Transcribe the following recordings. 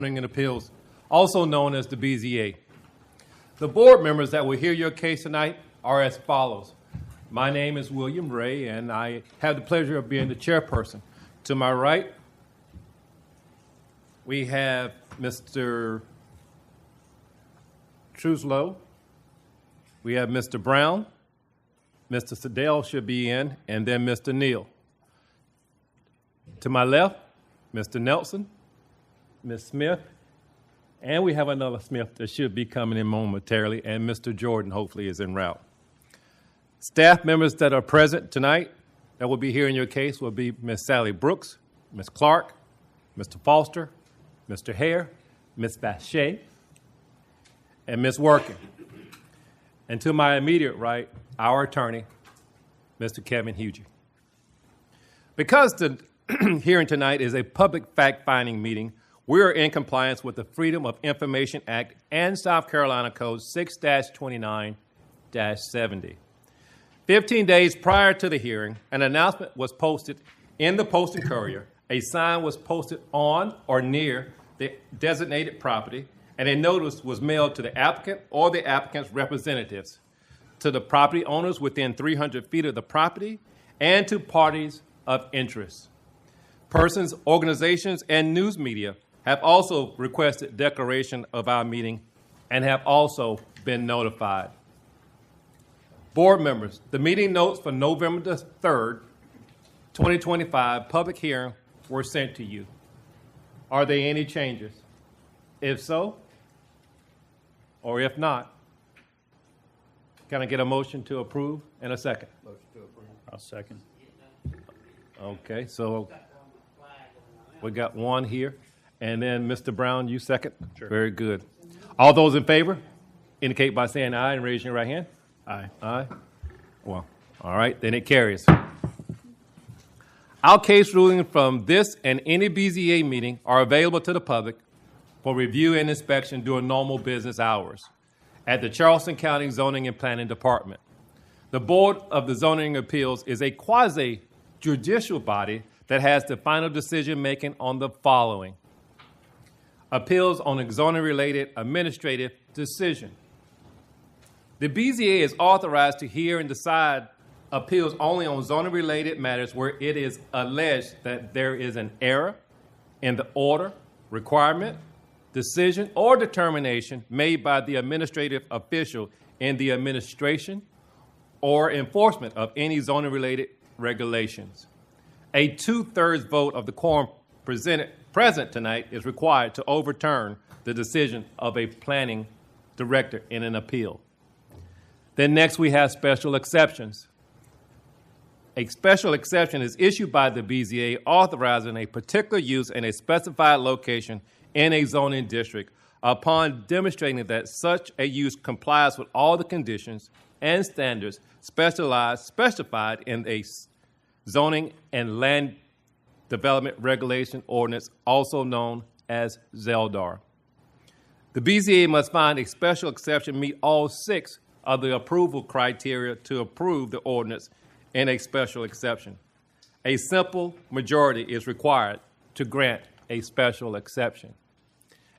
Zoning and Appeals, also known as the BZA. The board members that will hear your case tonight are as follows. My name is William Ray, and I have the pleasure of being the chairperson. To my right, we have Mr. Truslow. We have Mr. Brown. Mr. Sedell should be in, and then Mr. Neal. To my left, Mr. Nelson, Ms. Smith, and we have another Smith that should be coming in momentarily, and Mr. Jordan hopefully is en route. Staff members that are present tonight that will be hearing your case will be Ms. Sally Brooks, Ms. Clark, Mr. Foster, Mr. Hare, Ms. Bachet, and Ms. Working. And to my immediate right, our attorney, Mr. Kevin Hugie. Because the hearing tonight is a public fact-finding meeting, we are in compliance with the Freedom of Information Act and South Carolina Code 6-29-70. 15 days prior to the hearing, an announcement was posted in the Post and Courier, a sign was posted on or near the designated property, and a notice was mailed to the applicant or the applicant's representatives, to the property owners within 300 feet of the property, and to parties of interest. Persons, organizations, and news media have also requested declaration of our meeting and have also been notified. Board members, the meeting notes for November the 3rd, 2025 public hearing were sent to you. Are there any changes? If so, or if not, can I get a motion to approve and a second? Motion to approve. I'll second. Okay, so we got one here. And then Mr. Brown, you second? Sure. Very good. All those in favor indicate by saying aye and raising your right hand. Aye. Aye. Well, all right, then it carries. Our case ruling from this and any BZA meeting are available to the public for review and inspection during normal business hours at the Charleston County Zoning and Planning Department. The Board of the Zoning Appeals is a quasi-judicial body that has the final decision-making on the following: appeals on a zoning-related administrative decision. The BZA is authorized to hear and decide appeals only on zoning-related matters where it is alleged that there is an error in the order, requirement, decision, or determination made by the administrative official in the administration or enforcement of any zoning-related regulations. A 2/3 vote of the quorum present tonight is required to overturn the decision of a planning director in an appeal. Then next we have special exceptions. A special exception is issued by the BZA authorizing a particular use in a specified location in a zoning district upon demonstrating that such a use complies with all the conditions and standards specified in a zoning and land development regulation ordinance, also known as ZELDAR. The BZA must find a special exception meet all 6 of the approval criteria to approve the ordinance in a special exception. A simple majority is required to grant a special exception.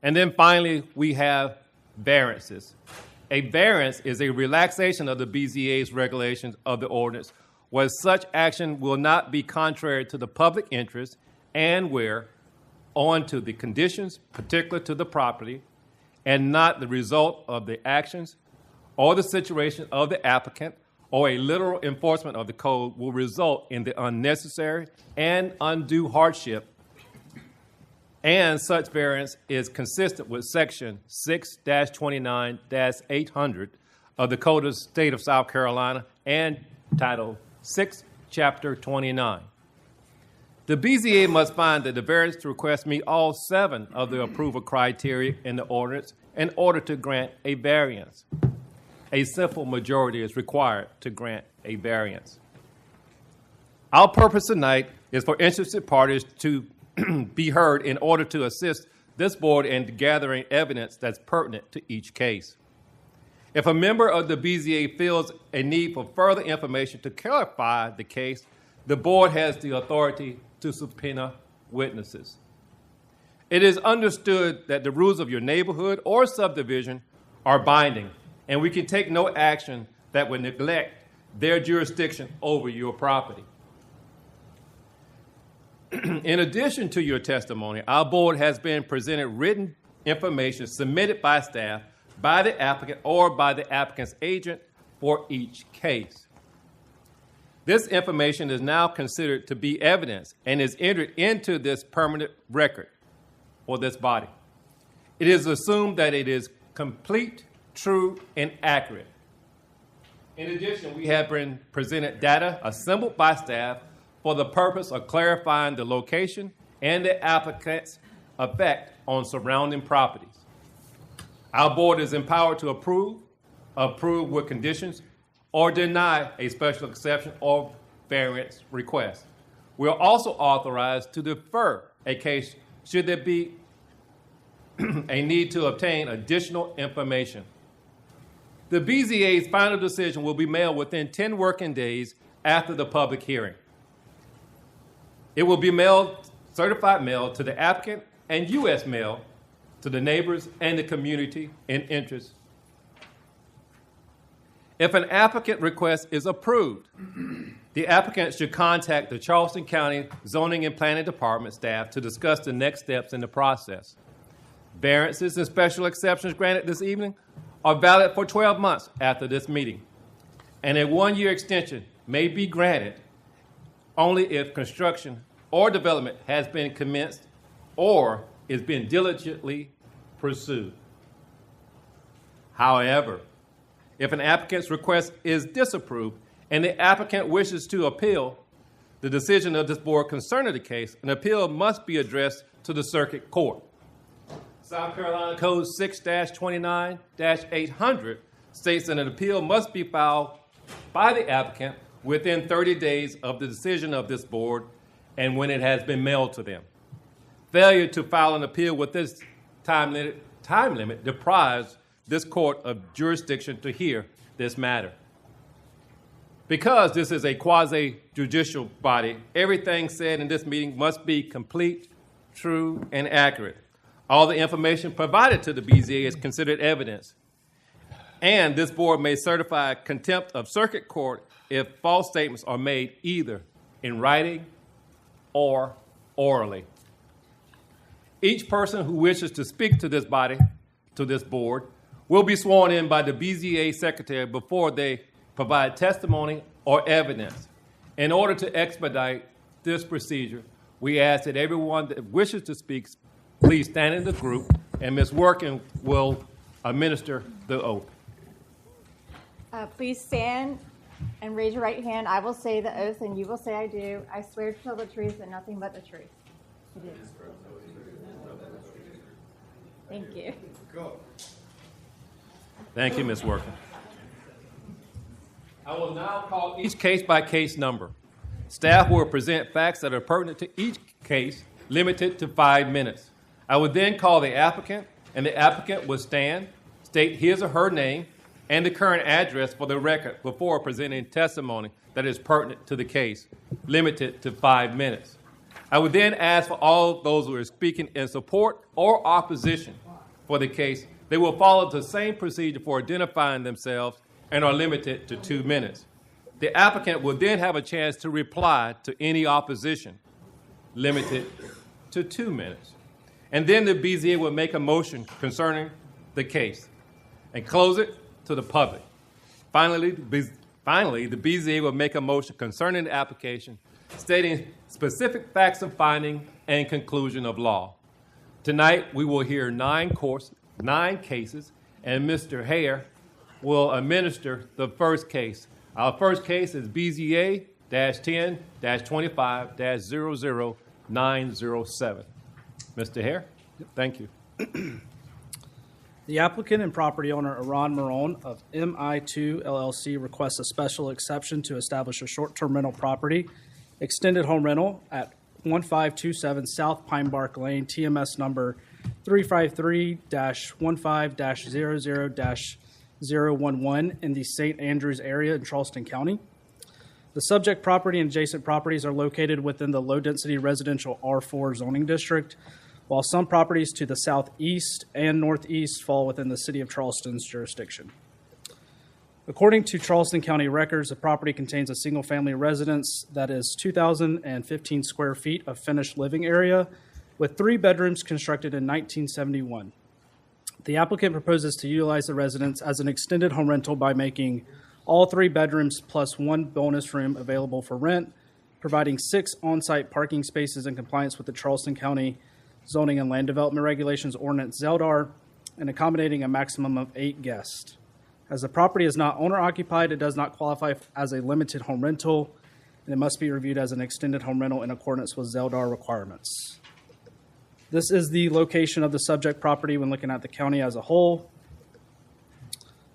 And then finally, we have variances. A variance is a relaxation of the BZA's regulations of the ordinance where such action will not be contrary to the public interest and where, owing to the conditions particular to the property and not the result of the actions or the situation of the applicant or a literal enforcement of the code, will result in the unnecessary and undue hardship, and such variance is consistent with Section 6-29-800 of the Code of the State of South Carolina and Title 6, Chapter 29. The BZA must find that the variance request meet all 7 of the approval criteria in the ordinance in order to grant a variance. A simple majority is required to grant a variance. Our purpose tonight is for interested parties to be heard in order to assist this board in gathering evidence that's pertinent to each case. If a member of the BZA feels a need for further information to clarify the case, the board has the authority to subpoena witnesses. It is understood that the rules of your neighborhood or subdivision are binding, and we can take no action that would neglect their jurisdiction over your property. In addition to your testimony, our board has been presented written information submitted by staff, by the applicant, or by the applicant's agent for each case. This information is now considered to be evidence and is entered into this permanent record for this body. It is assumed that it is complete, true, and accurate. In addition, we have been presented data assembled by staff for the purpose of clarifying the location and the applicant's effect on surrounding properties. Our board is empowered to approve with conditions, or deny a special exception or variance request. We are also authorized to defer a case should there be a need to obtain additional information. The BZA's final decision will be mailed within 10 working days after the public hearing. It will be mailed, certified mail, to the applicant and U.S. mail to the neighbors and the community in interest. If an applicant request is approved, the applicant should contact the Charleston County Zoning and Planning Department staff to discuss the next steps in the process. Variances and special exceptions granted this evening are valid for 12 months after this meeting, and a one-year extension may be granted only if construction or development has been commenced or is being diligently pursued. However, if an applicant's request is disapproved and the applicant wishes to appeal the decision of this board concerning the case, an appeal must be addressed to the circuit court. South Carolina Code 6-29-800 states that an appeal must be filed by the applicant within 30 days of the decision of this board and when it has been mailed to them. Failure to file an appeal with this time limit deprives this court of jurisdiction to hear this matter. Because this is a quasi-judicial body, everything said in this meeting must be complete, true, and accurate. All the information provided to the BZA is considered evidence. And this board may certify contempt of circuit court if false statements are made either in writing or orally. Each person who wishes to speak to this body, to this board, will be sworn in by the BZA secretary before they provide testimony or evidence. In order to expedite this procedure, we ask that everyone that wishes to speak, please stand in the group, and Ms. Workin will administer the oath. Please stand and raise your right hand. I will say the oath, and you will say I do. I swear to tell the truth and nothing but the truth. You do. Thank you. Thank you, Ms. Workin. I will now call each case by case number. Staff will present facts that are pertinent to each case, limited to 5 minutes. I will then call the applicant, and the applicant will stand, state his or her name, and the current address for the record before presenting testimony that is pertinent to the case, limited to 5 minutes. I would then ask for all those who are speaking in support or opposition for the case. They will follow the same procedure for identifying themselves and are limited to 2 minutes. The applicant will then have a chance to reply to any opposition, limited to 2 minutes. And then the BZA will make a motion concerning the case and close it to the public. Finally, the BZA will make a motion concerning the application, stating specific facts of finding and conclusion of law. Tonight, we will hear 9 cases, and Mr. Hare will administer the first case. Our first case is BZA-10-25-00-907. Mr. Hare, thank you. The applicant and property owner, Iran Marone of MI2 LLC, requests a special exception to establish a short-term rental property, extended home rental at 1527 South Pine Bark Lane, TMS number 353-15-00-011 in the St. Andrews area in Charleston County. The subject property and adjacent properties are located within the low-density residential R4 zoning district. while some properties to the southeast and northeast fall within the City of Charleston's jurisdiction. According to Charleston County records, the property contains a single-family residence that is 2,015 square feet of finished living area with 3 bedrooms constructed in 1971. The applicant proposes to utilize the residence as an extended home rental by making all 3 bedrooms plus 1 bonus room available for rent, providing 6 on-site parking spaces in compliance with the Charleston County Zoning and Land Development Regulations Ordinance ZELDAR, and accommodating a maximum of 8 guests. As the property is not owner-occupied, it does not qualify as a limited home rental, and it must be reviewed as an extended home rental in accordance with ZELDAR requirements. This is the location of the subject property when looking at the county as a whole.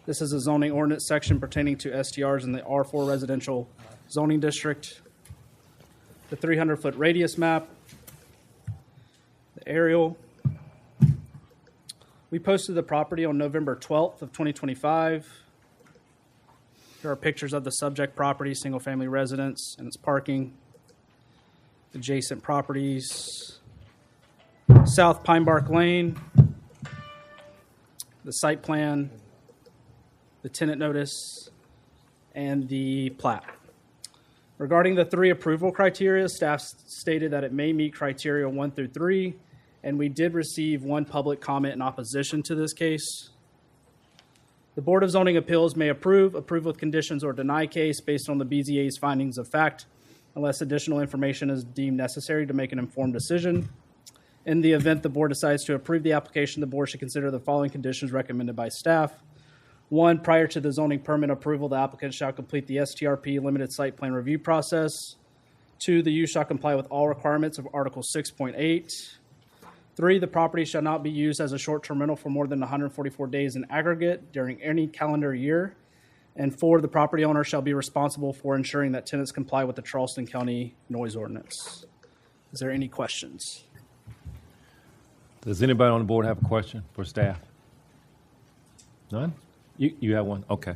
This is a zoning ordinance section pertaining to STRs in the R4 residential zoning district. The 300-foot radius map, the aerial. We posted the property on November 12th of 2025. Here are pictures of the subject property, single-family residence, and its parking. Adjacent properties. South Pine Bark Lane. The site plan. The tenant notice. And the plat. Regarding the 3 approval criteria, staff stated that it may meet criteria 1 through 3, and we did receive 1 public comment in opposition to this case. The Board of Zoning Appeals may approve with conditions, or deny case based on the BZA's findings of fact, unless additional information is deemed necessary to make an informed decision. In the event the board decides to approve the application, the board should consider the following conditions recommended by staff. 1, prior to the zoning permit approval, the applicant shall complete the STRP limited site plan review process. 2, the use shall comply with all requirements of Article 6.8. 3, the property shall not be used as a short-term rental for more than 144 days in aggregate during any calendar year. And 4, the property owner shall be responsible for ensuring that tenants comply with the Charleston County noise ordinance. Is there any questions? Does anybody on the board have a question for staff? None? You have one? Okay.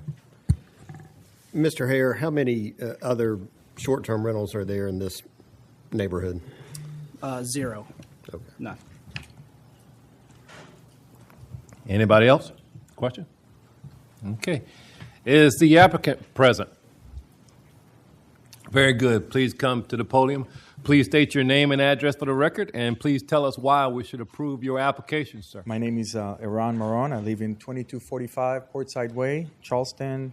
Mr. Hare, how many other short-term rentals are there in this neighborhood? 0. Okay. None. Anybody else? Question? Okay. Is the applicant present? Very good. Please come to the podium. Please state your name and address for the record, and please tell us why we should approve your application, sir. My name is Eran Maron. I live in 2245 Portside Way, Charleston.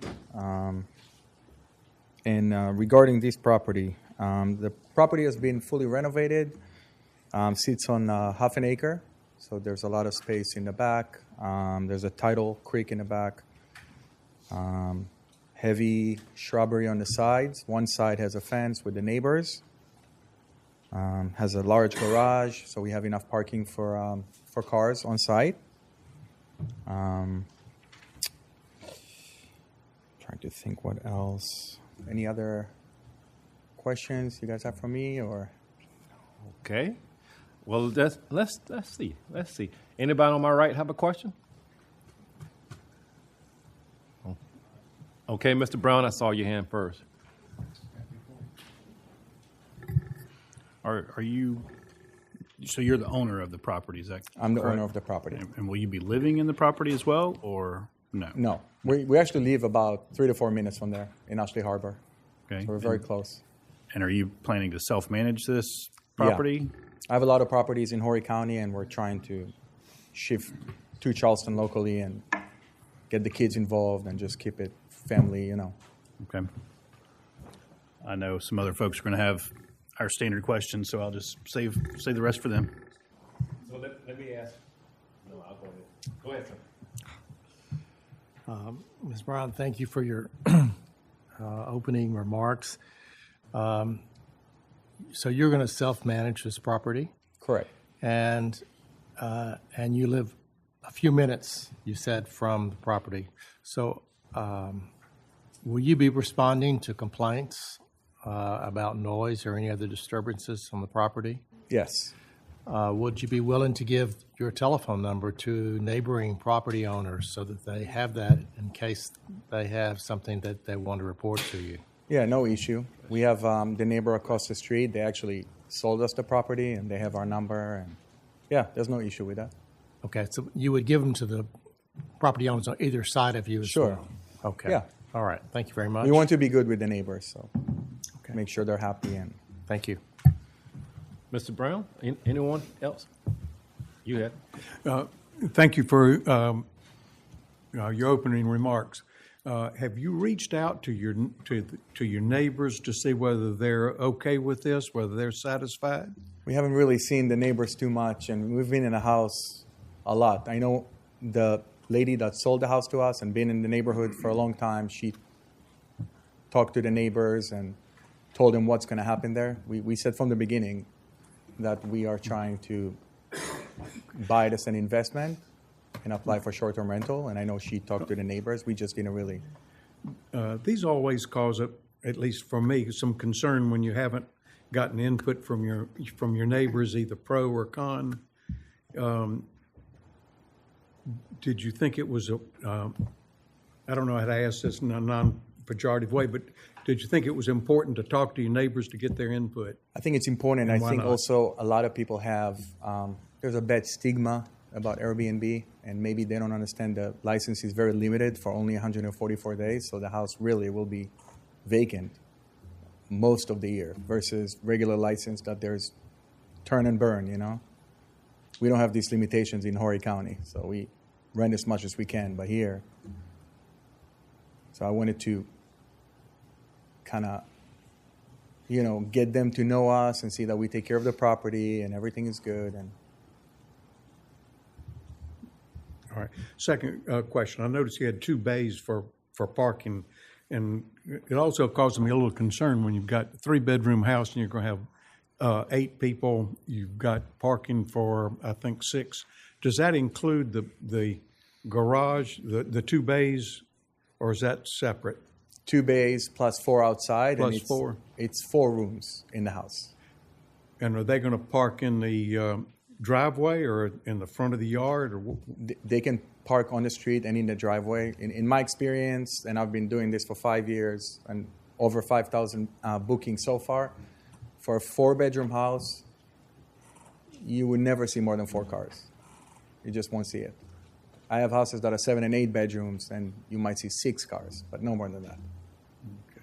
And regarding this property, the property has been fully renovated, sits on half an acre, so there's a lot of space in the back. There's a tidal creek in the back. Heavy shrubbery on the sides. One side has a fence with the neighbors. Has a large garage, so we have enough parking for cars on site. Trying to think what else. Any other questions you guys have for me, or? Okay. Well, let's see. Let's see. Anybody on my right have a question? Okay, Mr. Brown, I saw your hand first. Are you? So you're the owner of the property, is that I'm the correct? owner of the property. And will you be living in the property as well, or no? No, we actually live about 3 to 4 minutes from there in Ashley Harbor. Okay. So we're very close. And are you planning to self-manage this Yeah. property? I have a lot of properties in Horry County, and we're trying to shift to Charleston locally and get the kids involved and just keep it family, you know. Okay. I know some other folks are going to have our standard questions, so I'll just save the rest for them. So let me ask. No, I'll go ahead. Go ahead, sir. Ms. Brown, thank you for your opening remarks. So you're going to self-manage this property, Correct. and you live a few minutes, you said, from the property. So will you be responding to complaints about noise or any other disturbances on the property? Yes. Would you be willing to give your telephone number to neighboring property owners so that they have that in case they have something that they want to report to you? Yeah, no issue. We have the neighbor across the street. They actually sold us the property, and they have our number, and Yeah, there's no issue with that. Okay, so you would give them to the property owners on either side of you as Sure. well? Okay. Yeah. All right, thank you very much. We want to be good with the neighbors, so make sure they're happy. And Thank you. Mr. Brown, anyone else? You had. Thank you for your opening remarks. Have you reached out to your neighbors to see whether they're okay with this, whether they're satisfied? we haven't really seen the neighbors too much, and we've been in the house a lot. I know the lady that sold the house to us and been in the neighborhood for a long time, she talked to the neighbors and told them what's going to happen there. We said from the beginning that we are trying to buy it as an investment and apply for short-term rental, and I know she talked to the neighbors. We just didn't really. These always cause, at least for me, some concern when you haven't gotten input from your neighbors, either pro or con. Did you think it was I don't know how to ask this in a non-pejorative way, but did you think it was important to talk to your neighbors to get their input? I think it's important. And I why think not? also a lot of people have, there's a bad stigma about Airbnb, and maybe they don't understand the license is very limited for only 144 days, so the house really will be vacant most of the year versus regular license that there's turn and burn, you know? We don't have these limitations in Horry County, so we rent as much as we can, but here. So I wanted to kind of, you know, get them to know us and see that we take care of the property and everything is good. And All right. Second question. I noticed you had 2 bays for parking, and it also caused me a little concern when you've got a 3-bedroom house and you're going to have 8 people. You've got parking for, I think, 6. Does that include the garage, the 2 bays, or is that separate? 2 bays plus 4 outside. Plus and it's, 4? It's 4 rooms in the house. And are they going to park in the driveway or in the front of the yard? Or They can park on the street and in the driveway. In my experience, and I've been doing this for 5 years and over 5,000 bookings so far, for a 4-bedroom house, you would never see more than 4 cars. You just won't see it. I have houses that are 7 and 8 bedrooms, and you might see 6 cars, but no more than that. Okay.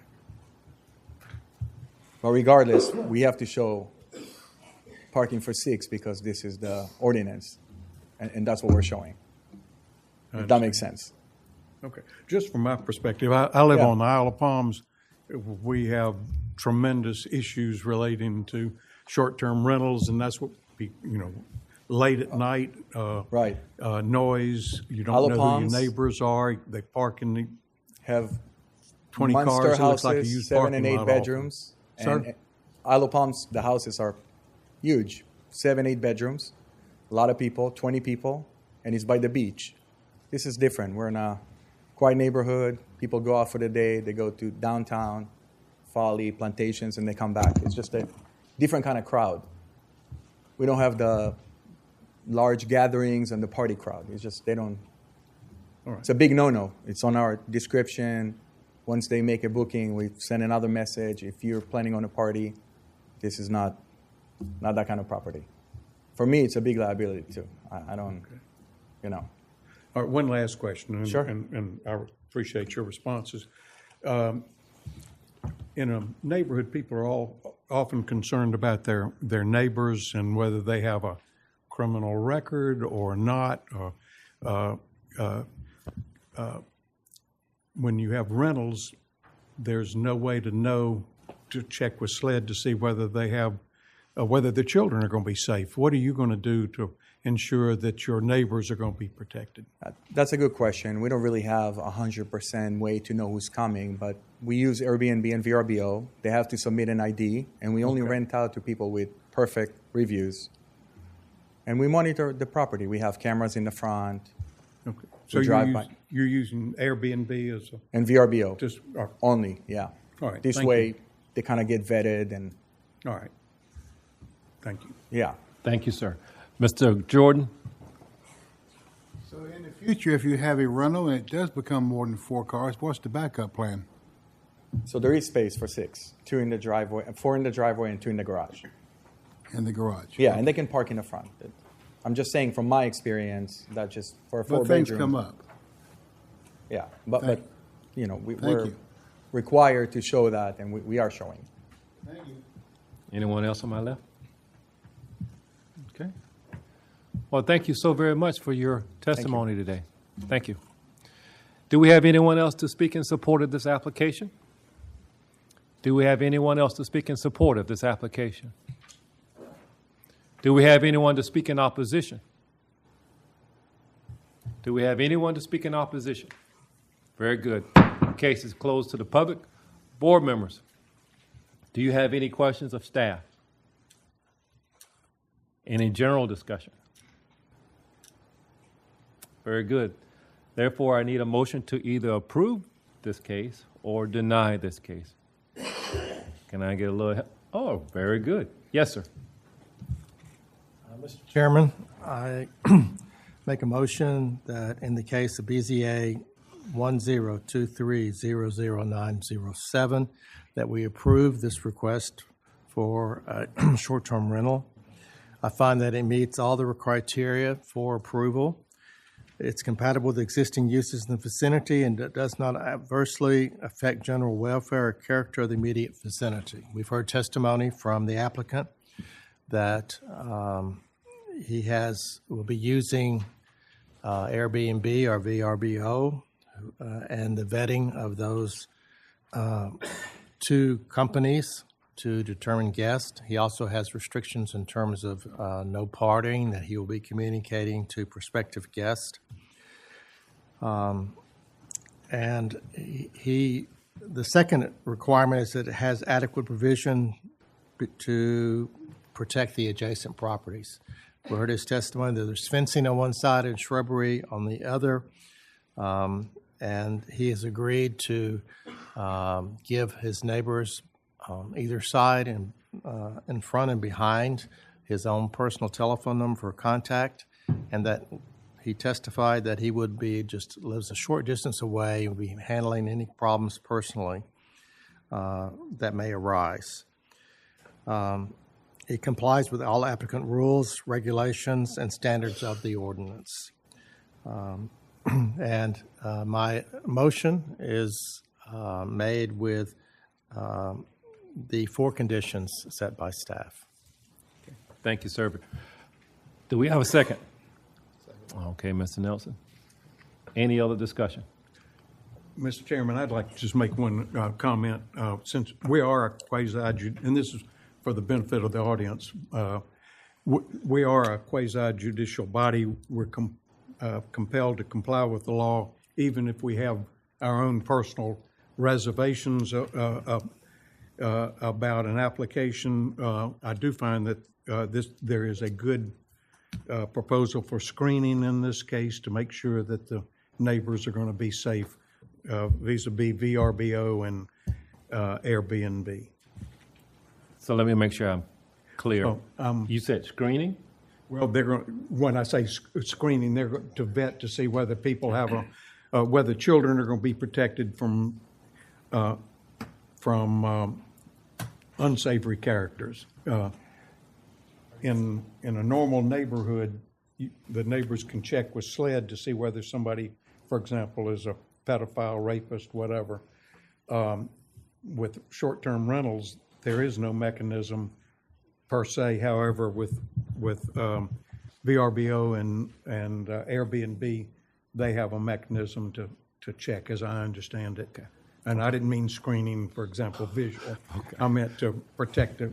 But regardless, we have to show parking for 6 because this is the ordinance, and that's what we're showing. If that makes sense. Okay. Just from my perspective, I live Yeah. on the Isle of Palms. We have tremendous issues relating to short-term rentals, and that's what, late at night. Right. Noise. You don't Isle of know Palms. who your neighbors are. They park in the Have 20 monster cars. It looks houses, like a used 7 parking and 8 lot often. bedrooms. Sir? And Isle of Palms, the houses are huge. 7, 8 bedrooms, a lot of people, 20 people, and it's by the beach. This is different. We're in a quiet neighborhood. People go out for the day. They go to downtown, Folly, Plantations, and they come back. It's just a different kind of crowd. We don't have the large gatherings and the party crowd. It's just, they don't. All right. It's a big no-no. It's on our description. Once they make a booking, we send another message. If you're planning on a party, this is not that kind of property. For me, it's a big liability too. I don't, All right, one last question, and, Sure. and I appreciate your responses. In a neighborhood, people are all often concerned about their neighbors and whether they have a criminal record or not. When you have rentals, there's no way to check with SLED to see whether they have, whether the children are going to be safe. What are you going to do to ensure that your neighbors are going to be protected? That's a good question. We don't really have 100% way to know who's coming, but we use Airbnb and VRBO. They have to submit an ID, and we only rent out to people with perfect reviews. And we monitor the property. We have cameras in the front Okay. So drive by. you're using Airbnb as a, and VRBO just, only, yeah. All right, This thank way, you. they kind of get vetted, and all right. Thank you. yeah. Thank you, sir. Mr. Jordan? So in the future, if you have a rental and it does become more than 4 cars, what's the backup plan? So there is space for 6, 2 in the driveway, 4 in the driveway, and 2 in the garage. In the garage? Yeah, and they can park in the front. I'm just saying from my experience that just for a But things four-bedroom. come up. Yeah, but Thank- you know, Thank we're you. required to show that, and we are showing. Thank you. Anyone else on my left? Okay. Well, thank you so very much for your testimony today. Thank you. Do we have anyone else to speak in support of this application? Do we have anyone else to speak in support of this application? Do we have anyone to speak in opposition? Do we have anyone to speak in opposition? Very good. Case is closed to the public. Board members, do you have any questions of staff? Any general discussion? Very good. Therefore, I need a motion to either approve this case or deny this case. Can I get a little help? Oh, very good. Yes, sir. Mr. Chairman, I make a motion that in the case of BZA 1023000907, that we approve this request for a short-term rental. I find that it meets all the criteria for approval. It's compatible with existing uses in the vicinity and it does not adversely affect general welfare or character of the immediate vicinity. We've heard testimony from the applicant that he will be using Airbnb or VRBO, and the vetting of those two companies to determine guests. He also has restrictions in terms of no partying that he will be communicating to prospective guests. And the second requirement is that it has adequate provision to protect the adjacent properties. We heard his testimony that there's fencing on one side and shrubbery on the other. And he has agreed to give his neighbors either side and in front and behind his own personal telephone number for contact, and that he testified that he would be lives a short distance away and would be handling any problems personally that may arise. It complies with all applicant rules, regulations, and standards of the ordinance. And my motion is made with the four conditions set by staff. Thank you, sir. Do we have a second? Okay, Mr. Nelson. Any other discussion? Mr. Chairman, I'd like to just make one comment. Since we are a and this is for the benefit of the audience, we are a quasi-judicial body. We're compelled to comply with the law, even if we have our own personal reservations about an application. I do find that there is a good proposal for screening in this case to make sure that the neighbors are going to be safe vis-a-vis VRBO and Airbnb. So let me make sure I'm clear. You said screening? Well, when I say screening, they're going to vet to see whether people have whether children are going to be protected from unsavory characters. In a normal neighborhood, the neighbors can check with SLED to see whether somebody, for example, is a pedophile, rapist, whatever. With short-term rentals, there is no mechanism per se. However, with VRBO and Airbnb, they have a mechanism to check, as I understand it. Okay. And I didn't mean screening, for example, visual. Okay. I meant to protect the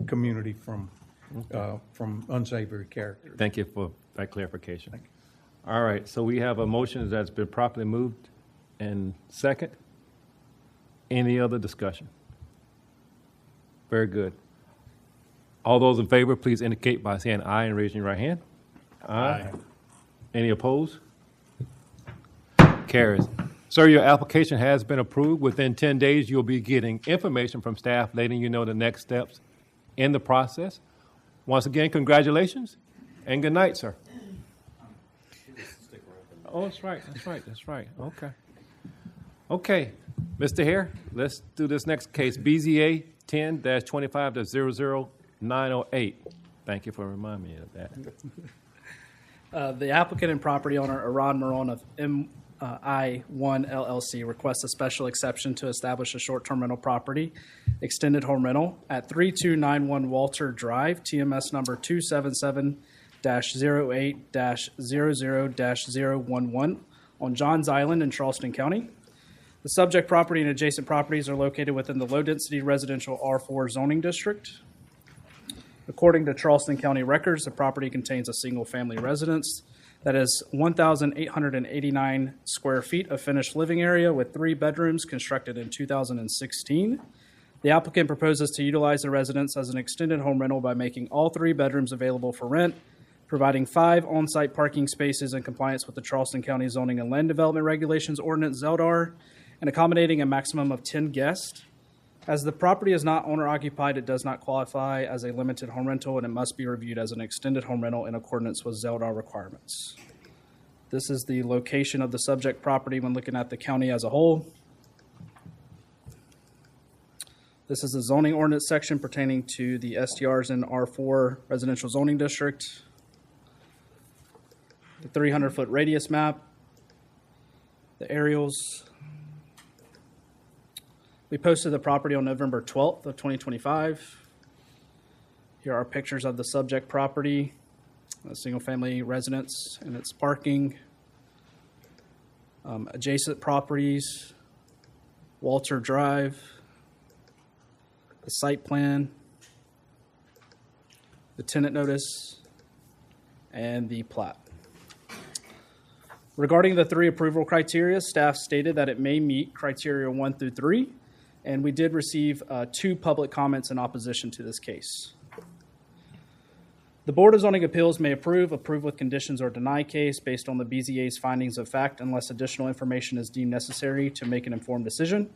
community from unsavory characters. Thank you for that clarification. All right, so we have a motion that's been properly moved and second. Any other discussion? Very good. All those in favor, please indicate by saying aye and raising your right hand. Aye. Any opposed? Carries. Sir, your application has been approved. Within 10 days, you'll be getting information from staff letting you know the next steps in the process. Once again, congratulations and good night, sir. Oh, that's right. Okay. Okay, Mr. Hare, let's do this next case, BZA 10-25-00908. Thank you for reminding me of that. The applicant and property owner, Iran Maron of MI1 LLC, requests a special exception to establish a short-term rental property, extended home rental, at 3291 Walter Drive, TMS number 277-08-00-011 on Johns Island in Charleston County. The subject property and adjacent properties are located within the low-density residential R4 zoning district. According to Charleston County records, the property contains a single-family residence that is 1,889 square feet of finished living area with 3 bedrooms constructed in 2016. The applicant proposes to utilize the residence as an extended home rental by making all 3 bedrooms available for rent, providing 5 on-site parking spaces in compliance with the Charleston County Zoning and Land Development Regulations Ordinance, ZELDAR, and accommodating a maximum of 10 guests. As the property is not owner-occupied, it does not qualify as a limited home rental, and it must be reviewed as an extended home rental in accordance with ZELDAR requirements. This is the location of the subject property when looking at the county as a whole. This is the zoning ordinance section pertaining to the STRs in R4 residential zoning district. The 300-foot radius map, the aerials. We posted the property on November 12th of 2025. Here are pictures of the subject property, a single-family residence and its parking, adjacent properties, Walter Drive, the site plan, the tenant notice, and the plat. Regarding the 3 approval criteria, staff stated that it may meet criteria 1 through 3, and we did receive 2 public comments in opposition to this case. The Board of Zoning Appeals may approve with conditions, or deny case based on the BZA's findings of fact unless additional information is deemed necessary to make an informed decision.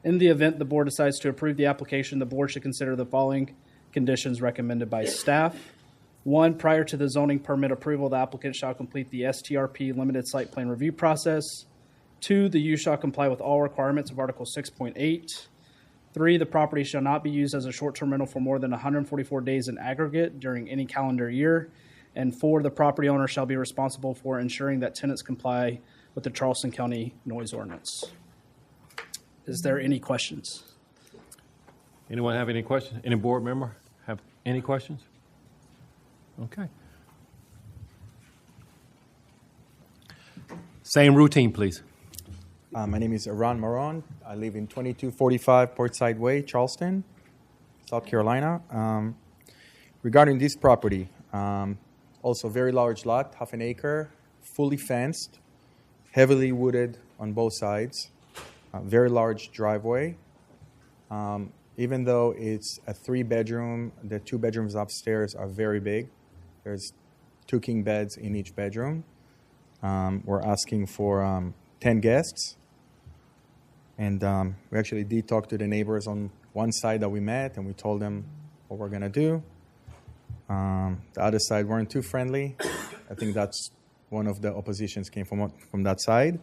In the event the Board decides to approve the application, the Board should consider the following conditions recommended by staff. 1, prior to the zoning permit approval, the applicant shall complete the STRP limited site plan review process. 2, the use shall comply with all requirements of Article 6.8. 3, the property shall not be used as a short-term rental for more than 144 days in aggregate during any calendar year. And 4, the property owner shall be responsible for ensuring that tenants comply with the Charleston County noise ordinance. Is there any questions? Anyone have any questions? Any board member have any questions? Okay. Same routine, please. My name is Iran Maron. I live in 2245 Portside Way, Charleston, South Carolina. Regarding this property, also very large lot, half an acre, fully fenced, heavily wooded on both sides, very large driveway. Even though it's a 3-bedroom, the 2 bedrooms upstairs are very big. There's 2 king beds in each bedroom. We're asking for 10 guests. And we actually did talk to the neighbors on one side that we met, and we told them what we're going to do. The other side weren't too friendly. I think that's one of the oppositions came from that side.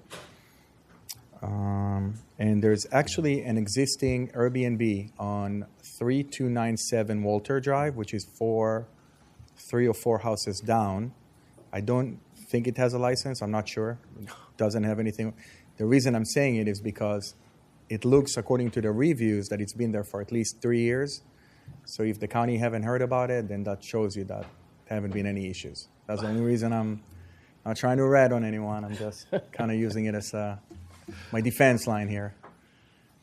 And there's actually an existing Airbnb on 3297 Walter Drive, which is 3 or 4 houses down. I don't think it has a license. I'm not sure. It doesn't have anything. The reason I'm saying it is because it looks, according to the reviews, that it's been there for at least 3 years. So if the county haven't heard about it, then that shows you that there haven't been any issues. That's the only reason. I'm not trying to rat on anyone. I'm just kind of using it as my defense line here,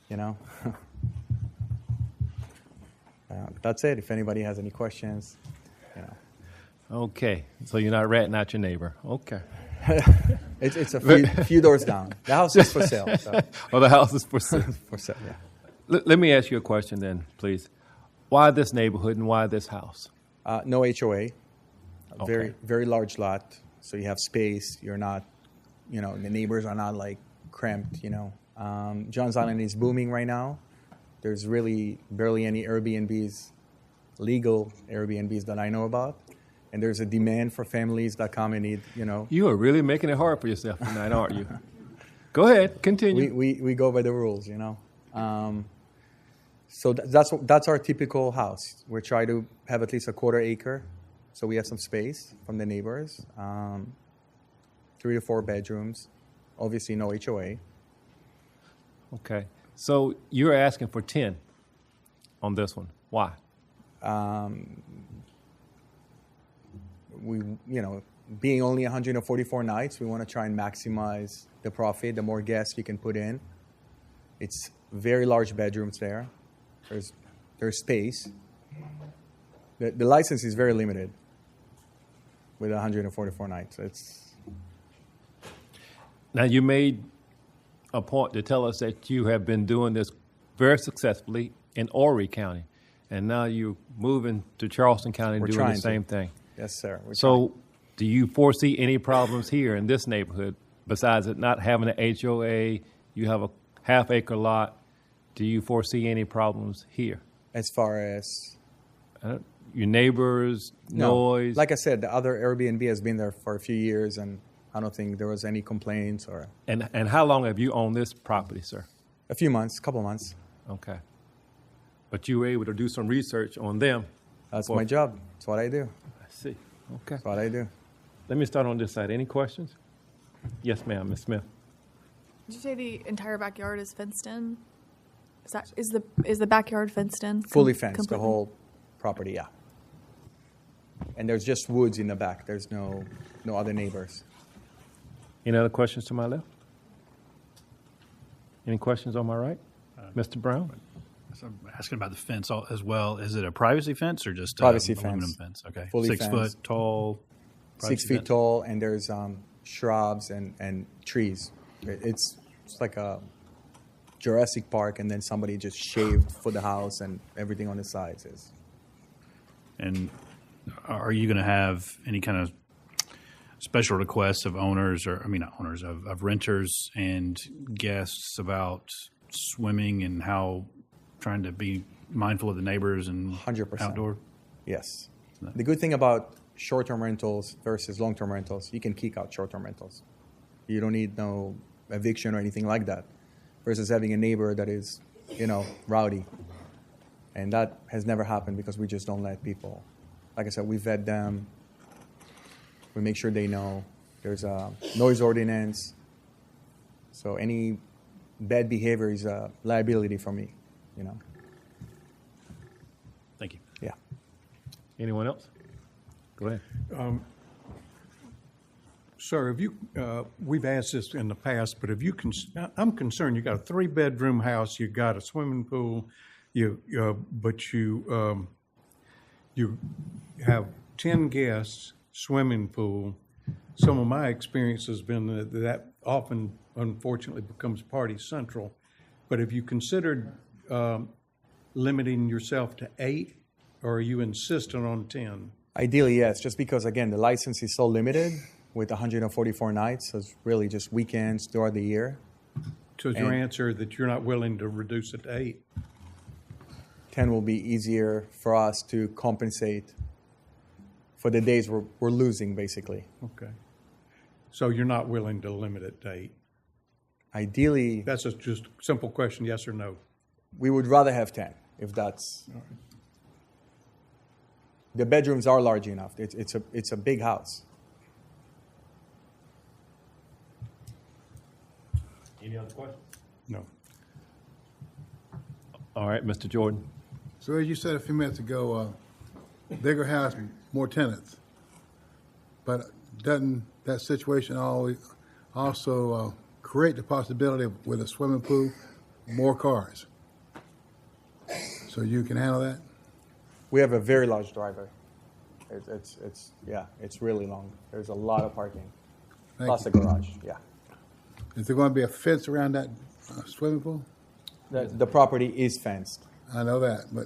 you know. That's it. If anybody has any questions, you know. Okay, so you're not ratting out your neighbor. Okay. It's a few doors down. The house is for sale. So. Oh, the house is for sale. For sale, yeah. Let me ask you a question then, please. Why this neighborhood and why this house? No HOA. Okay. Very large lot. So you have space. You're not, you know, the neighbors are not like cramped, you know. Johns Island is booming right now. There's really barely any Airbnbs, legal Airbnbs that I know about. And there's a demand for families that come and need, you know. You are really making it hard for yourself tonight, aren't you? Go ahead, continue. We go by the rules, you know. So that's our typical house. We try to have at least a 1/4 acre so we have some space from the neighbors. 3 to 4 bedrooms. Obviously, no HOA. Okay. So you're asking for 10 on this one. Why? We, being only 144 nights, we want to try and maximize the profit. The more guests you can put in, it's very large bedrooms there. There's space. The license is very limited with 144 nights. Now, you made a point to tell us that you have been doing this very successfully in Horry County, and now you're moving to Charleston County and We're doing trying the to. same thing. Yes, sir. We're So, do you foresee any problems here in this neighborhood besides it not having an HOA? You have a half-acre lot. Do you foresee any problems here? as far as Your neighbors, no, noise? like I said, the other Airbnb has been there for a few years, and I don't think there was any complaints or And how long have you owned this property, sir? a few months, couple months. Okay. But you were able to do some research on them. That's Well- my job. That's what I do. I see. Okay. That's what I do. Let me start on this side. Any questions? Yes, ma'am, Ms. Smith. Did you say the entire backyard is fenced in? Is the backyard fenced in? Fully fenced, the completely? whole property, yeah. And there's just woods in the back. There's no other neighbors. Any other questions to my left? Any questions on my right? Mr. Brown? So I'm asking about the fence as well. Is it a privacy fence or just Privacy aluminum fence. Okay. Fully 6 fenced. foot tall. 6 privacy feet fence? tall, and there's shrubs and trees. It's like a Jurassic Park, and then somebody just shaved for the house, and everything on the sides is. And are you going to have any kind of special requests of owners, not owners, of renters and guests about swimming and how trying to be mindful of the neighbors and 100%. outdoor? Yes. The good thing about short-term rentals versus long-term rentals, you can kick out short-term rentals. You don't need no eviction or anything like that, versus having a neighbor that is, rowdy. And that has never happened because we just don't let people. Like I said, we vet them. We make sure they know. There's a noise ordinance. So any bad behavior is a liability for me, Thank you. Yeah. Anyone else? Go ahead. Sir, have you, we've asked this in the past, but I'm concerned, you got a 3-bedroom house, you got a swimming pool, but you have 10 guests, swimming pool. Some of my experience has been that often, unfortunately, becomes party central. But have you considered limiting yourself to 8, or are you insistent on 10? Ideally, yes, just because, again, the license is so limited with 144 nights. So it's really just weekends throughout the year. So is your answer that you're not willing to reduce it to 8? 10 will be easier for us to compensate for the days we're losing, basically. Okay. So you're not willing to limit it to 8? Ideally, That's just a simple question, yes or no? we would rather have 10, if that's... The bedrooms are large enough. It's a big house. Any other questions? No. All right, Mr. Jordan. So as you said a few minutes ago, bigger house, more tenants. But doesn't that situation always also create the possibility of, with a swimming pool, more cars? So you can handle that? We have a very large driveway. It's really long. There's a lot of parking. Thank Plus you. a garage, yeah. Is there going to be a fence around that swimming pool? The property is fenced. I know that, but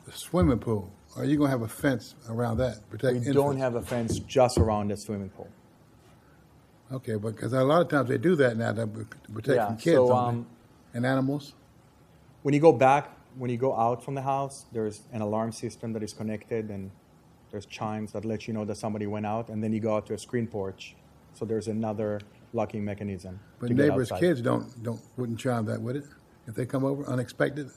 the swimming pool, are you going to have a fence around that? We Protect don't infants? have a fence just around the swimming pool. Okay, because a lot of times they do that now to protect Yeah, from kids so, don't they? And animals. When you go out from the house, there's an alarm system that is connected, and there's chimes that let you know that somebody went out, and then you go out to a screen porch. So there's another locking mechanism. But to get neighbors' outside. kids wouldn't chime that, would it? If they come over unexpected,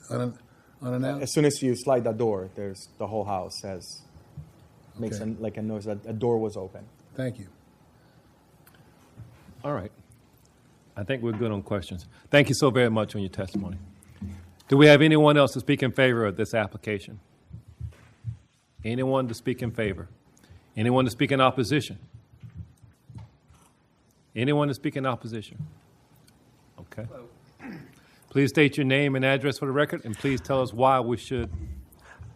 unannounced? As soon as you slide that door, there's the whole house has makes Okay. like a noise that a door was open. Thank you. All right. I think we're good on questions. Thank you so very much on your testimony. Do we have anyone else to speak in favor of this application? Anyone to speak in favor? Anyone to speak in opposition? Anyone to speak in opposition? Okay. Please state your name and address for the record, and please tell us why we should.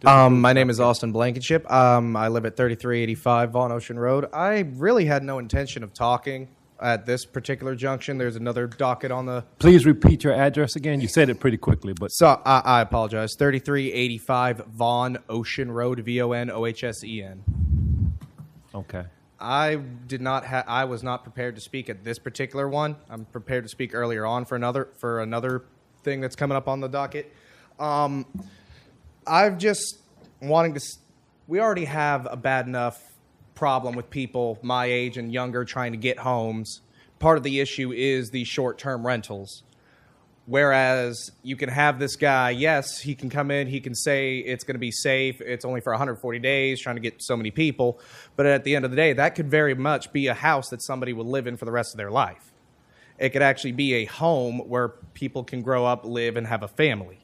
My name is Austin Blankenship. I live at 3385 Vaughn Ocean Road. I really had no intention of talking at this particular junction. There's another docket on the... Please repeat your address again. You said it pretty quickly, but So I apologize. 3385 Vaughn Ocean Road, VONOHSEN. okay. I was not prepared to speak at this particular one. I'm prepared to speak earlier on for another thing that's coming up on the docket. I've just wanting to. We already have a bad enough problem with people my age and younger trying to get homes. Part of the issue is the short-term rentals. Whereas you can have this guy, yes, he can come in, he can say it's going to be safe, it's only for 140 days, trying to get so many people. But at the end of the day, that could very much be a house that somebody will live in for the rest of their life. It could actually be a home where people can grow up, live, and have a family.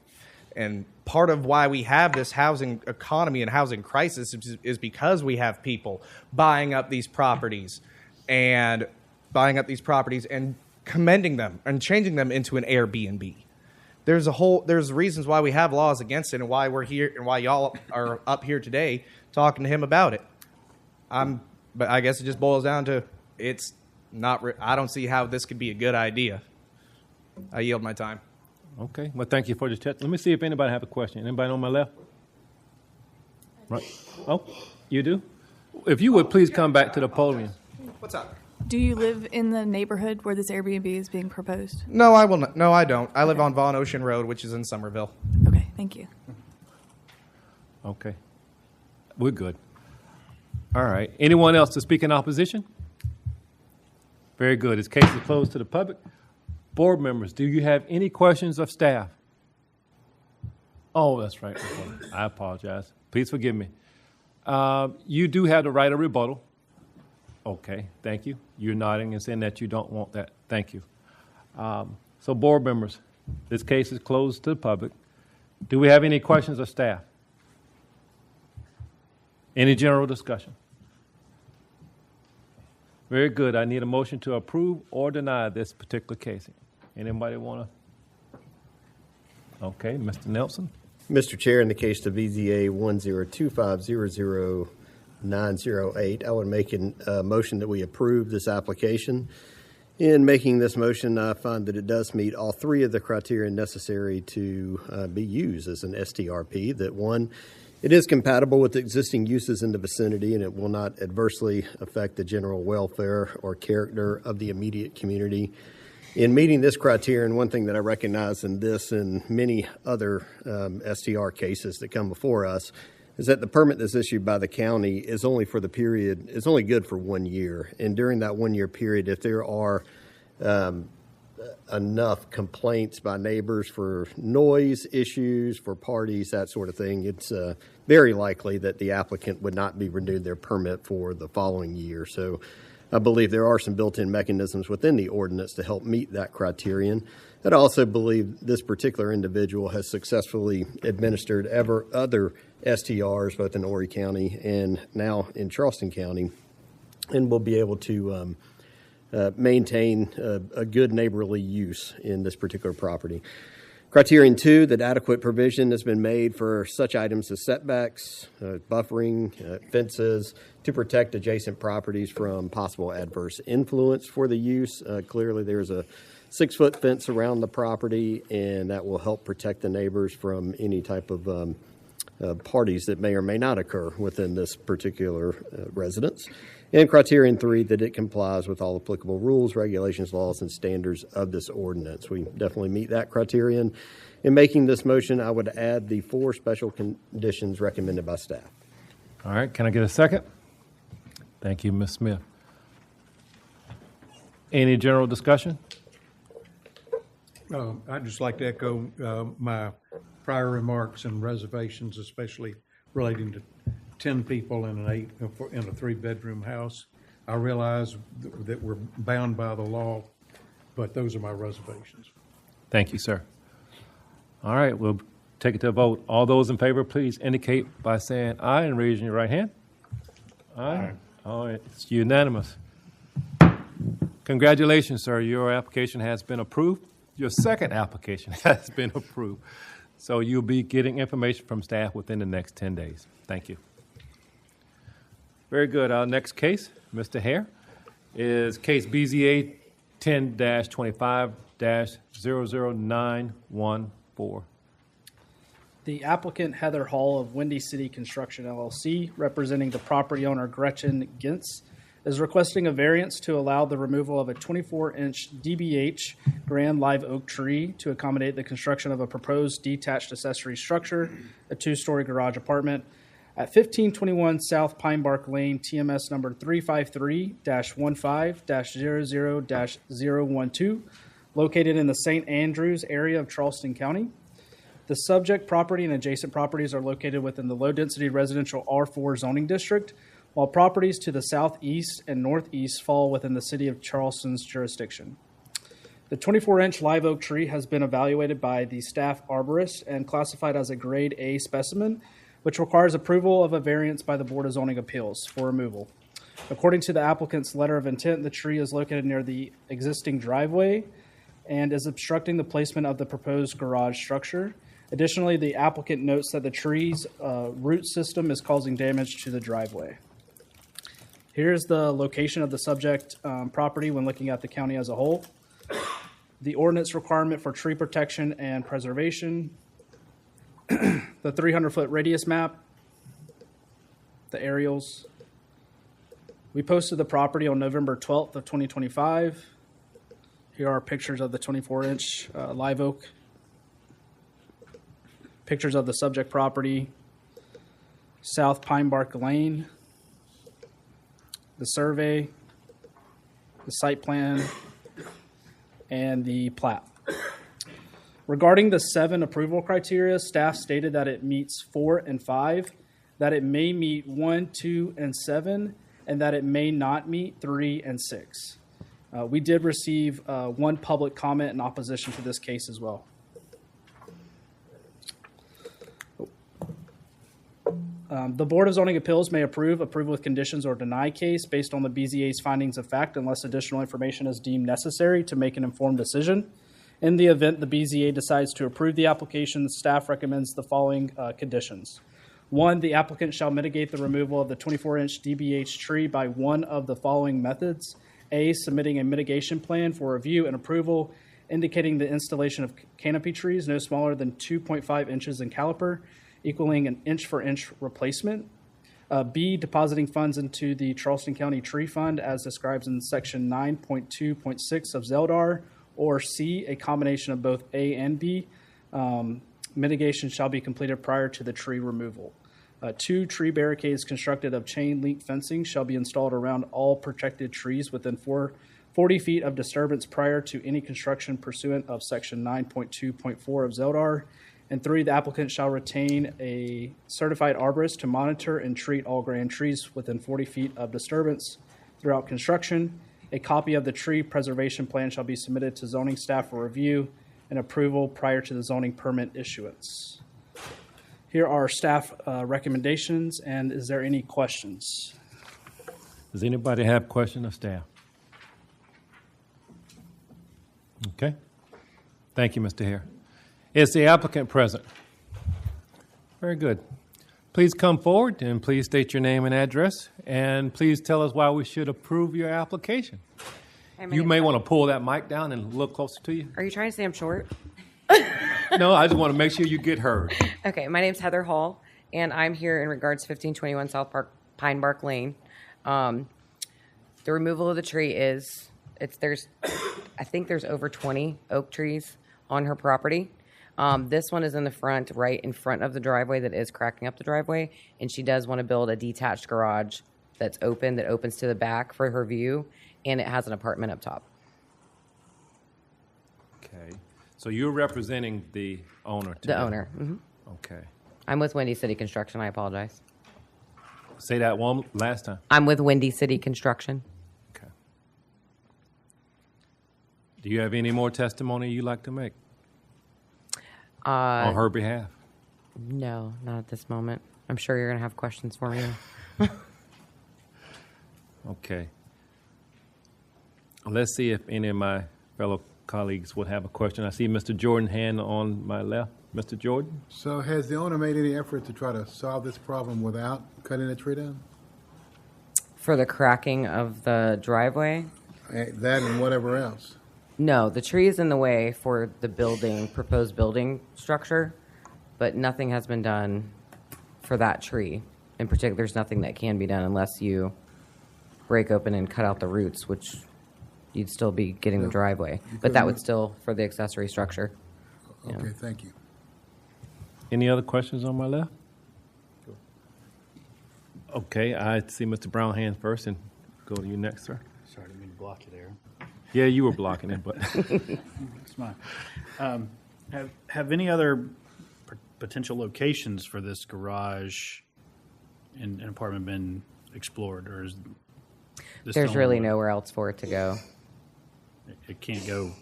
And part of why we have this housing economy and housing crisis is because we have people buying up these properties and commending them and changing them into an Airbnb. There's reasons why we have laws against it and why we're here and why y'all are up here today talking to him about it. But I guess it just boils down to it's not. I don't see how this could be a good idea. I yield my time. Okay. Well, thank you for the chat. Let me see if anybody have a question. Anybody on my left? Right. Oh, you do? If you would please come back to the podium. What's up? Do you live in the neighborhood where this Airbnb is being proposed? No, I will not. No, I don't. I live on Vaughn Ocean Road, which is in Somerville. Okay, thank you. Okay. We're good. All right. Anyone else to speak in opposition? Very good. This case is closed to the public. Board members, do you have any questions of staff? Oh, that's right. I apologize. Please forgive me. You do have the right of rebuttal. Okay, thank you. You're nodding and saying that you don't want that. Thank you. So, board members, this case is closed to the public. Do we have any questions of staff? Any general discussion? Very good. I need a motion to approve or deny this particular case. Anybody want to? Okay, Mr. Nelson. Mr. Chair, in the case of VZA 102500908, I would make a motion that we approve this application. In making this motion, I find that it does meet all three of the criteria necessary to be used as an STRP. That one, it is compatible with existing uses in the vicinity, and it will not adversely affect the general welfare or character of the immediate community. In meeting this criterion, one thing that I recognize in this and many other STR cases that come before us is that the permit that's issued by the county is only for the period, it's only good for 1 year. And during that 1 year period, if there are enough complaints by neighbors for noise issues, for parties, that sort of thing, it's very likely that the applicant would not be renewed their permit for the following year. So I believe there are some built-in mechanisms within the ordinance to help meet that criterion. I also believe this particular individual has successfully administered other STRs, both in Horry County and now in Charleston County, and will be able to maintain a good neighborly use in this particular property. Criterion 2, that adequate provision has been made for such items as setbacks, buffering, fences, to protect adjacent properties from possible adverse influence for the use. Clearly, there's a 6-foot fence around the property, and that will help protect the neighbors from any type of parties that may or may not occur within this particular residence. And criterion 3, that it complies with all applicable rules, regulations, laws, and standards of this ordinance. We definitely meet that criterion. In making this motion, I would add the 4 special conditions recommended by staff. All right, can I get a second? Thank you, Ms. Smith. Any general discussion? I'd just like to echo my prior remarks and reservations, especially relating to 10 people in a 3-bedroom house. I realize that we're bound by the law, but those are my reservations. Thank you, sir. All right, we'll take it to a vote. All those in favor, please indicate by saying aye and raising your right hand. Aye. All right, it's unanimous. Congratulations, sir. Your application has been approved. Your second application has been approved. So you'll be getting information from staff within the next 10 days. Thank you. Very good. Our next case, Mr. Hare, is case BZA 10-25-00914. The applicant, Heather Hall of Windy City Construction LLC, representing the property owner Gretchen Gintz, is requesting a variance to allow the removal of a 24-inch DBH grand live oak tree to accommodate the construction of a proposed detached accessory structure, a 2-story garage apartment, at 1521 South Pine Bark Lane, TMS number 353-15-00-012, located in the St. Andrews area of Charleston County. The subject property and adjacent properties are located within the low-density residential R4 zoning district, while properties to the southeast and northeast fall within the city of Charleston's jurisdiction. The 24-inch live oak tree has been evaluated by the staff arborist and classified as a grade A specimen, which requires approval of a variance by the Board of Zoning Appeals for removal. According to the applicant's letter of intent, the tree is located near the existing driveway and is obstructing the placement of the proposed garage structure. Additionally, the applicant notes that the tree's root system is causing damage to the driveway. Here's the location of the subject property when looking at the county as a whole. The ordinance requirement for tree protection and preservation, the 300-foot radius map, the aerials. We posted the property on November 12th of 2025. Here are pictures of the 24-inch live oak. Pictures of the subject property, South Pine Bark Lane, the survey, the site plan, and the plat. Regarding the 7 approval criteria, staff stated that it meets 4 and 5, that it may meet 1, 2, and 7, and that it may not meet 3 and 6. We did receive 1 public comment in opposition to this case as well. The Board of Zoning Appeals may approve with conditions, or deny case based on the BZA's findings of fact unless additional information is deemed necessary to make an informed decision. In the event the BZA decides to approve the application, the staff recommends the following conditions. 1, the applicant shall mitigate the removal of the 24-inch DBH tree by one of the following methods. A, submitting a mitigation plan for review and approval, indicating the installation of canopy trees no smaller than 2.5 inches in caliper, equaling an inch-for-inch replacement. B, depositing funds into the Charleston County Tree Fund as described in Section 9.2.6 of ZELDAR. Or C, a combination of both A and B. Mitigation shall be completed prior to the tree removal. 2, tree barricades constructed of chain link fencing shall be installed around all protected trees within 40 feet of disturbance prior to any construction pursuant of Section 9.2.4 of ZELDAR. And 3, the applicant shall retain a certified arborist to monitor and treat all grand trees within 40 feet of disturbance throughout construction. A copy of the tree preservation plan shall be submitted to zoning staff for review and approval prior to the zoning permit issuance. Here are staff recommendations, and is there any questions? Does anybody have questions of staff? Okay. Thank you, Mr. Hare. Is the applicant present? Very good. Please come forward and please state your name and address, and please tell us why we should approve your application. You may want to pull that mic down and look closer to you. Are you trying to say I'm short? No, I just want to make sure you get heard. Okay, my name's Heather Hall, and I'm here in regards to 1521 South Pine Bark Lane. The removal of the tree is, I think there's over 20 oak trees on her property. This one is in the front, right in front of the driveway that is cracking up the driveway, and she does want to build a detached garage that's open, that opens to the back for her view, and it has an apartment up top. Okay. So you're representing the owner today? The owner. Mm-hmm. Okay. I'm with Windy City Construction. I apologize. Say that one last time. I'm with Windy City Construction. Okay. Do you have any more testimony you'd like to make on her behalf? No, not at this moment. I'm sure you're going to have questions for me. Okay. Let's see if any of my fellow colleagues would have a question. I see Mr. Jordan hand on my left. Mr. Jordan? So has the owner made any effort to try to solve this problem without cutting the tree down? For the cracking of the driveway? That and whatever else. No, the tree is in the way for the proposed building structure, but nothing has been done for that tree. In particular, there's nothing that can be done unless you break open and cut out the roots, which you'd still be getting the driveway. But that would still, for the accessory structure. Okay, thank you. Any other questions on my left? Okay, I see Mr. Brown hand first, and go to you next, sir. Sorry, I didn't mean to block you there. Yeah, you were blocking it, but It's mine. Have any other potential locations for this garage and apartment been explored, or is this There's the only really one? nowhere else for it to go. It can't go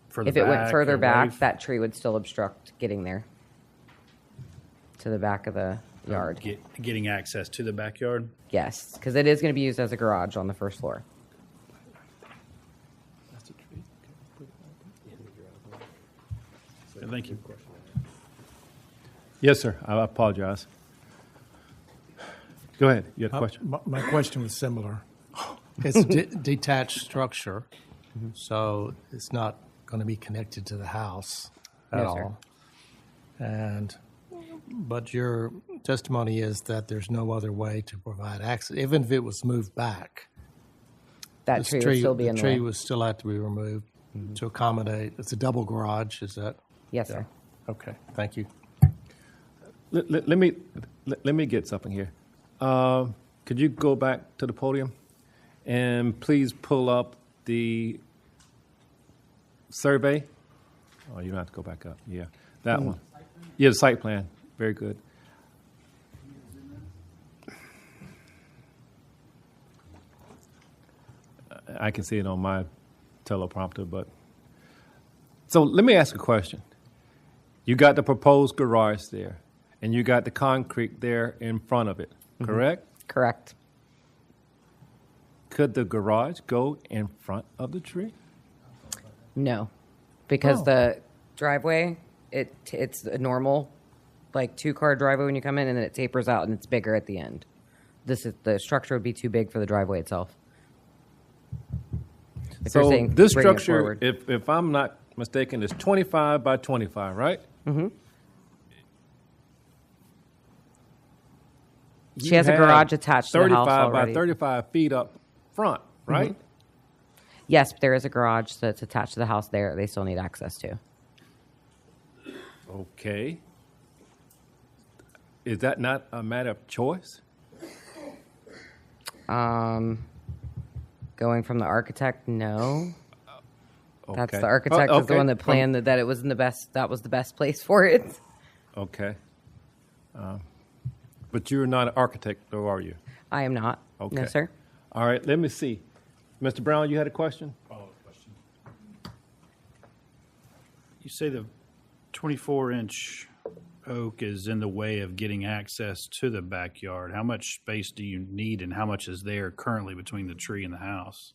further If it went back further or back, away that tree would still obstruct getting there to the back of the yard. getting access to the backyard. Yes, because it is going to be used as a garage on the first floor. Thank you. yes, sir. I apologize. Go ahead. You had a question? My question was similar. It's a detached structure, so it's not going to be connected to the house at No, sir. all. But your testimony is that there's no other way to provide access, even if it was moved back. That This tree would still be in the the tree way. would still have to be removed to accommodate. It's a double garage. Is that Yes, sir. okay? Thank you. Let me get something here. Could you go back to the podium and please pull up the survey? Oh, you don't have to go back up. Yeah, that one. Yeah, the site plan. Very good. I can see it on my teleprompter, but so let me ask a question. You got the proposed garage there, and you got the concrete there in front of it, correct? Correct. Could the garage go in front of the tree? No, because Oh. the driveway, it's a normal, like 2-car driveway when you come in, and then it tapers out and it's bigger at the end. The structure would be too big for the driveway itself. If you're So saying this bring it structure, forward. if I'm not mistaken, is 25 by 25, right? She has a garage attached to the house 35 already. by 35 feet up front, right? Yes, but there is a garage that's attached to the house there. They still need access to. Okay. Is that not a matter of choice? Going from the architect, no. That's Okay. the architect Oh, is the one that planned that it was in the best. That was the best place for it. Okay. But you're not an architect, though, are you? I am not. Okay. No, sir. All right, let me see. Mr. Brown, you had a question? Follow-up question. You say the 24-inch oak is in the way of getting access to the backyard. How much space do you need, and how much is there currently between the tree and the house?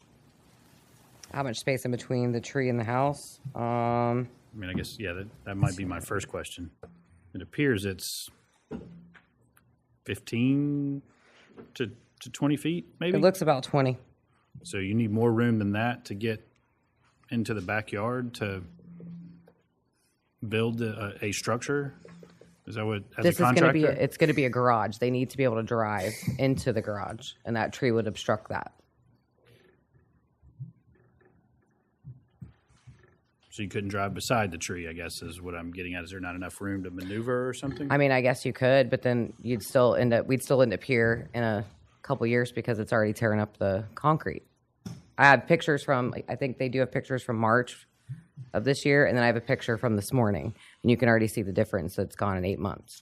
How much space in between the tree and the house? I mean, I guess, yeah, that might be my first question. It appears it's 15 to 20 feet, maybe? It looks about 20. So you need more room than that to get into the backyard to build a structure? Is that what, as This a is going to contractor? be. It's going to be a garage. They need to be able to drive into the garage, and that tree would obstruct that. So you couldn't drive beside the tree, I guess, is what I'm getting at. Is there not enough room to maneuver or something? I mean, I guess you could, but then we'd still end up here in a couple years because it's already tearing up the concrete. I have pictures from, I think they do have pictures from March of this year, and then I have a picture from this morning, and you can already see the difference. It's gone in 8 months.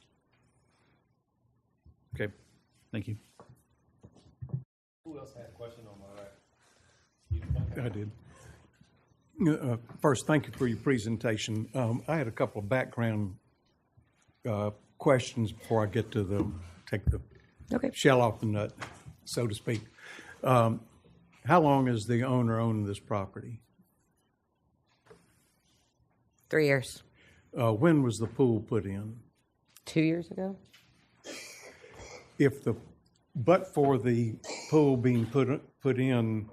Okay. Thank you. Who else had a question on my right? I did. First, thank you for your presentation. I had a couple of background questions before I get to take the shell off the nut, so to speak. How long has the owner owned this property? 3 years. When was the pool put in? 2 years ago. But for the pool being put in,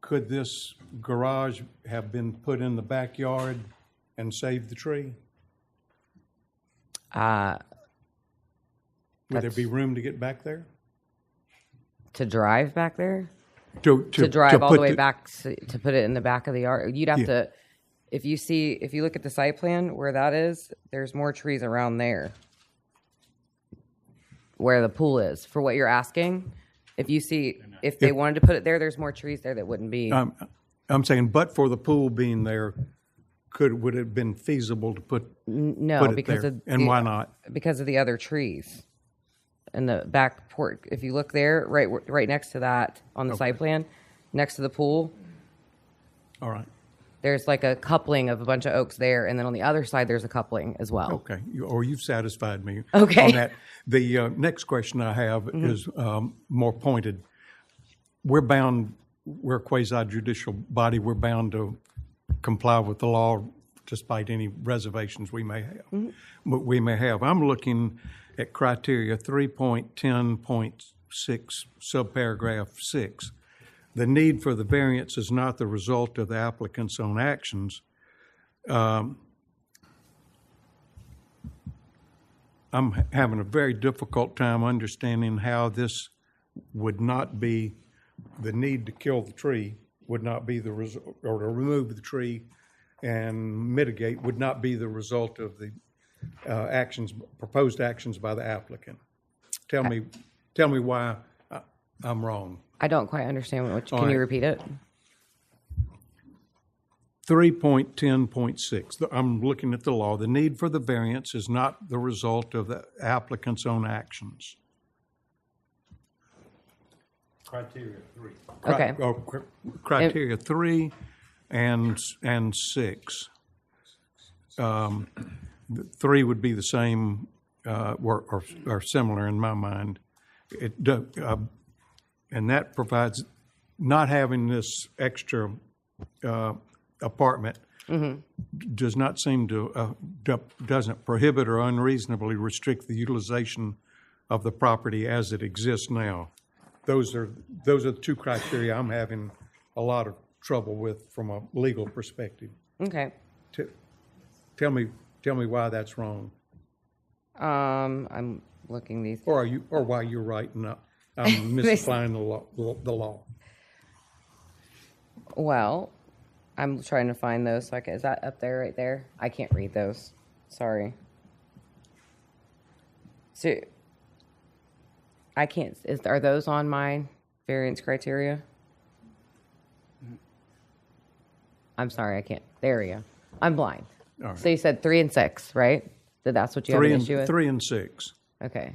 could this garage have been put in the backyard and saved the tree? Would there be room to get back there? To drive back there? To drive all put the way back to put it in the back of the yard? You'd have to, if you look at the site plan where that is, there's more trees around there where the pool is. For what you're asking, if they wanted to put it there, there's more trees there that wouldn't be. I'm saying, but for the pool being there, would it have been feasible to put it because there? And why not? Because of the other trees in the back port. If you look there, right next to that on the site plan, next to the pool. All right. There's like a coupling of a bunch of oaks there, and then on the other side there's a coupling as well. Okay, you've satisfied me okay. on that. The next question I have is more pointed. We're a quasi-judicial body. We're bound to comply with the law despite any reservations we may have. I'm looking at criteria 3.10.6, subparagraph 6. The need for the variance is not the result of the applicant's own actions. I'm having a very difficult time understanding how this would not be, the need to kill the tree would not be the result, or to remove the tree and mitigate would not be the result of the proposed actions by the applicant. Tell me why I'm wrong. I don't quite understand can you repeat it? 3.10.6. I'm looking at the law. The need for the variance is not the result of the applicant's own actions. Criteria 3. Okay. Criteria 3 and 6. 3 would be the same or similar in my mind. And that provides, not having this extra apartment does not seem to, doesn't prohibit or unreasonably restrict the utilization of the property as it exists now. Those are the two criteria I'm having a lot of trouble with from a legal perspective. Okay. Tell me why that's wrong. I'm looking these. Or why you're right and I'm misapplying the law. Well, I'm trying to find those. Is that up there, right there? I can't read those. Sorry. So, I can't. Are those on my variance criteria? I'm sorry, I can't. There we go. I'm blind. All right. So you said 3 and 6, right? That's what you have an issue with? 3 and 6. Okay.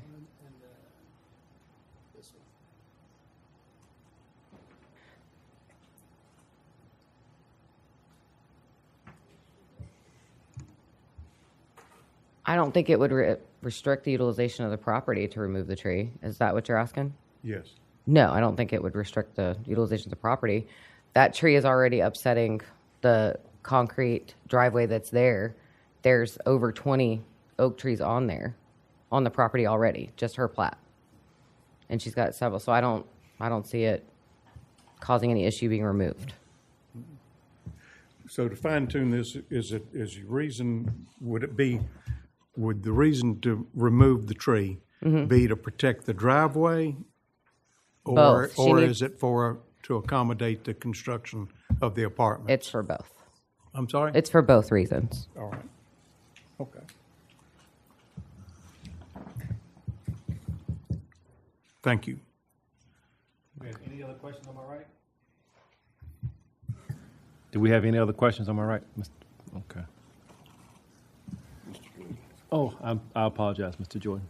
I don't think it would restrict the utilization of the property to remove the tree. Is that what you're asking? Yes. No, I don't think it would restrict the utilization of the property. That tree is already upsetting the concrete driveway that's there. There's over 20 oak trees on there, on the property already, just her plat. And she's got several, so I don't see it causing any issue being removed. So to fine tune this, would the reason to remove the tree be to protect the driveway, or is it to accommodate the construction of the apartment? It's for both. I'm sorry? It's for both reasons. All right. Okay. Thank you. Any other questions on my right? Do we have any other questions on my right? Okay. Oh, I apologize, Mr. Jordan.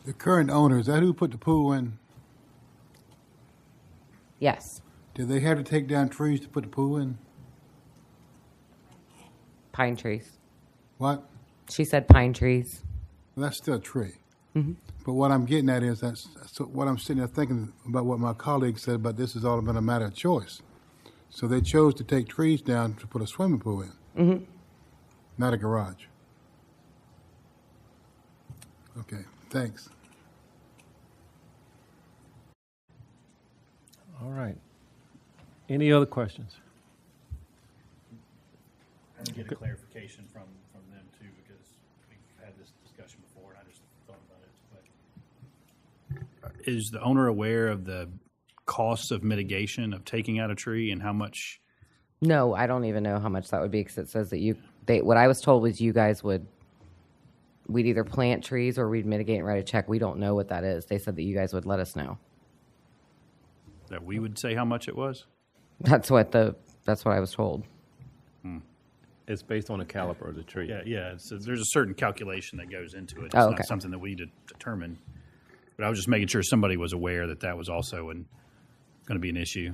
The current owner, is that who put the pool in? Yes, Did they have to take down trees to put the pool in? pine trees. What? She said pine trees. Well, that's still a tree. But what I'm getting at is what I'm sitting there thinking about what my colleague said about this has all been a matter of choice. So they chose to take trees down to put a swimming pool in, not a garage. Okay, thanks. All right. Any other questions? I can get a clarification from them too, because we've had this discussion before, and I just thought about it. But is the owner aware of the costs of mitigation of taking out a tree and how much? No, I don't even know how much that would be because it says that what I was told was you guys we'd either plant trees or we'd mitigate and write a check. We don't know what that is. They said that you guys would let us know. That we would say how much it was? That's what I was told. It's based on the caliber of the tree. Yeah. So there's a certain calculation that goes into it. It's okay. not something that we determine. But I was just making sure somebody was aware that was also going to be an issue.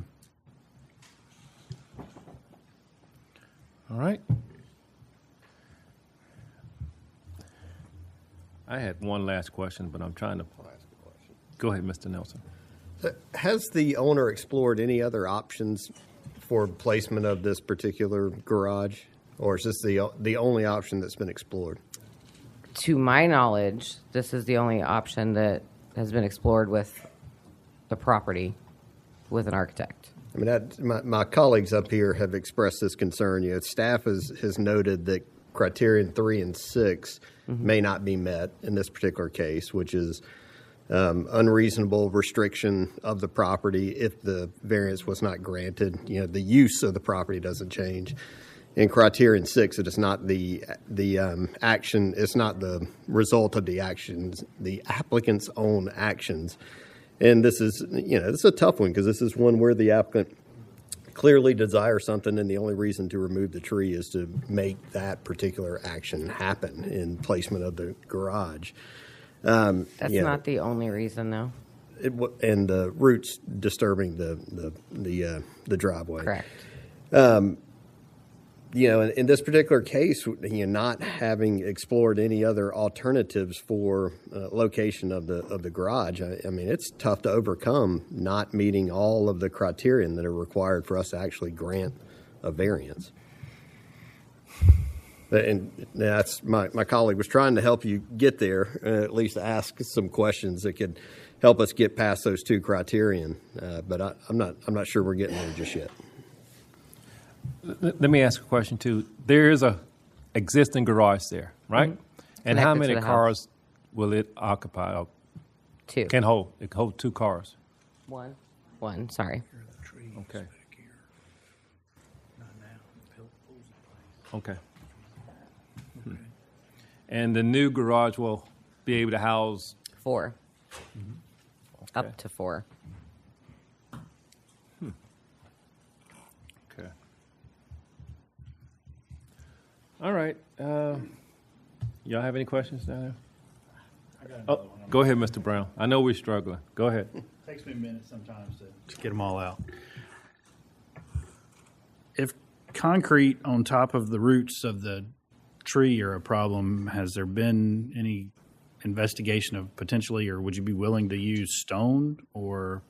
All right. I had one last question, but I'm trying to. Go ahead, Mr. Nelson. Has the owner explored any other options for placement of this particular garage, or is this the only option that's been explored? To my knowledge, this is the only option that has been explored with the property with an architect. I mean, my colleagues up here have expressed this concern. You know, staff has noted that criterion 3 and 6 may not be met in this particular case, which is unreasonable restriction of the property if the variance was not granted. You know, the use of the property doesn't change. In criterion 6, it is not the action. It's not the result of the actions, the applicant's own actions. And this is, this is a tough one because this is one where the applicant clearly desires something, and the only reason to remove the tree is to make that particular action happen in placement of the garage. That's not the only reason, though. And the roots disturbing the driveway. Correct. In this particular case, not having explored any other alternatives for location of the garage, I mean, it's tough to overcome not meeting all of the criterion that are required for us to actually grant a variance. And that's my colleague was trying to help you get there, at least ask some questions that could help us get past those two criterion. But I'm not sure we're getting there just yet. Let me ask a question too. There is a existing garage there, right? And how Connected to many the cars house. will it occupy? Or 2. Can hold. It can hold 2 cars. One. Sorry. Okay. Okay. And the new garage will be able to house 4. Up to 4. Okay. All right. Y'all have any questions down there? Go ahead, Mr. Brown. I know we're struggling. Go ahead. Takes me a minute sometimes to get them all out. If concrete on top of the roots of the tree are a problem, has there been any investigation of potentially, or would you be willing to use stone or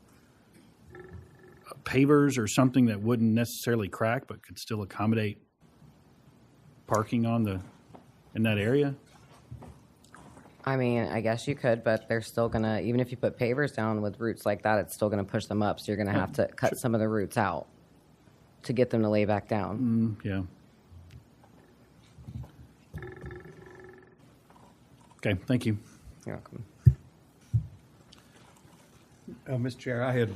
pavers or something that wouldn't necessarily crack but could still accommodate parking in that area? I mean, I guess you could, but they're still going to, even if you put pavers down with roots like that, it's still going to push them up. So you're going to have to cut some of the roots out to get them to lay back down. Yeah. Okay, thank you. You're welcome. Mr. Chair, I had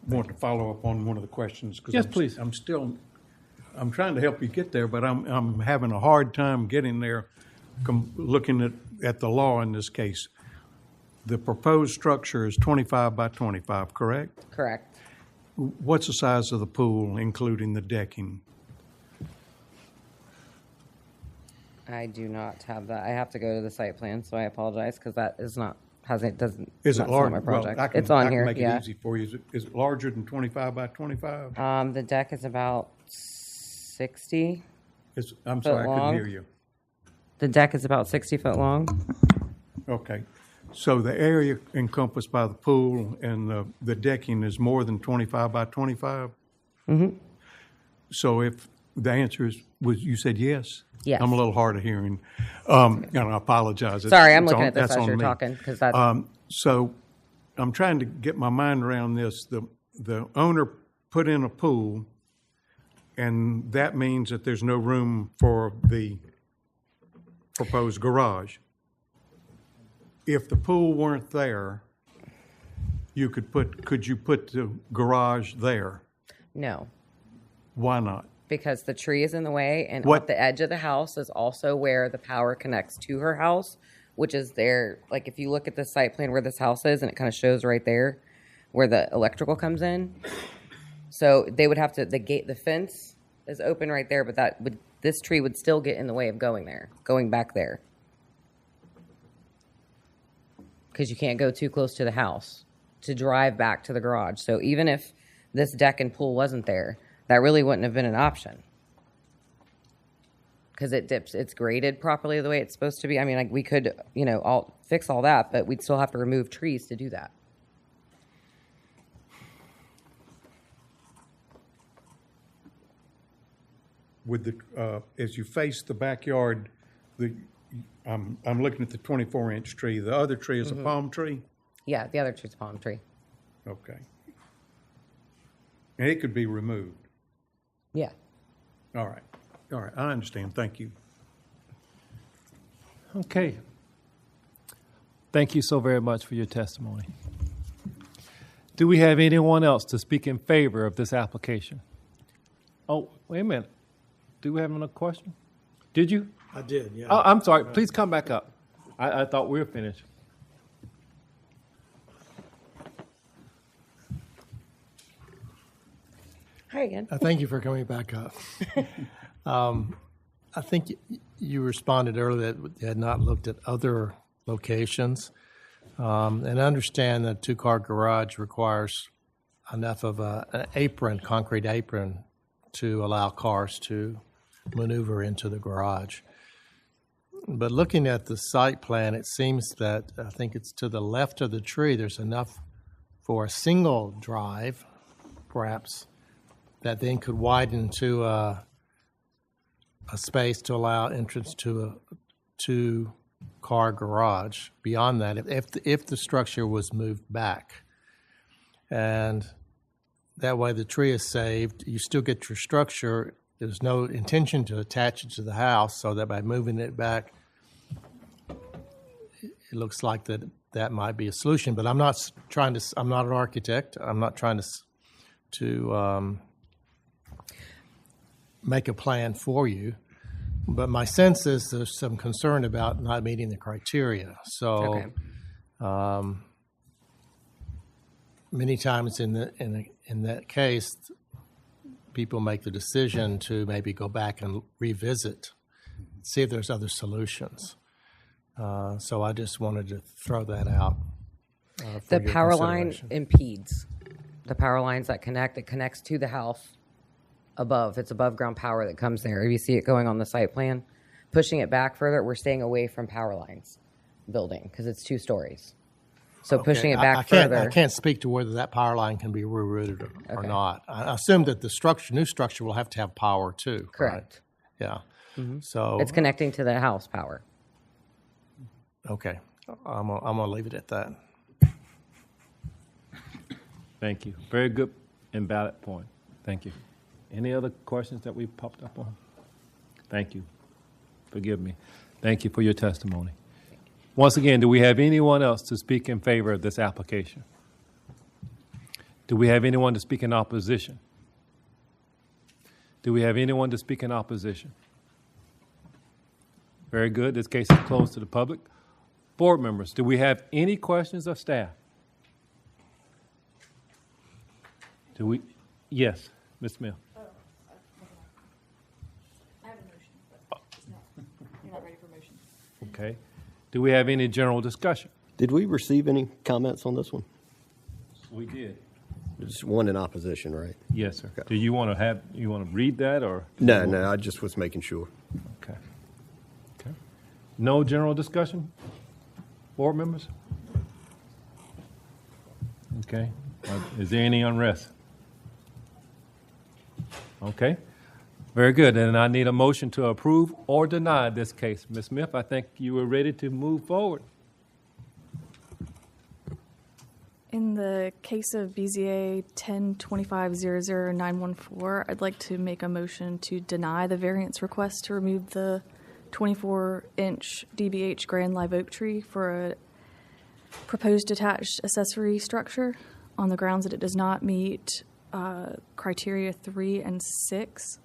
wanted to follow up on one of the questions. Yes, please. I'm trying to help you get there, but I'm having a hard time getting there, looking at the law in this case. The proposed structure is 25 by 25, correct? Correct. What's the size of the pool, including the decking? I do not have that. I have to go to the site plan, so I apologize because that is not doesn't. Is not it large? my project. Well, It's on I can here. make Yeah. it easy for you. Is it larger than 25 by 25? The deck is about 60. I'm sorry, I long. couldn't hear you. The deck is about 60 foot long. Okay. So the area encompassed by the pool and the decking is more than 25 by 25? Mm-hmm. So if the answer you said yes? Yes. I'm a little hard of hearing. And I apologize. Sorry, I'm looking at this as you're me. talking because that's. So I'm trying to get my mind around this. The owner put in a pool, and that means that there's no room for the proposed garage. If the pool weren't there, could you put the garage there? No, Why not? because the tree is in the way, and What- at the edge of the house is also where the power connects to her house, which is there. Like if you look at the site plan where this house is, and it kind of shows right there where the electrical comes in. So they would have to, the fence is open right there, but this tree would still get in the way of going back there. Because you can't go too close to the house to drive back to the garage. So even if this deck and pool wasn't there, that really wouldn't have been an option. Because it's graded properly the way it's supposed to be. I mean, like we could, fix all that, but we'd still have to remove trees to do that. With as you face the backyard, I'm looking at the 24-inch tree. The other tree is a palm tree? Yeah, the other tree's a palm tree. Okay. And it could be removed? Yeah. All right. I understand. Thank you. Okay. Thank you so very much for your testimony. Do we have anyone else to speak in favor of this application? Oh, wait a minute. Do we have another question? Did you? I did, yeah. Oh, I'm sorry. Please come back up. I thought we were finished. Hi again. Thank you for coming back up. I think you responded earlier that you had not looked at other locations. And I understand that a two-car garage requires enough of an concrete apron, to allow cars to maneuver into the garage. But looking at the site plan, it seems that, I think it's to the left of the tree, there's enough for a single drive, perhaps, that then could widen to a space to allow entrance to a two-car garage. Beyond that, if the structure was moved back, and that way the tree is saved, you still get your structure. There's no intention to attach it to the house, so that by moving it back, it looks like that might be a solution. But I'm not an architect. I'm not trying to make a plan for you. But my sense is there's some concern about not meeting the criteria. So many times in that case, people make the decision to maybe go back and revisit, see if there's other solutions. So I just wanted to throw that out. The power line impedes the power lines that connect. It connects to the house above. It's above ground power that comes there. You see it going on the site plan. Pushing it back further, we're staying away from power lines building because it's 2 stories. So pushing it back further. I can't speak to whether that power line can be rerouted or not. I assume that the new structure will have to have power too. Correct. Right? Yeah. Mm-hmm. So it's connecting to the house power. Okay. I'm gonna leave it at that. Thank you. Very good and valid point. Thank you. Any other questions that we popped up on? Thank you. Forgive me. Thank you for your testimony. Once again, do we have anyone else to speak in favor of this application? Do we have anyone to speak in opposition? Do we have anyone to speak in opposition? Very good. This case is closed to the public. Board members, do we have any questions of staff? Do we? Yes, Ms. Mill. I have a motion, but you're not ready for motion. Okay. Do we have any general discussion? Did we receive any comments on this one? We did. Just one in opposition, right? Yes, sir. Okay. Do you want to read that or? No, I just was making sure. Okay. Okay. No general discussion? Board members? Okay. Is there any unrest? Okay. Very good. And I need a motion to approve or deny this case. Ms. Smith, I think you were ready to move forward. In the case of BZA 1025-00914, I'd like to make a motion to deny the variance request to remove the 24-inch DBH grand live oak tree for a proposed detached accessory structure on the grounds that it does not meet criteria 3 and 6.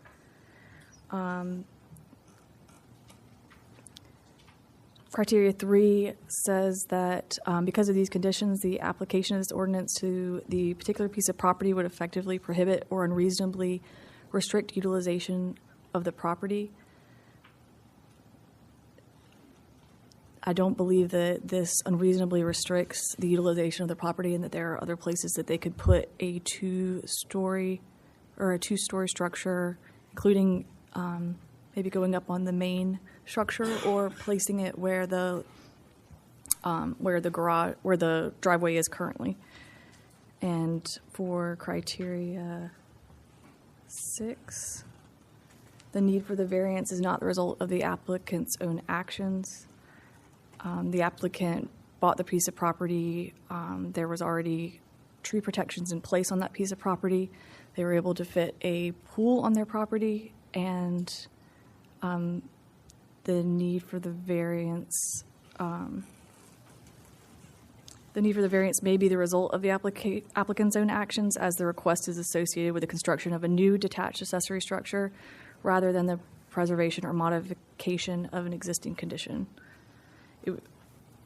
Criteria 3 says that because of these conditions, the application of this ordinance to the particular piece of property would effectively prohibit or unreasonably restrict utilization of the property. I don't believe that this unreasonably restricts the utilization of the property and that there are other places that they could put a two-story structure, including maybe going up on the main structure or placing it where the driveway is currently. And for criteria 6, the need for the variance is not the result of the applicant's own actions. The applicant bought the piece of property. There was already tree protections in place on that piece of property. They were able to fit a pool on their property, and the need for the variance may be the result of the applicant's own actions, as the request is associated with the construction of a new detached accessory structure rather than the preservation or modification of an existing condition.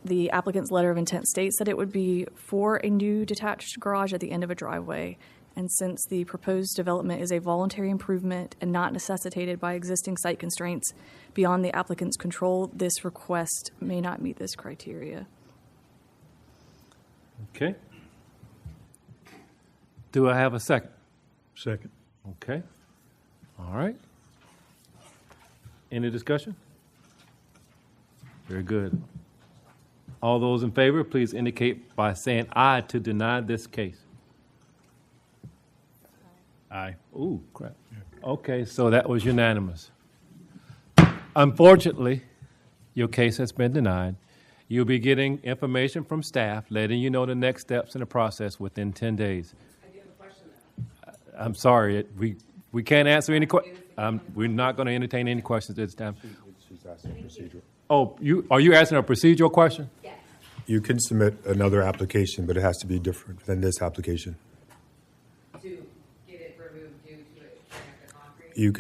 The applicant's letter of intent states that it would be for a new detached garage at the end of a driveway. And since the proposed development is a voluntary improvement and not necessitated by existing site constraints beyond the applicant's control, this request may not meet this criteria. Okay. Do I have a second? Second. Okay. All right. Any discussion? Very good. All those in favor, please indicate by saying aye to deny this case. Aye. Ooh, crap. Okay, so that was unanimous. Unfortunately, your case has been denied. You'll be getting information from staff letting you know the next steps in the process within 10 days. I do have a question, though. I'm sorry, we can't answer any questions. We're not going to entertain any questions at this time. She's asking procedural. Oh, are you asking a procedural question? Yes. You can submit another application, but it has to be different than this application. To get it removed due to it tearing up the concrete? You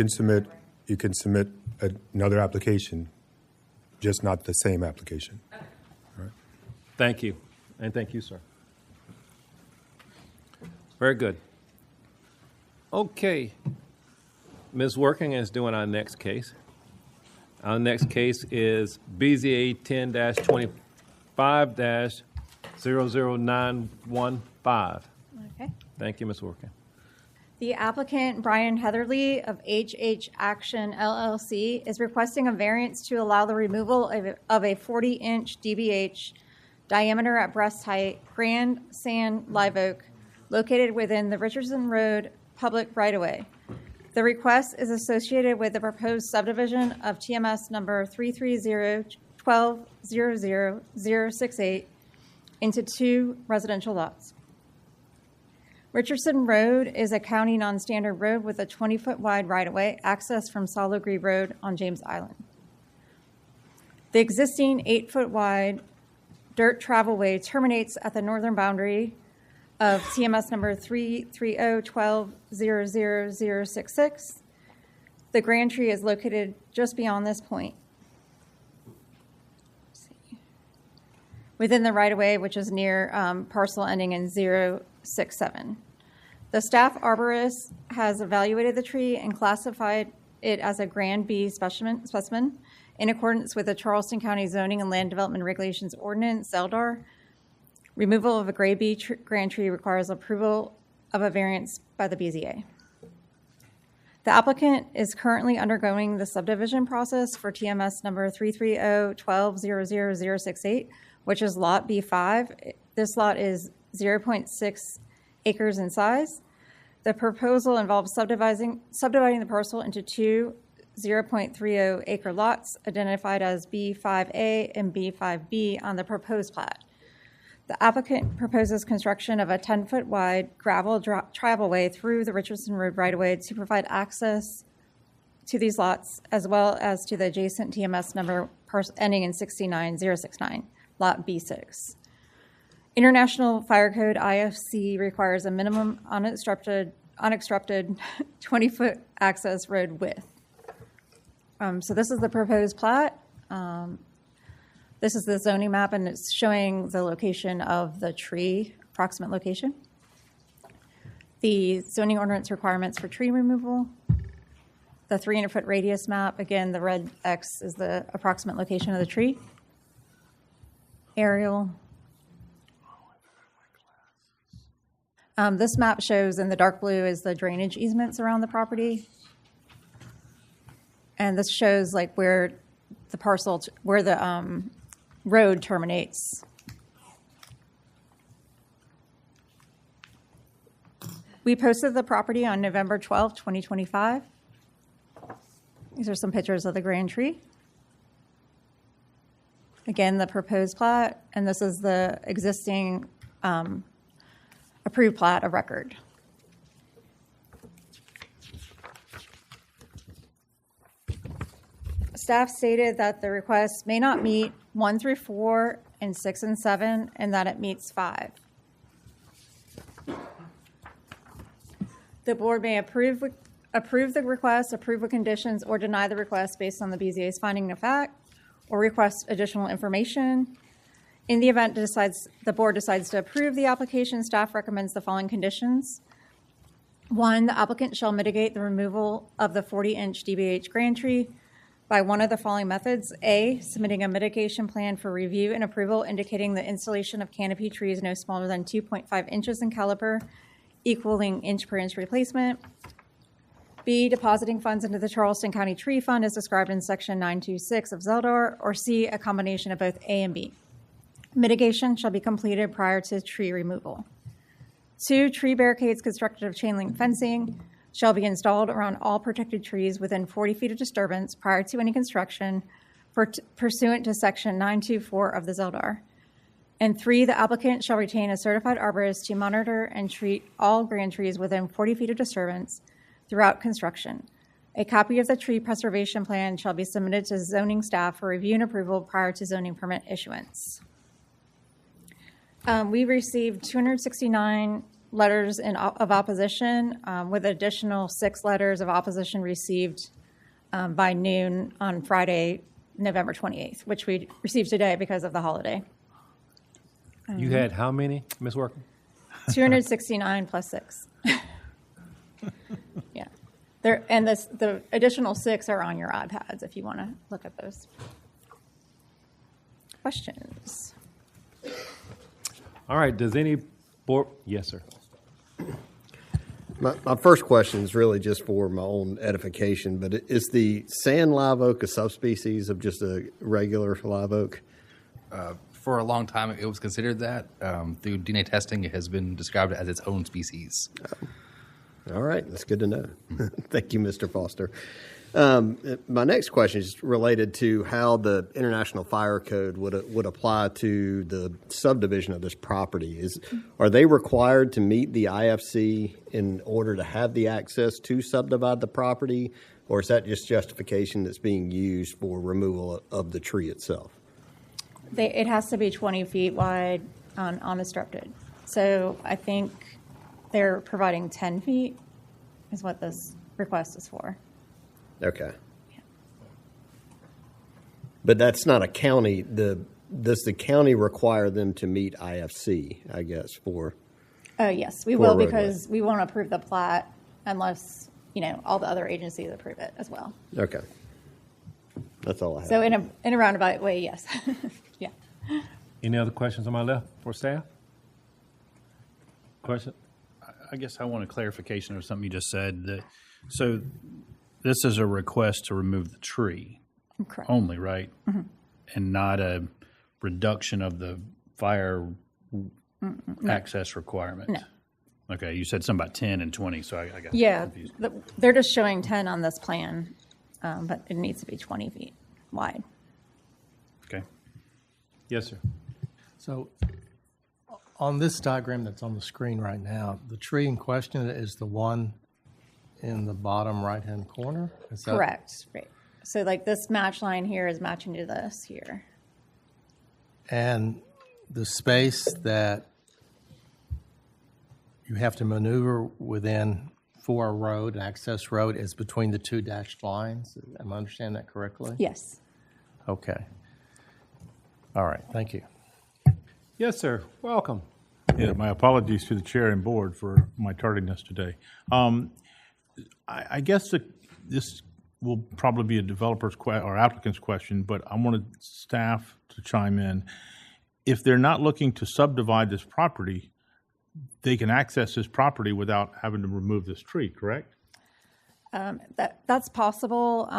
can submit another application, just not the same application. Okay. All right. Thank you. And thank you, sir. Very good. Okay. Ms. Working is doing our next case. Our next case is BZA 10-25-00915. Okay. Thank you, Ms. Working. The applicant, Brian Heatherly of HH Action LLC, is requesting a variance to allow the removal of a 40-inch DBH diameter at breast height grand sand live oak located within the Richardson Road public right-of-way. The request is associated with the proposed subdivision of TMS number 330-12-00068 into 2 residential lots. Richardson Road is a county non-standard road with a 20-foot wide right-of-way accessed from Saul Greve Road on James Island. The existing 8-foot wide dirt travelway terminates at the northern boundary of TMS number 330-12-00066. The grand tree is located just beyond this point. Within the right-of-way, which is near parcel ending in 067. The staff arborist has evaluated the tree and classified it as a Grand B specimen in accordance with the Charleston County Zoning and Land Development Regulations Ordinance, ZELDAR, Removal of a Grade B grand tree requires approval of a variance by the BZA. The applicant is currently undergoing the subdivision process for TMS number 330-12-00068, which is Lot B5. This lot is 0.6 acres in size. The proposal involves subdividing the parcel into two 0.30 acre lots identified as B5A and B5B on the proposed plat. The applicant proposes construction of a 10-foot wide gravel travelway through the Richardson Road right-of-way to provide access to these lots as well as to the adjacent TMS number ending in 69069, Lot B6. International Fire Code IFC requires a minimum unobstructed 20-foot access road width. So this is the proposed plat. This is the zoning map, and it's showing the location of the tree, approximate location. The zoning ordinance requirements for tree removal. The 300-foot radius map, again, the red X is the approximate location of the tree. Aerial. This map shows in the dark blue is the drainage easements around the property. And this shows like where the parcel, where the road terminates. We posted the property on November 12, 2025. These are some pictures of the grand tree. Again, the proposed plat, and this is the existing approved plat of record. Staff stated that the request may not meet 1 through 4 and 6 and 7, and that it meets 5. The board may approve the request, approve with conditions, or deny the request based on the BZA's finding of fact, or request additional information. In the event the board decides to approve the application, staff recommends the following conditions. 1, the applicant shall mitigate the removal of the 40-inch DBH grand tree by one of the following methods. A, submitting a mitigation plan for review and approval indicating the installation of canopy trees no smaller than 2.5 inches in caliber, equaling inch per inch replacement. B, depositing funds into the Charleston County Tree Fund as described in Section 926 of ZELDAR, or C, a combination of both A and B. Mitigation shall be completed prior to tree removal. 2, tree barricades constructed of chain link fencing shall be installed around all protected trees within 40 feet of disturbance prior to any construction pursuant to Section 924 of the ZELDAR. And 3, the applicant shall retain a certified arborist to monitor and treat all grand trees within 40 feet of disturbance throughout construction. A copy of the tree preservation plan shall be submitted to zoning staff for review and approval prior to zoning permit issuance. We received 269 letters of opposition, with additional 6 letters of opposition received by noon on Friday, November 28th, which we received today because of the holiday. You had how many, Ms. Workman? 269 plus 6. Yeah. And the additional 6 are on your iPads if you want to look at those. Questions? All right, does any board, yes, sir. My first question is really just for my own edification, but is the sand live oak a subspecies of just a regular live oak? For a long time, it was considered that. Through DNA testing, it has been described as its own species. All right, that's good to know. Thank you, Mr. Foster. My next question is related to how the International Fire Code would apply to the subdivision of this property. Are they required to meet the IFC in order to have the access to subdivide the property, or is that just justification that's being used for removal of the tree itself? It has to be 20 feet wide unobstructed. So I think they're providing 10 feet is what this request is for. Okay. Yeah. But that's not a county. Does the county require them to meet IFC, I guess, for? Yes, we will, because we won't approve the plat unless, all the other agencies approve it as well. Okay. That's all I have. So in a roundabout way, yes. Yeah. Any other questions on my left for staff? Question? I guess I want a clarification of something you just said. So this is a request to remove the tree Correct. only, right? Mm-hmm. And not a reduction of the fire access requirement? No. Okay, you said something about 10 and 20, so I got confused. They're just showing 10 on this plan, but it needs to be 20 feet wide. Okay. Yes, sir. So on this diagram that's on the screen right now, the tree in question is the one in the bottom right-hand corner? Is that Correct. Right. So like this match line here is matching to this here. And the space that you have to maneuver within for a road, an access road, is between the two dashed lines? Am I understanding that correctly? Yes. Okay. All right, thank you. Yes, sir. Welcome. Yeah, my apologies to the chair and board for my tardiness today. I guess that this will probably be a developer's or applicant's question, but I wanted staff to chime in. If they're not looking to subdivide this property, they can access this property without having to remove this tree, correct? That's possible.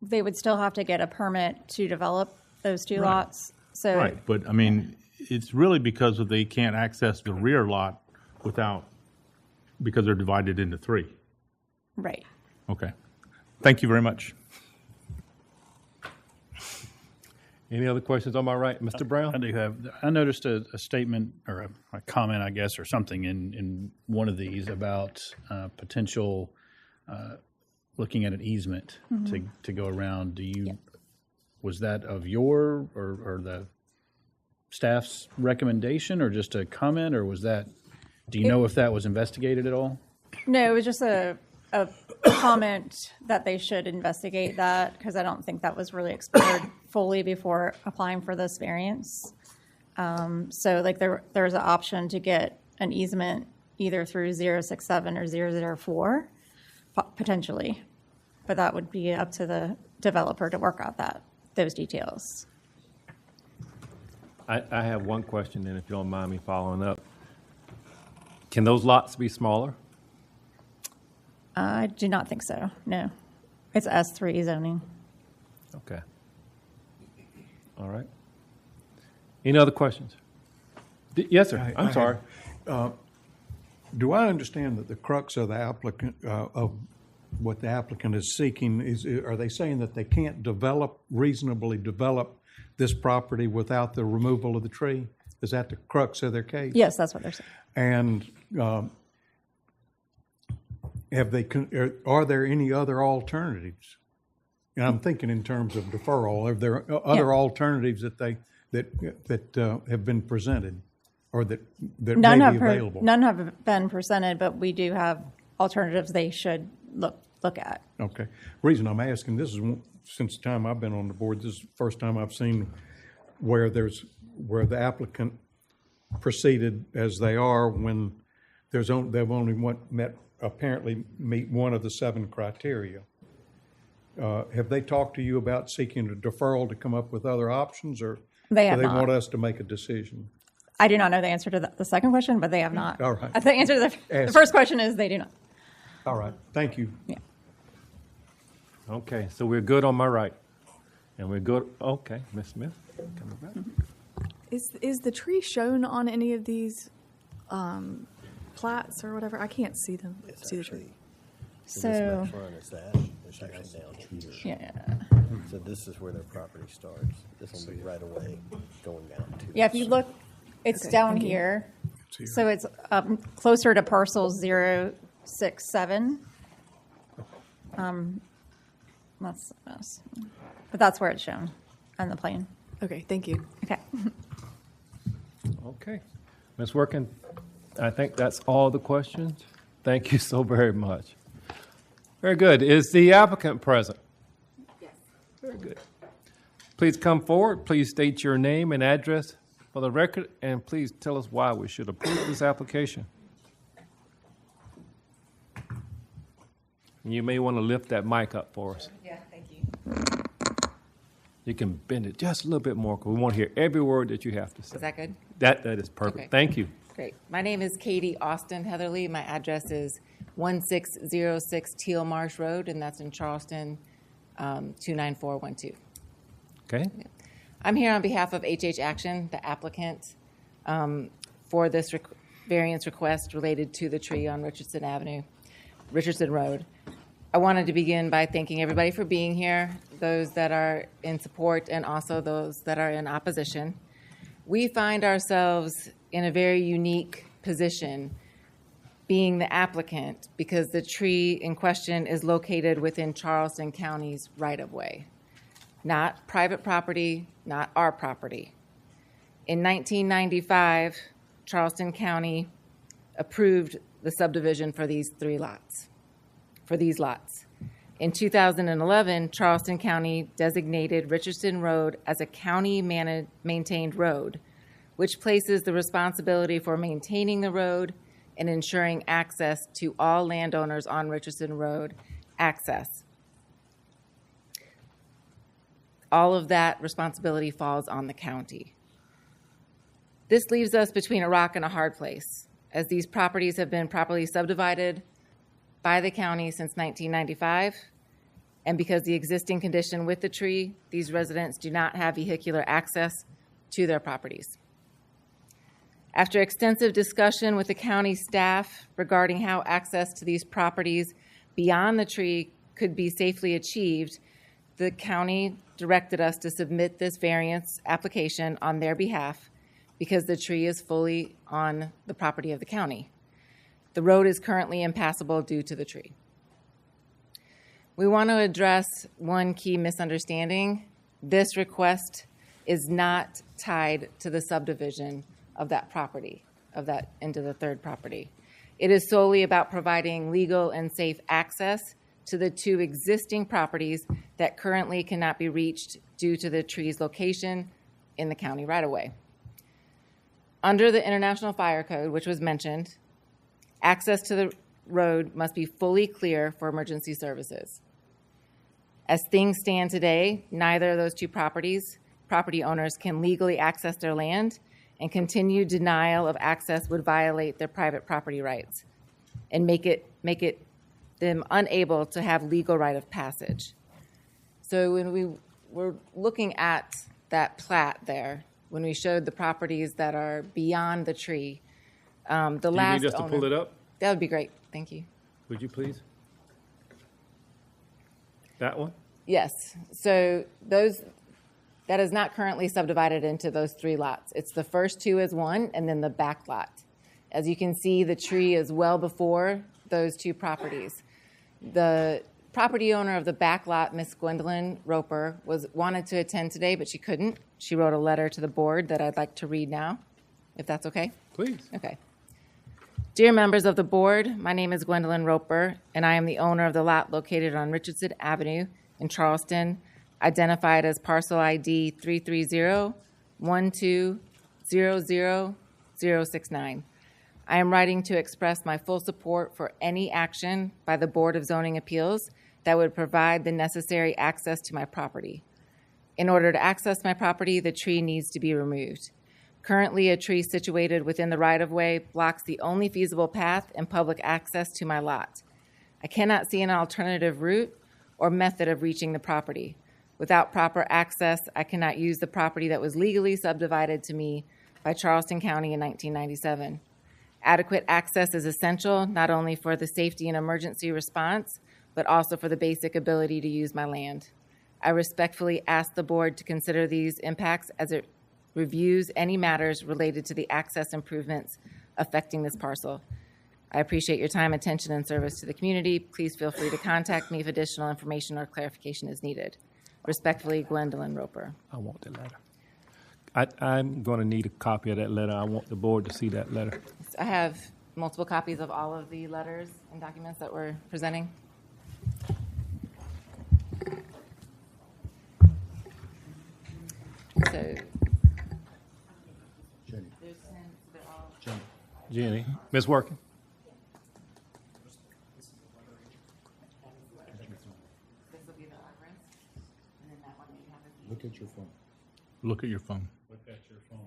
They would still have to get a permit to develop those two lots. So Right, but I mean, it's really because they can't access the rear lot because they're divided into three. Right. Okay. Thank you very much. Any other questions on my right? Mr. Brown? I do have. I noticed a statement or a comment, I guess, or something in one of these about potential looking at an easement to go around. Do you? Was that of your or the staff's recommendation, or just a comment, or was that? Do you know if that was investigated at all? No, it was just a comment that they should investigate that, because I don't think that was really explored fully before applying for this variance. So like there's an option to get an easement either through 067 or 004 potentially, but that would be up to the developer to work out those details. I have one question, then, if you don't mind me following up. Can those lots be smaller? I do not think so, no. It's S3 zoning. Okay. All right. Any other questions? Yes, sir. I'm sorry. Do I understand that the crux of the applicant, of what the applicant is seeking are they saying that they can't reasonably develop this property without the removal of the tree? Is that the crux of their case? Yes, that's what they're saying. And are there any other alternatives? And I'm thinking in terms of deferral. Are there other alternatives that have been presented, or that may be available? None have been presented, but we do have alternatives they should look at. Okay. Reason I'm asking, this is since the time I've been on the board, this is the first time I've seen where the applicant proceeded as they are when they've only apparently meet one of the 7 criteria. Have they talked to you about seeking a deferral to come up with other options, or they have do they not. want us to make a decision? I do not know the answer to the second question, but they have not. All right. The answer to the first question is they do not. All right. Thank you. Yeah. Okay, so we're good on my right. And we're good. Okay, Ms. Smith, coming back. Is the tree shown on any of these plats or whatever? I can't see them. See the tree. So this front is that. It's actually down here. yeah. So this is where their property starts. This will be right away going down to. Yeah, if you look, it's down here. So it's closer to parcel 067. That's us. But that's where it's shown on the plan. Okay, thank you. Okay. Okay. Ms. Workin, I think that's all the questions. Thank you so very much. Very good. Is the applicant present? Yes. Very good. Please come forward. Please state your name and address for the record, and please tell us why we should approve this application. You may want to lift that mic up for us. Yeah, thank you. You can bend it just a little bit more, because we want to hear every word that you have to say. Is that good? That is perfect. Okay. Thank you. Great. My name is Katie Austin Heatherly. My address is 1606 Teal Marsh Road, and that's in Charleston, 29412. Okay. I'm here on behalf of HH Action, the applicant, for this variance request related to the tree on Richardson Road. I wanted to begin by thanking everybody for being here, those that are in support and also those that are in opposition. We find ourselves in a very unique position being the applicant because the tree in question is located within Charleston County's right-of-way. Not private property, not our property. In 1995, Charleston County approved the subdivision for these lots. In 2011, Charleston County designated Richardson Road as a county-maintained road, which places the responsibility for maintaining the road and ensuring access to all landowners on Richardson Road access. All of that responsibility falls on the county. This leaves us between a rock and a hard place, as these properties have been properly subdivided by the county since 1995, and because the existing condition with the tree, these residents do not have vehicular access to their properties. After extensive discussion with the county staff regarding how access to these properties beyond the tree could be safely achieved, the county directed us to submit this variance application on their behalf because the tree is fully on the property of the county. The road is currently impassable due to the tree. We want to address one key misunderstanding. This request is not tied to the subdivision of that property, into the third property. It is solely about providing legal and safe access to the two existing properties that currently cannot be reached due to the tree's location in the county right-of-way. Under the International Fire Code, which was mentioned, access to the road must be fully clear for emergency services. As things stand today, neither of those two property owners can legally access their land, and continued denial of access would violate their private property rights and make it them unable to have legal right of passage. So when we were looking at that plat there, when we showed the properties that are beyond the tree, the Do last you need us to owner, pull it up? That would be great. Thank you. Would you please? That one? Yes. So that is not currently subdivided into those three lots. It's the first two as one, and then the back lot. As you can see, the tree is well before those two properties. The property owner of the back lot, Miss Gwendolyn Roper, wanted to attend today, but she couldn't. She wrote a letter to the board that I'd like to read now, if that's okay. Please. Okay. Dear members of the board, my name is Gwendolyn Roper, and I am the owner of the lot located on Richardson Avenue in Charleston, identified as parcel ID 330-1200-069. I am writing to express my full support for any action by the Board of Zoning Appeals that would provide the necessary access to my property. In order to access my property, the tree needs to be removed. Currently, a tree situated within the right-of-way blocks the only feasible path and public access to my lot. I cannot see an alternative route or method of reaching the property. Without proper access, I cannot use the property that was legally subdivided to me by Charleston County in 1997. Adequate access is essential not only for the safety and emergency response, but also for the basic ability to use my land. I respectfully ask the board to consider these impacts as it reviews any matters related to the access improvements affecting this parcel. I appreciate your time, attention, and service to the community. Please feel free to contact me if additional information or clarification is needed. Respectfully, Gwendolyn Roper. I want that letter. I'm going to need a copy of that letter. I want the board to see that letter. I have multiple copies of all of the letters and documents that we're presenting. So, Jenny. Ms. Working? Look at your phone. Look at your phone. Look at your phone.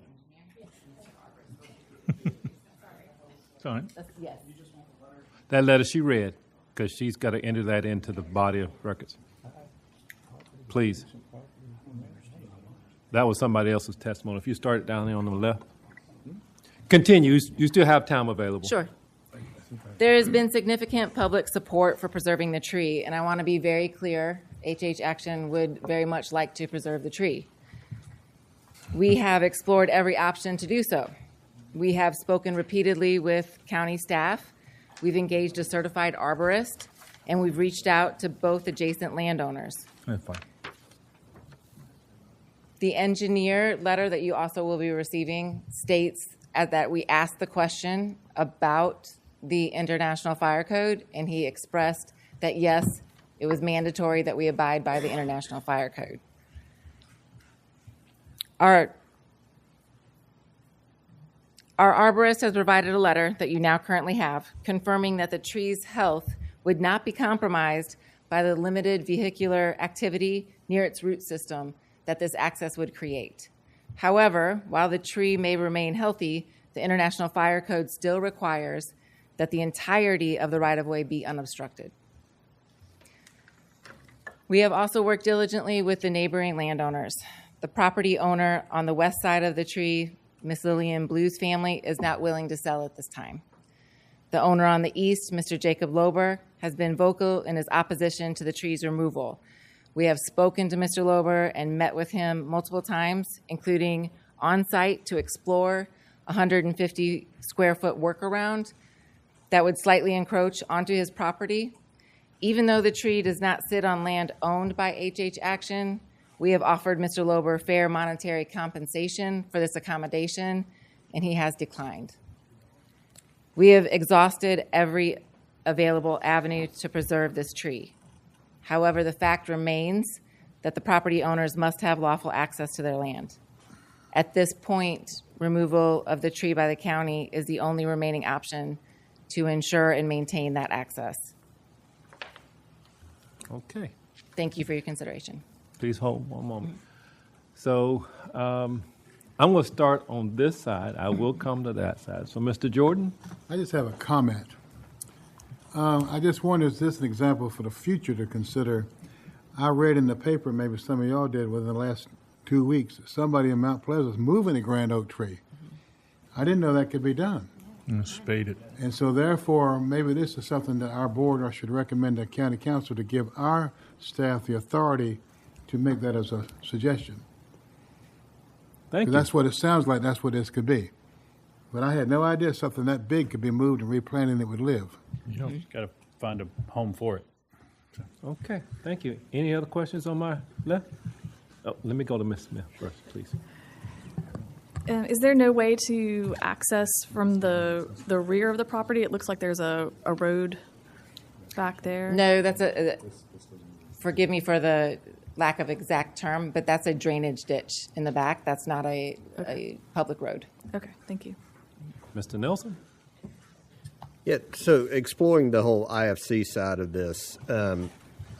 It's all right. Yes. That letter she read, because she's got to enter that into the body of records. Please. That was somebody else's testimony. If you start it down there on the left. Continue. You still have time available. Sure. There has been significant public support for preserving the tree, and I want to be very clear, HH Action would very much like to preserve the tree. We have explored every option to do so. We have spoken repeatedly with county staff. We've engaged a certified arborist, and we've reached out to both adjacent landowners. That's fine. The engineer letter that you also will be receiving states that we asked the question about the International Fire Code, and he expressed that, yes, it was mandatory that we abide by the International Fire Code. Our arborist has provided a letter that you now currently have, confirming that the tree's health would not be compromised by the limited vehicular activity near its root system that this access would create. However, while the tree may remain healthy, the International Fire Code still requires that the entirety of the right-of-way be unobstructed. We have also worked diligently with the neighboring landowners. The property owner on the west side of the tree, Miss Lillian Blue's family, is not willing to sell at this time. The owner on the east, Mr. Jacob Lober, has been vocal in his opposition to the tree's removal. We have spoken to Mr. Lober and met with him multiple times, including on-site to explore a 150 square foot workaround that would slightly encroach onto his property. Even though the tree does not sit on land owned by HH Action, we have offered Mr. Lober fair monetary compensation for this accommodation, and he has declined. We have exhausted every available avenue to preserve this tree. However, the fact remains that the property owners must have lawful access to their land. At this point, removal of the tree by the county is the only remaining option to ensure and maintain that access. Okay. Thank you for your consideration. Please hold one moment. So I'm going to start on this side. I will come to that side. So, Mr. Jordan? I just have a comment. I just wonder, is this an example for the future to consider? I read in the paper, maybe some of y'all did within the last 2 weeks, somebody in Mount Pleasant is moving a grand oak tree. I didn't know that could be done. Spade it. And so therefore, maybe this is something that our board should recommend to county council to give our staff the authority to make that as a suggestion. Thank you. That's what it sounds like, that's what this could be. But I had no idea something that big could be moved and replanted and it would live. You got to find a home for it. Okay, thank you. Any other questions on my left? Oh, let me go to Ms. Smith first, please. Is there no way to access from the rear of the property? It looks like there's a road back there. No, that's forgive me for the lack of exact term, but that's a drainage ditch in the back. That's not a public road. Okay, thank you. Mr. Nelson? Yeah, so exploring the whole IFC side of this,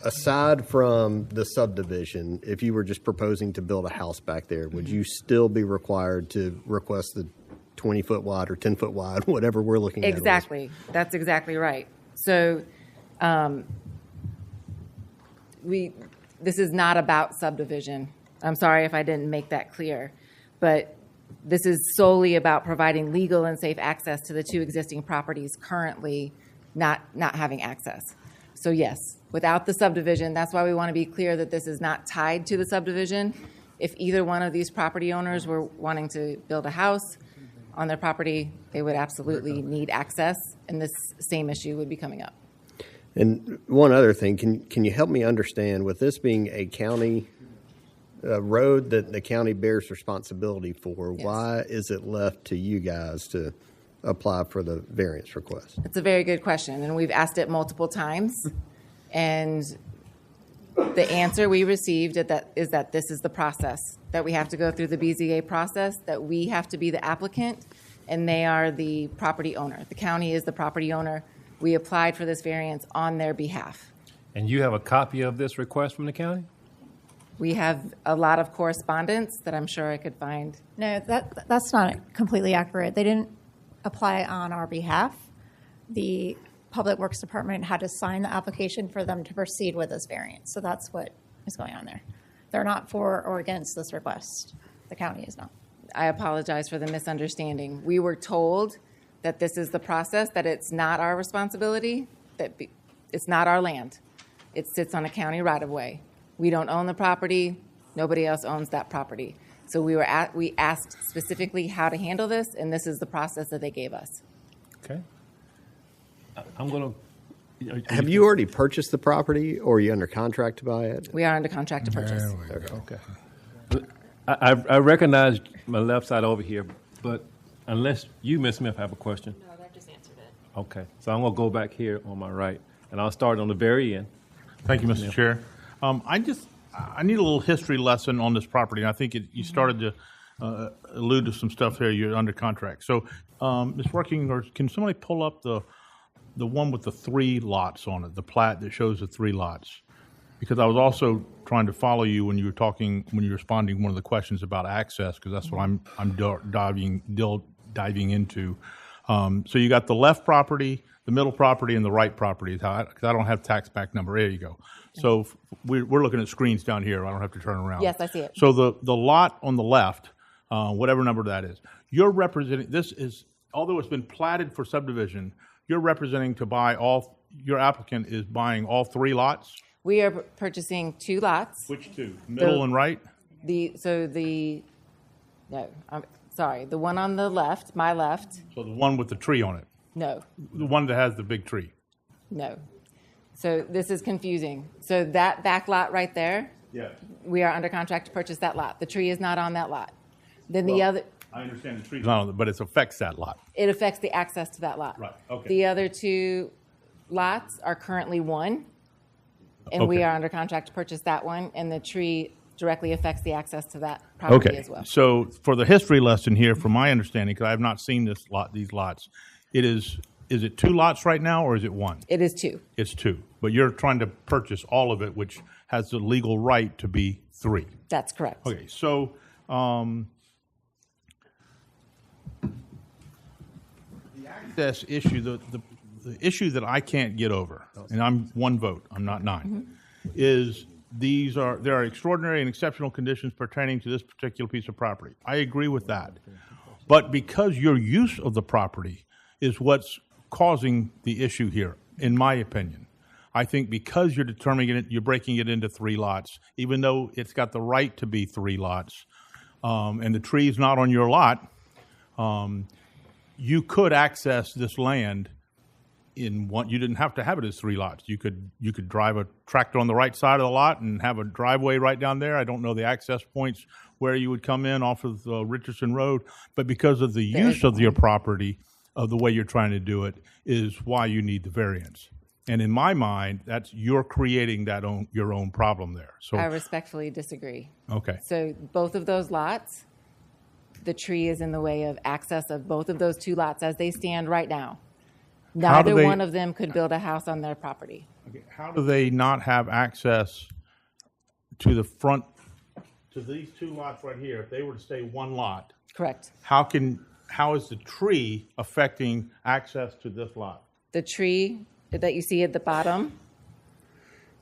aside from the subdivision, if you were just proposing to build a house back there, would you still be required to request the 20-foot wide or 10-foot wide, whatever we're looking at? Exactly. That's exactly right. So this is not about subdivision. I'm sorry if I didn't make that clear, but this is solely about providing legal and safe access to the two existing properties currently not having access. So yes, without the subdivision, that's why we want to be clear that this is not tied to the subdivision. If either one of these property owners were wanting to build a house on their property, they would absolutely need access, and this same issue would be coming up. And one other thing, can you help me understand, with this being a county road that the county bears responsibility for, Yes. why is it left to you guys to apply for the variance request? It's a very good question, and we've asked it multiple times. And the answer we received is that this is the process, that we have to go through the BZA process, that we have to be the applicant, and they are the property owner. The county is the property owner. We applied for this variance on their behalf. And you have a copy of this request from the county? We have a lot of correspondence that I'm sure I could find. No, that's not completely accurate. They didn't. apply on our behalf. The Public Works Department had to sign the application for them to proceed with this variance. So that's what is going on there. They're not for or against this request. The county is not. I apologize for the misunderstanding. We were told that this is the process, that it's not our responsibility, it's not our land. It sits on a county right-of-way. We don't own the property. Nobody else owns that property. So we asked specifically how to handle this, and this is the process that they gave us. Okay. I'm going to. Have you already purchased the property, or are you under contract to buy it? We are under contract to purchase. Okay. I recognize my left side over here, but unless you, Ms. Smith, have a question. No, that just answered it. Okay. So I'm going to go back here on my right, and I'll start on the very end. Thank you, Mr. Chair. I need a little history lesson on this property. I think you started to allude to some stuff here. You're under contract. So, Ms. Working, or can somebody pull up the one with the 3 lots on it, the plat that shows the 3 lots? Because I was also trying to follow you when you were talking, when you were responding to one of the questions about access, because that's what I'm diving into. So you got the left property, the middle property, and the right property. Because I don't have tax back number. There you go. So we're looking at screens down here. I don't have to turn around. Yes, I see it. So the lot on the left, whatever number that is, you're representing, this is, although it's been platted for subdivision, you're representing to buy your applicant is buying all 3 lots? We are purchasing 2 lots. Which 2? Middle and right? The one on the left, my left. So the one with the tree on it? No. The one that has the big tree? No. So this is confusing. So that back lot right there, yes, we are under contract to purchase that lot. The tree is not on that lot. Then I understand the tree's not on it, but it affects that lot. It affects the access to that lot. Right, okay. The other 2 lots are currently 1, and we are under contract to purchase that one, and the tree directly affects the access to that property as well. So for the history lesson here, from my understanding, because I have not seen these lots, is it 2 lots right now, or is it 1? It is 2. It's 2, but you're trying to purchase all of it, which has the legal right to be 3. That's correct. Okay, so the access issue, the issue that I can't get over, and I'm 1 vote, I'm not 9, is there are extraordinary and exceptional conditions pertaining to this particular piece of property. I agree with that. But because your use of the property is what's causing the issue here, in my opinion. I think because you're determining it, you're breaking it into 3 lots, even though it's got the right to be 3 lots, and the tree's not on your lot, you could access this land in one. You didn't have to have it as 3 lots. You could drive a tractor on the right side of the lot and have a driveway right down there. I don't know the access points where you would come in off of Richardson Road, but because of the use of your property, of the way you're trying to do it, is why you need the variance. And in my mind, you're creating your own problem there. So I respectfully disagree. Okay. So both of those lots, the tree is in the way of access of both of those 2 lots as they stand right now. Neither one of them could build a house on their property. Okay. How do they not have access to the front, to these 2 lots right here? If they were to stay 1 lot. Correct. How is the tree affecting access to this lot? The tree that you see at the bottom,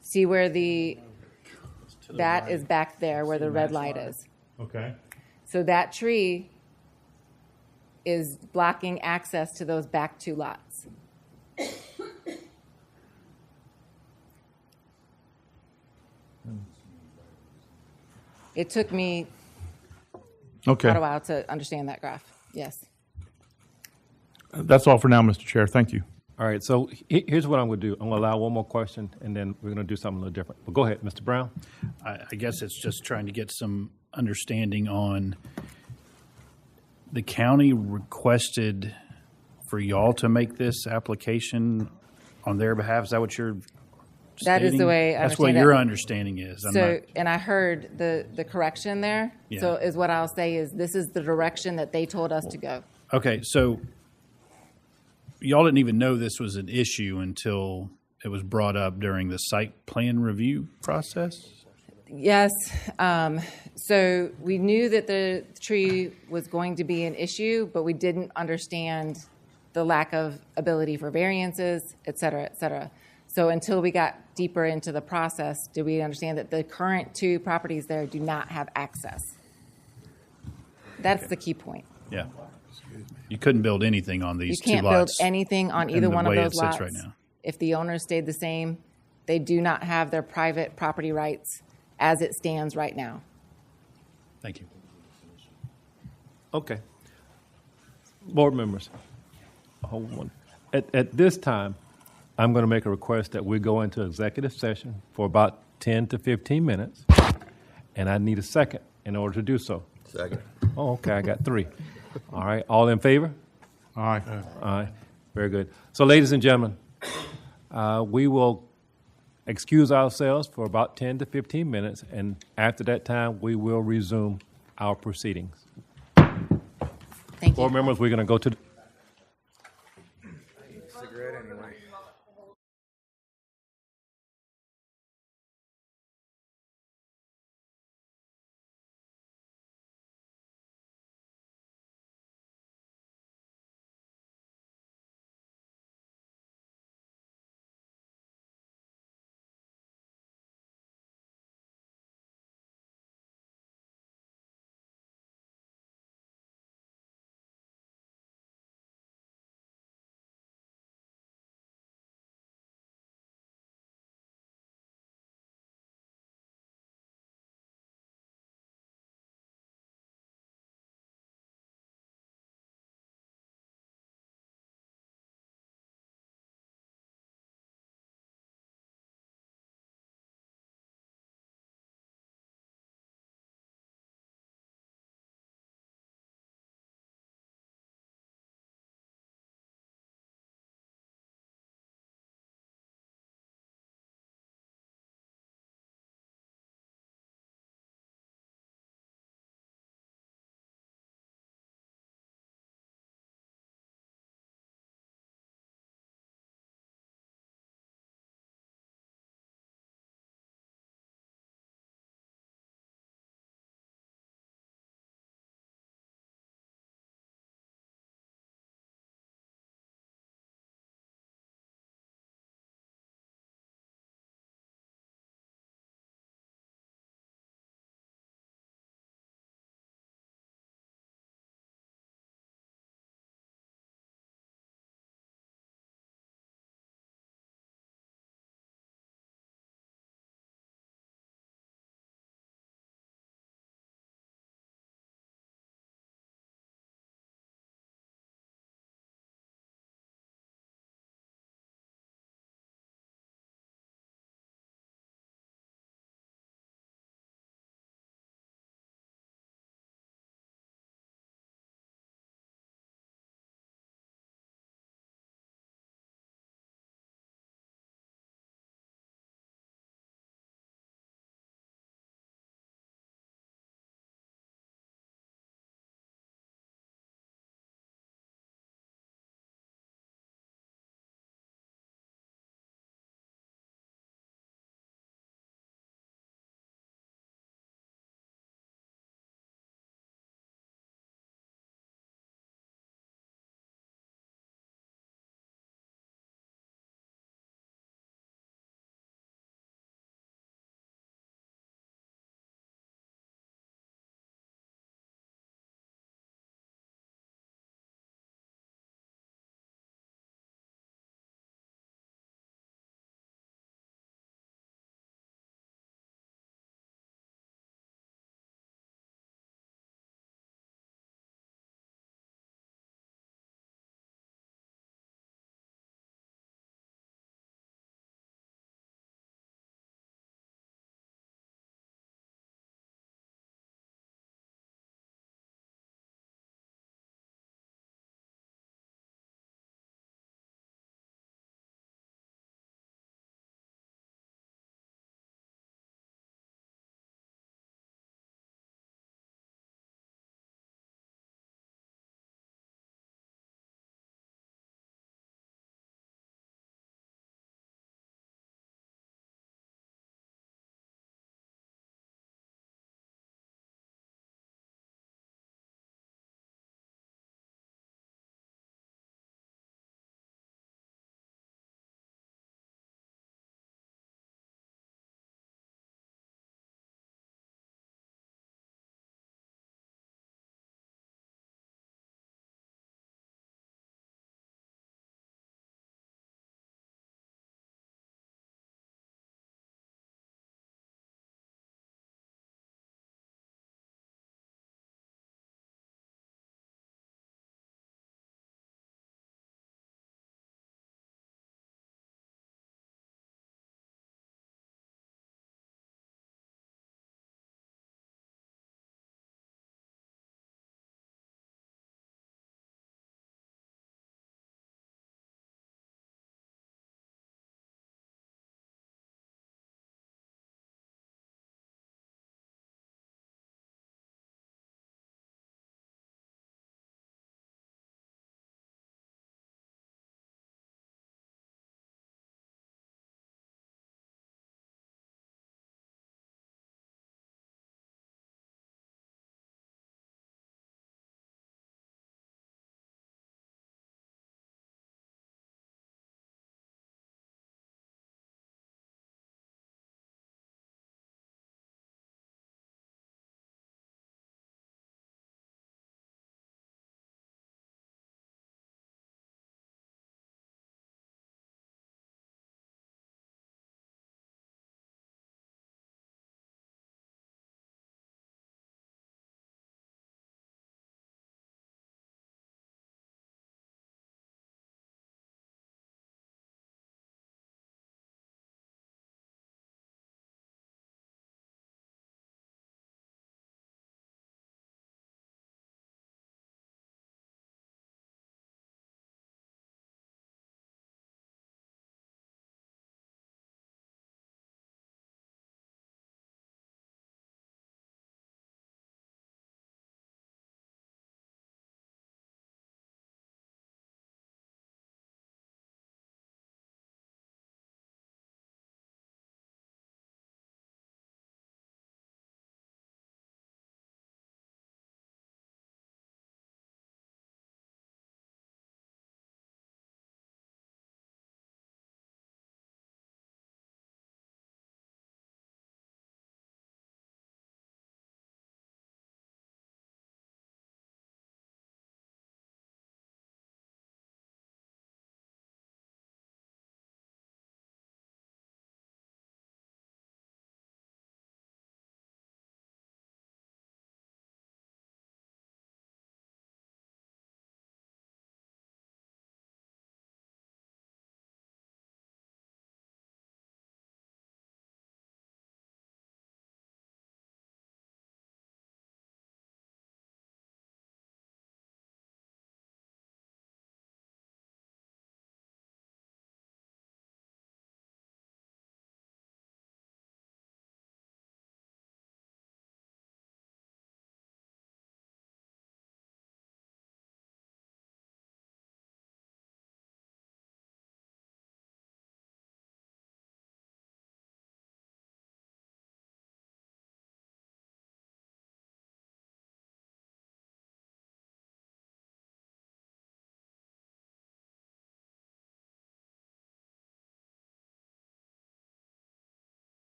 see where that is back there where the red light is. Okay. So that tree is blocking access to those back 2 lots. It took me quite a while to understand that graph. Yes. That's all for now, Mr. Chair. Thank you. All right, so here's what I'm going to do. I'm going to allow one more question, and then we're going to do something a little different. But go ahead, Mr. Brown. I guess it's just trying to get some understanding on the county requested for y'all to make this application on their behalf. Is that what you're stating? That is the way I That's what your understanding is. And I heard the correction there. Yeah. So is what I'll say is this is the direction that they told us to go. Okay, so y'all didn't even know this was an issue until it was brought up during the site plan review process? Yes. So we knew that the tree was going to be an issue, but we didn't understand the lack of ability for variances, et cetera, et cetera. So until we got deeper into the process, did we understand that the current 2 properties there do not have access? That's the key point. Yeah. You couldn't build anything on You these 2 can't lots. build anything on either and the one of way those it sits lots. right now. If the owners stayed the same, they do not have their private property rights as it stands right now. Thank you. Okay. Board members, hold on. At this time, I'm going to make a request that we go into executive session for about 10 to 15 minutes, and I need a second in order to do so. Second. Oh, okay, I got 3. All right, all in favor? Aye. All right, very good. So, ladies and gentlemen, we will excuse ourselves for about 10 to 15 minutes, and after that time, we will resume our proceedings. Thank you. Board members, we're going to go to Cigarette anyway.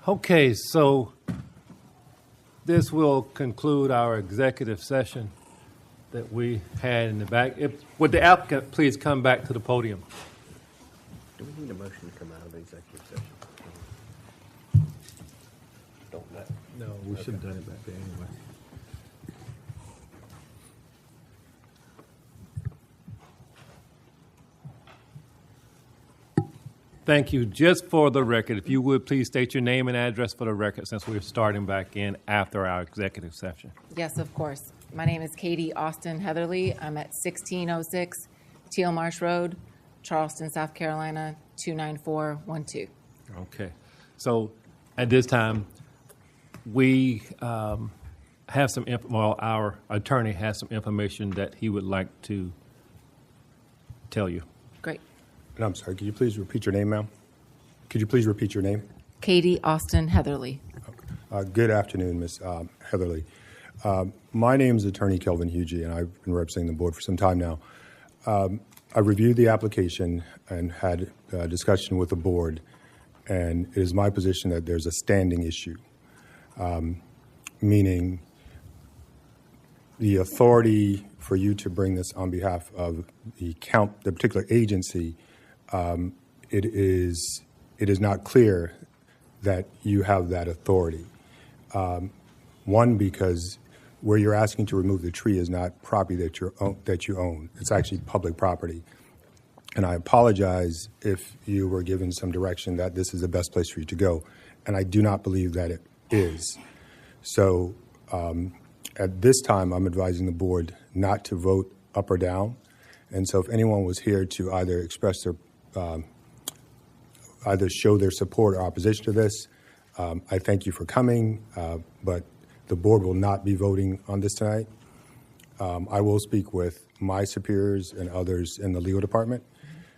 Okay, so this will conclude our executive session that we had in the back. Would the applicant please come back to the podium? Do we need a motion to come out of executive session? Don't know. No, we should have done it back there anyway. Thank you. Just for the record, if you would please state your name and address for the record since we're starting back in after our executive session. Yes, of course. My name is Katie Austin Heatherly. I'm at 1606 Teal Marsh Road, Charleston, South Carolina, 29412. Okay. So at this time, we have some, our attorney has some information that he would like to tell you. Great. And I'm sorry, could you please repeat your name, ma'am? Could you please repeat your name? Katie Austin Heatherly. Good afternoon, Ms. Heatherly. My name is Attorney Kelvin Hugie, and I've been representing the board for some time now. I reviewed the application and had a discussion with the board, and it is my position that there's a standing issue, meaning the authority for you to bring this on behalf of the particular agency, it is not clear that you have that authority. One, because where you're asking to remove the tree is not property that you own. It's actually public property. And I apologize if you were given some direction that this is the best place for you to go. And I do not believe that it is. So at this time, I'm advising the board not to vote up or down. And so if anyone was here to either express their, either show their support or opposition to this, I thank you for coming, but the board will not be voting on this tonight. I will speak with my superiors and others in the legal department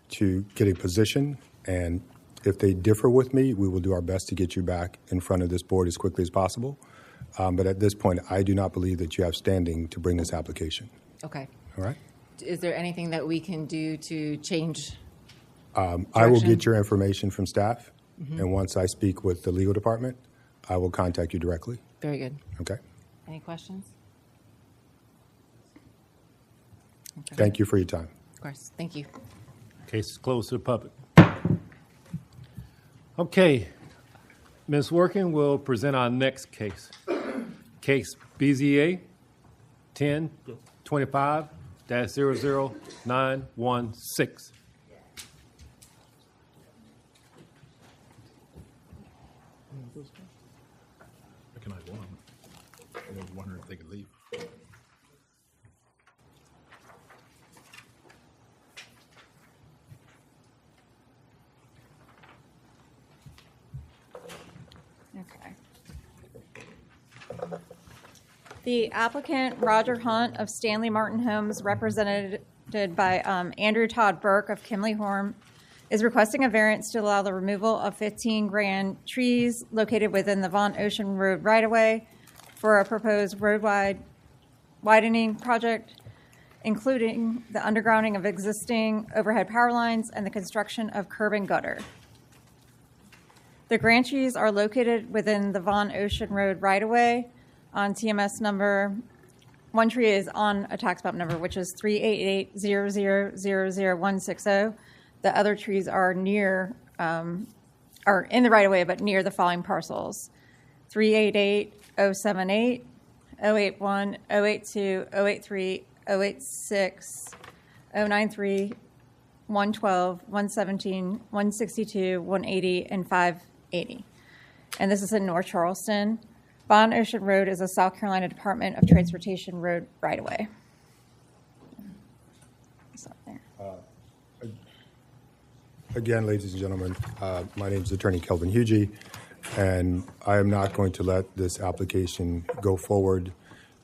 to get a position, and if they differ with me, we will do our best to get you back in front of this board as quickly as possible. But at this point, I do not believe that you have standing to bring this application. Okay. All right? Is there anything that we can do to change? I will get your information from staff, and once I speak with the legal department, I will contact you directly. Very good. Okay? Any questions? Okay. Thank you for your time. Of course. Thank you. Case is closed to the public. Okay. Ms. Working will present our next case. Case BZA 1025-00916. Recognize one of them. I was wondering if they could leave. Okay. The applicant, Roger Hunt of Stanley Martin Homes, represented by Andrew Todd Burke of Kimley Horn, is requesting a variance to allow the removal of 15 grand trees located within the Von Ocean Road right-of-way for a proposed road widening project, including the undergrounding of existing overhead power lines and the construction of curb and gutter. The grand trees are located within the Von Ocean Road right-of-way on TMS number. One tree is on a tax map number, which is 388-0000160. The other trees are near, are in the right-of-way, but near the following parcels: 388-078, 081, 082, 083, 086, 093, 112, 117, 162, 180, and 580. And this is in North Charleston. Von Ocean Road is a South Carolina Department of Transportation road right-of-way. Again, ladies and gentlemen, my name is Attorney Kelvin Hugie, and I am not going to let this application go forward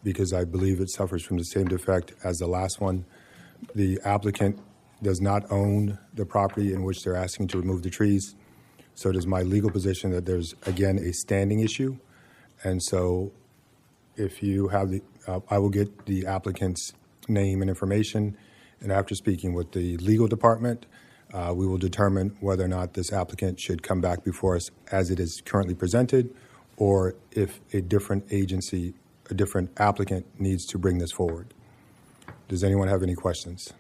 because I believe it suffers from the same defect as the last one. The applicant does not own the property in which they're asking to remove the trees, so it is my legal position that there's, again, a standing issue. And so if you have the, I will get the applicant's name and information, and after speaking with the legal department, We will determine whether or not this applicant should come back before us as it is currently presented, or if a different agency, a different applicant needs to bring this forward. Does anyone have any questions?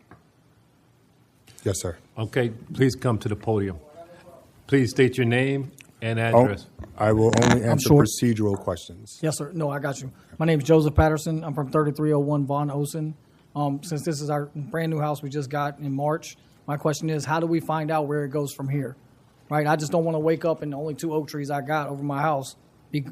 Yes, sir. Okay, please come to the podium. Please state your name and address. I will only answer procedural questions. Yes, sir. No, I got you. My name is Joseph Patterson. I'm from 3301 Von Osen. Since this is our brand new house we just got in March, my question is, how do we find out where it goes from here? Right? I just don't want to wake up and the only 2 oak trees I got over my house be,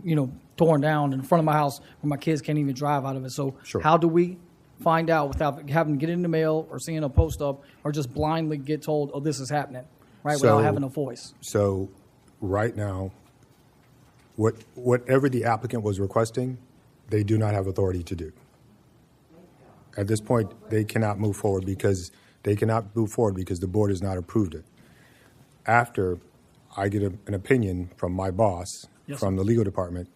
torn down in front of my house where my kids can't even drive out of it. So how do we find out without having to get it in the mail or seeing a post up or just blindly get told, oh, this is happening, right, without having a voice? So right now, whatever the applicant was requesting, they do not have authority to do. At this point, they cannot move forward because the board has not approved it. After I get an opinion from my boss, from the legal department,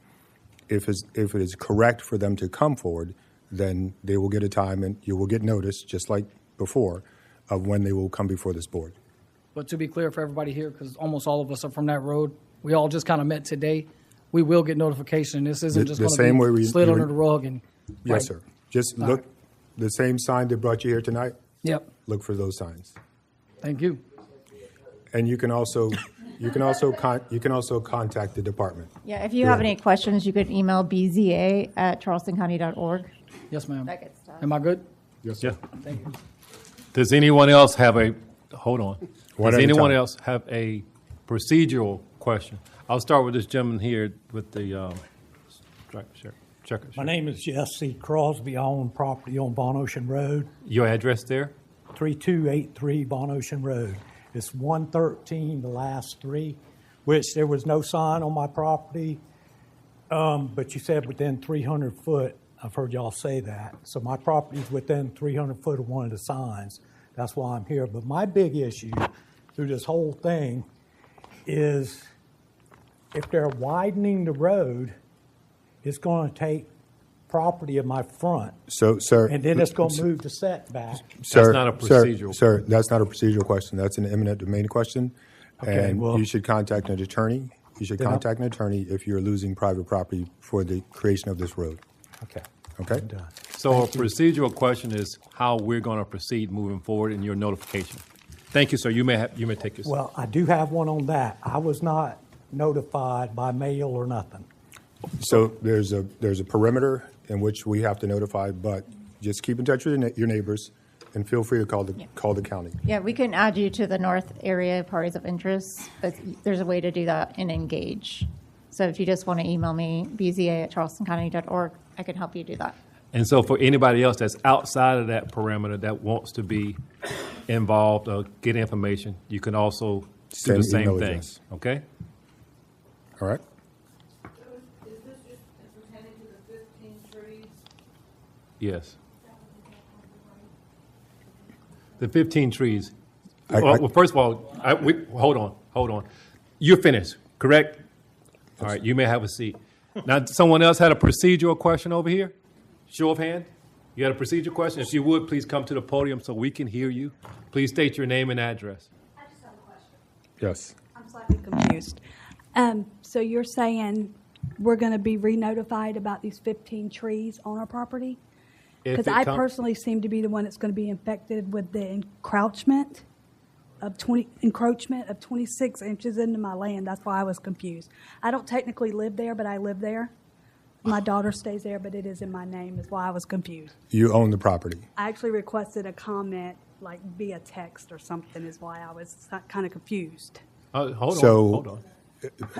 if it is correct for them to come forward, then they will get a time and you will get notice, just like before, of when they will come before this board. But to be clear for everybody here, because almost all of us are from that road, we all just kind of met today. We will get notification. This isn't just going to be slid under the rug. Yes, sir. Just look, the same sign that brought you here tonight. Yep. Look for those signs. Thank you. And you can also contact the department. Yeah, if you have any questions, you could email bza@charlestoncounty.org. Yes, ma'am. That gets done. Am I good? Yes, sir. Thank you. Does anyone else have a, hold on. One Does at a anyone time. else have a procedural question? I'll start with this gentleman here with the checker. My name is Jesse Crosby. I own property on Von Ocean Road, Your address there? 3283 Von Ocean Road. It's 113, the last 3, which there was no sign on my property, but you said within 300 foot. I've heard y'all say that. So my property's within 300 foot of one of the signs. That's why I'm here. But my big issue through this whole thing is if they're widening the road, it's going to take property in my front. So, sir. And then it's going to move the setback. Sir, that's not a procedural. Sir, that's not a procedural question. That's an eminent domain question. Okay, and well, you should contact an attorney. You should contact an attorney if you're losing private property for the creation of this road. Okay. Okay? I'm done. So a procedural question is how we're going to proceed moving forward in your notification. Thank you, sir. You may take your seat. Well, I do have one on that. I was not notified by mail or nothing. So there's a perimeter in which we have to notify, but just keep in touch with your neighbors and feel free to call the county. Yeah, we can add you to the North Area Parties of Interest, but there's a way to do that in Engage. So if you just want to email me, bza@charlestoncounty.org, I can help you do that. And so for anybody else that's outside of that perimeter that wants to be involved or get information, you can also do the same thing. Address. Okay? All right? Is this just pertaining to the 15 trees? Yes. The 15 trees. Well, Well, first of all, hold on. You're finished, correct? All right, you may have a seat. Now, someone else had a procedural question over here? Show of hand. You had a procedural question? If you would, please come to the podium so we can hear you. Please state your name and address. I just have a question. Yes. I'm slightly confused. So you're saying we're going to be re-notified about these 15 trees on our property? Because I personally seem to be the one that's going to be infected with the encroachment of 26 inches into my land. That's why I was confused. I don't technically live there, but I live there. My daughter stays there, but it is in my name. Is why I was confused. You own the property. I actually requested a comment, like via text or something, is why I was kind of confused. Hold on.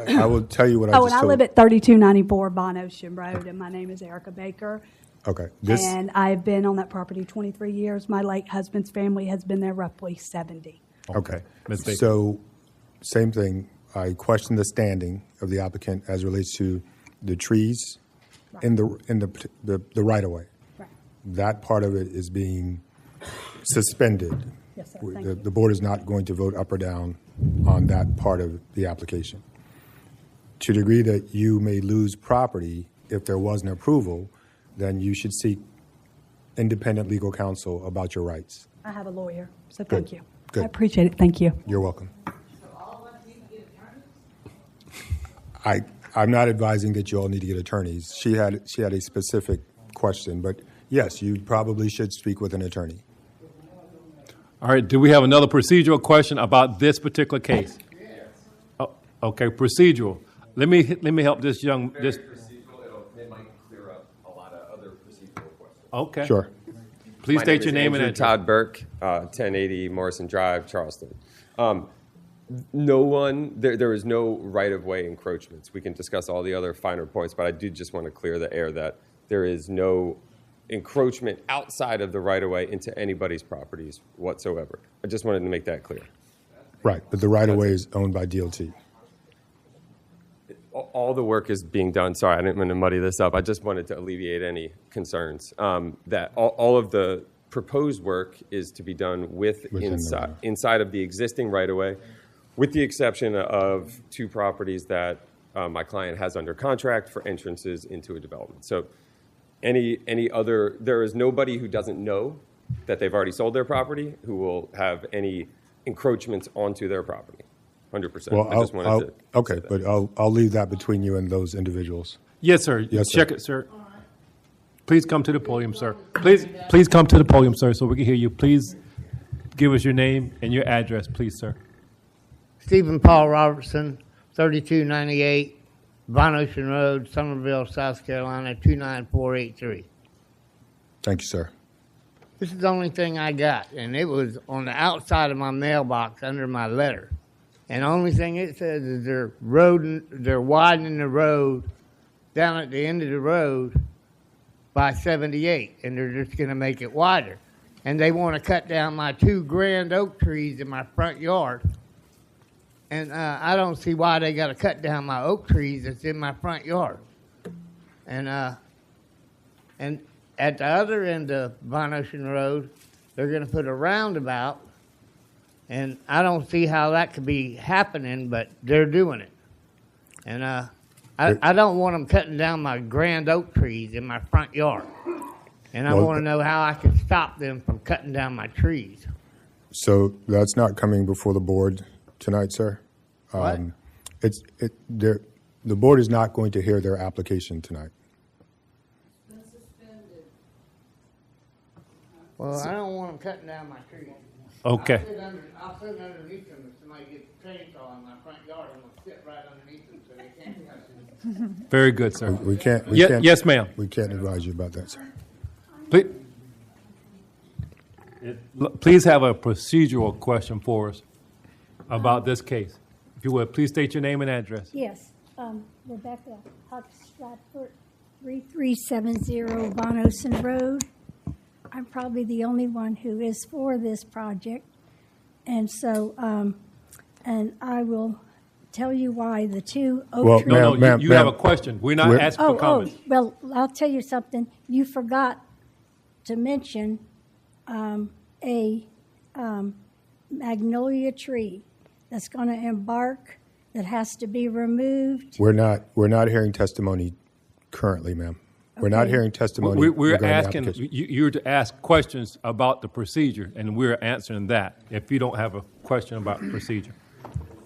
I will tell you what I just told. I live at 3294 Bon Ocean Road, and my name is Erica Baker. Okay. And I've been on that property 23 years. My late husband's family has been there roughly 70. Okay. So, same thing. I question the standing of the applicant as relates to the trees in the right of way. Right. That part of it is being suspended. Yes, sir. Thank you. The board is not going to vote up or down on that part of the application. To the degree that you may lose property if there was an approval, then you should seek independent legal counsel about your rights. I have a lawyer, so thank you. I appreciate it. Thank you. You're welcome. I'm not advising that you all need to get attorneys. She had a specific question, but yes, you probably should speak with an attorney. All right, do we have another procedural question about this particular case? Oh, okay, procedural. Let me help this young. This. It might clear up a lot of other procedural questions. Okay. Sure. Please My state name your is name and Andrew address. Todd Burke, 1080 Morrison Drive, Charleston. There is no right-of-way encroachments. We can discuss all the other finer points, but I do just want to clear the air that there is no encroachment outside of the right-of-way into anybody's properties whatsoever. I just wanted to make that clear. Right, but the right-of-way is owned by DOT. All the work is being done. Sorry, I didn't want to muddy this up. I just wanted to alleviate any concerns. That all of the proposed work is to be done inside of the existing right-of-way, with the exception of 2 properties that my client has under contract for entrances into a development. So any other, there is nobody who doesn't know that they've already sold their property who will have any encroachments onto their property. 100%. Well, I just wanted to okay, but I'll leave that between you and those individuals. Yes, sir. Yes, sir. Check it, sir. Please come to the podium, sir. Please come to the podium, sir, so we can hear you. Please give us your name and your address, please, sir. Stephen Paul Robertson, 3298 Von Ocean Road, Summerville, South Carolina, 29483. Thank you, sir. This is the only thing I got, and it was on the outside of my mailbox under my letter. And the only thing it says is they're widening the road down at the end of the road by 78, and they're just going to make it wider. And they want to cut down my 2 grand oak trees in my front yard. And I don't see why they got to cut down my oak trees that's in my front yard. And at the other end of Von Ocean Road, they're going to put a roundabout. And I don't see how that could be happening, but they're doing it. And I don't want them cutting down my grand oak trees in my front yard. And I want to know how I can stop them from cutting down my trees. So that's not coming before the board tonight, sir? What? The board is not going to hear their application tonight. Well, I don't want them cutting down my trees. Okay. I'll sit underneath them if somebody gets a chainsaw in my front yard. I'm going to sit right underneath them so they can't touch them. Very good, sir. We can't. Yes, ma'am. We can't advise you about that, sir. Please have a procedural question for us about this case. If you would, please state your name and address. Yes, Rebecca Huck Stratford, 3370 Von Ocean Road. I'm probably the only one who is for this project. And so, and I will tell you why the 2 oak trees. No, you have a question. We're not asking for comments. Well, I'll tell you something. You forgot to mention a magnolia tree that's going to embark that has to be removed. We're not hearing testimony currently, ma'am. We're not hearing testimony. We're regarding the asking application. you to ask questions about the procedure, and we're answering that. If you don't have a question about procedure.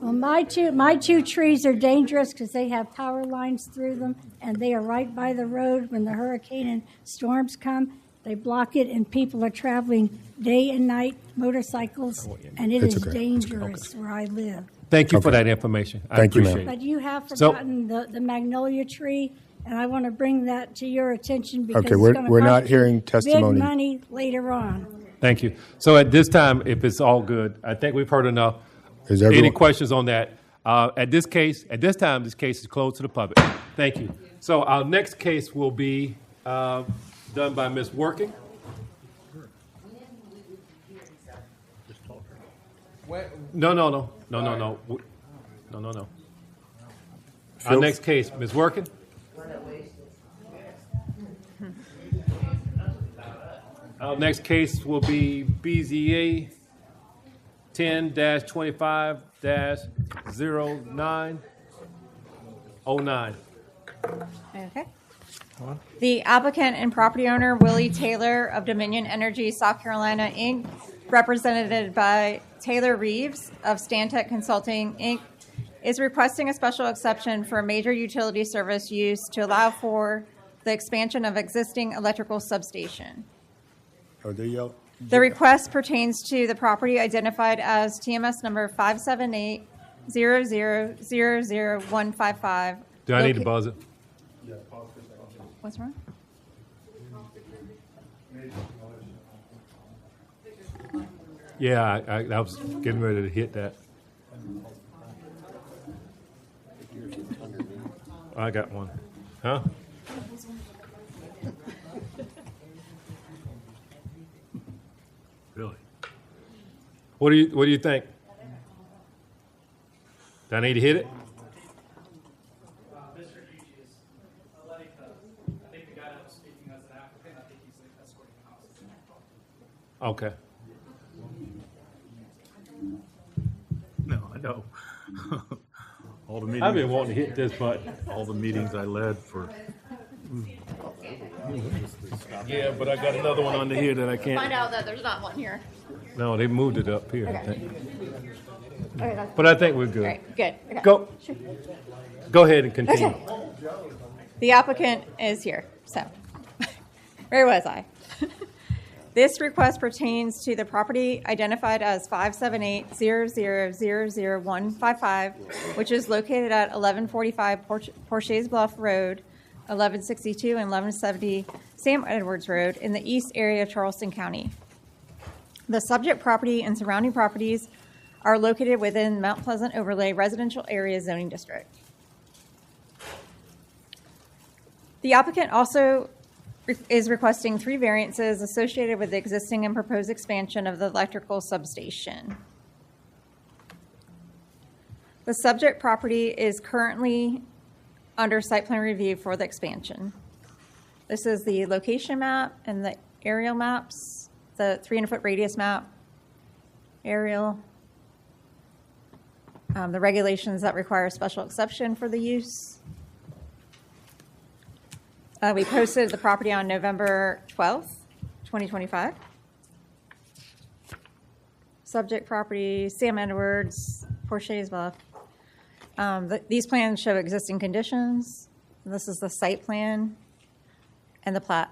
Well, my two trees are dangerous because they have power lines through them, and they are right by the road when the hurricane and storms come. They block it, and people are traveling day and night, motorcycles, and it is dangerous where I live. Thank you for that information. I Thank you, ma'am. appreciate it. But you have forgotten the magnolia tree, and I want to bring that to your attention because Okay, it's we're going to not cost hearing you testimony. big money later on. Thank you. So at this time, if it's all good, I think we've heard enough. Is Any everyone- questions on that? At this time, this case is closed to the public. Thank you. So our next case will be done by Ms. Working. No. Our next case, Ms. Working. Our next case will be BZA 10-25-0909. Okay. The applicant and property owner, Willie Taylor of Dominion Energy, South Carolina, Inc., represented by Taylor Reeves of Stantec Consulting, Inc., is requesting a special exception for major utility service use to allow for the expansion of existing electrical substation. Are they yellow? The request pertains to the property identified as TMS number 578-00000155. Do I need to buzz it? What's wrong? Yeah, I was getting ready to hit that. I got one. Huh? Really? What do you think? Do I need to hit it? Okay. No, I know. All the meetings. I've been wanting to hit this button. All the meetings I led for. Yeah, but I got another one under here that I can't. Find out that there's not one here. No, they moved it up here, I Okay. think. Okay, that's But I think we're good. great. Good. Okay. Go. Sure. Go ahead and continue. Okay. The applicant is here, so where was I? This request pertains to the property identified as 578-00000155, which is located at 1145 Porches Bluff Road, 1162 and 1170 Sam Edwards Road in the east area of Charleston County. The subject property and surrounding properties are located within Mount Pleasant Overlay Residential Area Zoning District. The applicant also is requesting 3 variances associated with the existing and proposed expansion of the electrical substation. The subject property is currently under site plan review for the expansion. This is the location map and the aerial maps, the 300-foot radius map, aerial, the regulations that require special exception for the use. We posted the property on November 12th, 2025. Subject property, Sam Edwards, Porches Bluff. These plans show existing conditions. This is the site plan and the plat.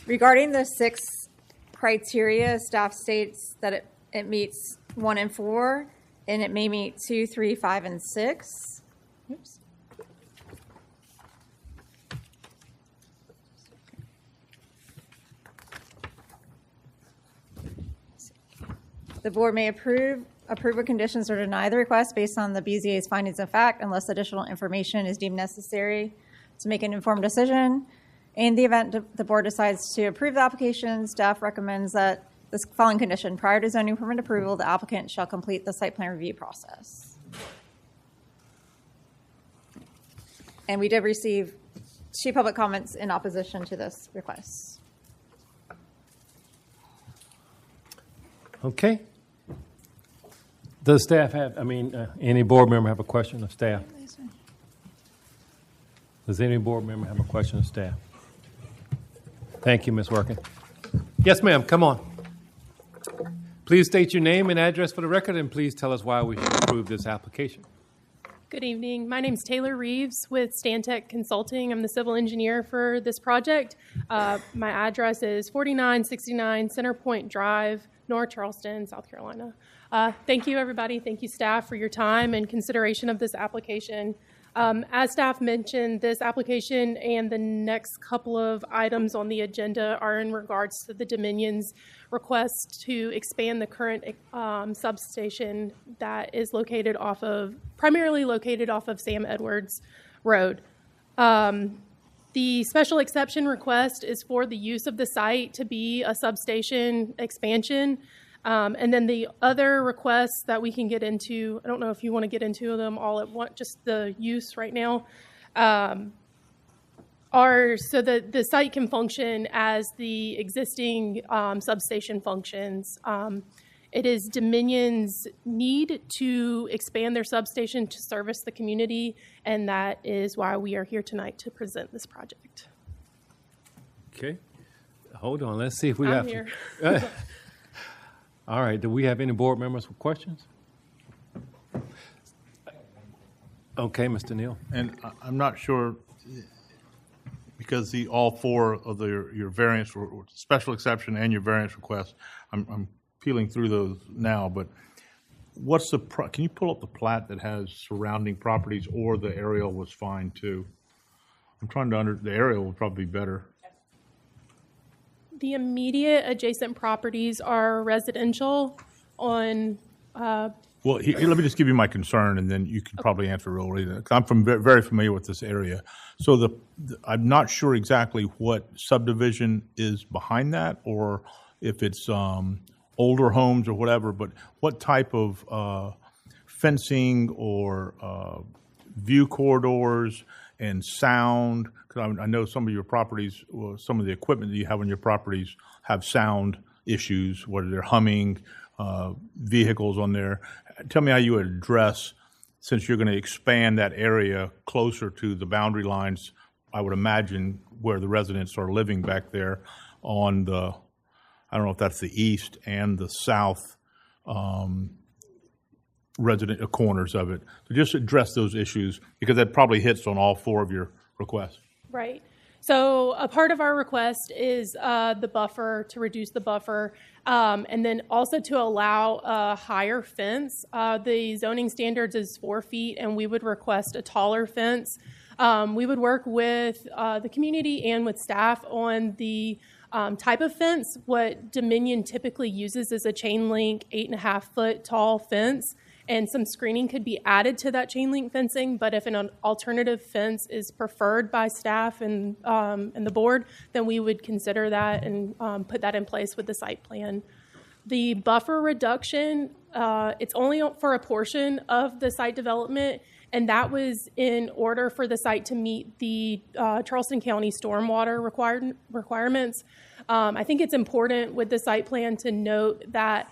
Regarding the 6 criteria, staff states that it meets 1 and 4, and it may meet 2, 3, 5, and 6. Oops. The board may approve of conditions or deny the request based on the BZA's findings of fact unless additional information is deemed necessary to make an informed decision. In the event the board decides to approve the application, staff recommends that this following condition: prior to zoning permit approval, the applicant shall complete the site plan review process. And we did receive 2 public comments in opposition to this request. Okay. Does staff have, any board member have a question of staff? Does any board member have a question of staff? Thank you, Ms. Working. Yes, ma'am, come on. Please state your name and address for the record, and please tell us why we should approve this application. Good evening. My name is Taylor Reeves with Stantec Consulting. I'm the civil engineer for this project. My address is 4969 Centerpoint Drive, North Charleston, South Carolina. Thank you, everybody. Thank you, staff, for your time and consideration of this application. As staff mentioned, this application and the next couple of items on the agenda are in regards to the Dominion's request to expand the current substation that is primarily located off of Sam Edwards Road. The special exception request is for the use of the site to be a substation expansion. And then the other requests that we can get into, I don't know if you want to get into them all at once, just the use right now, are so that the site can function as the existing substation functions. It is Dominion's need to expand their substation to service the community, and that is why we are here tonight to present this project. Okay. Hold on, let's see if we I'm have. here. All right, do we have any board members with questions? Okay, Mr. Neal. And I'm not sure, because all four of your variance, or special exception and your variance requests, I'm peeling through those now, but what's can you pull up the plat that has surrounding properties, or the aerial was fine too? I'm trying to the aerial will probably be better. The immediate adjacent properties are residential on. Well, let me just give you my concern, and then you can probably answer really. I'm very familiar with this area, so I'm not sure exactly what subdivision is behind that, or if it's older homes or whatever. But what type of fencing or view corridors and sound? Because I know some of your properties, some of the equipment that you have on your properties have sound issues, whether they're humming, vehicles on there. Tell me how you would address, since you're going to expand that area closer to the boundary lines, I would imagine, where the residents are living back there on the, I don't know if that's the east and the south resident corners of it. So just address those issues, because that probably hits on all four of your requests. Right. So a part of our request is the buffer, to reduce the buffer, and then also to allow a higher fence. The zoning standards is 4 feet, and we would request a taller fence. We would work with the community and with staff on the type of fence. What Dominion typically uses is a chain link 8.5-foot tall fence, and some screening could be added to that chain link fencing. But if an alternative fence is preferred by staff and the board, then we would consider that and put that in place with the site plan. The buffer reduction, it's only for a portion of the site development, and that was in order for the site to meet the Charleston County stormwater requirements. I think it's important with the site plan to note that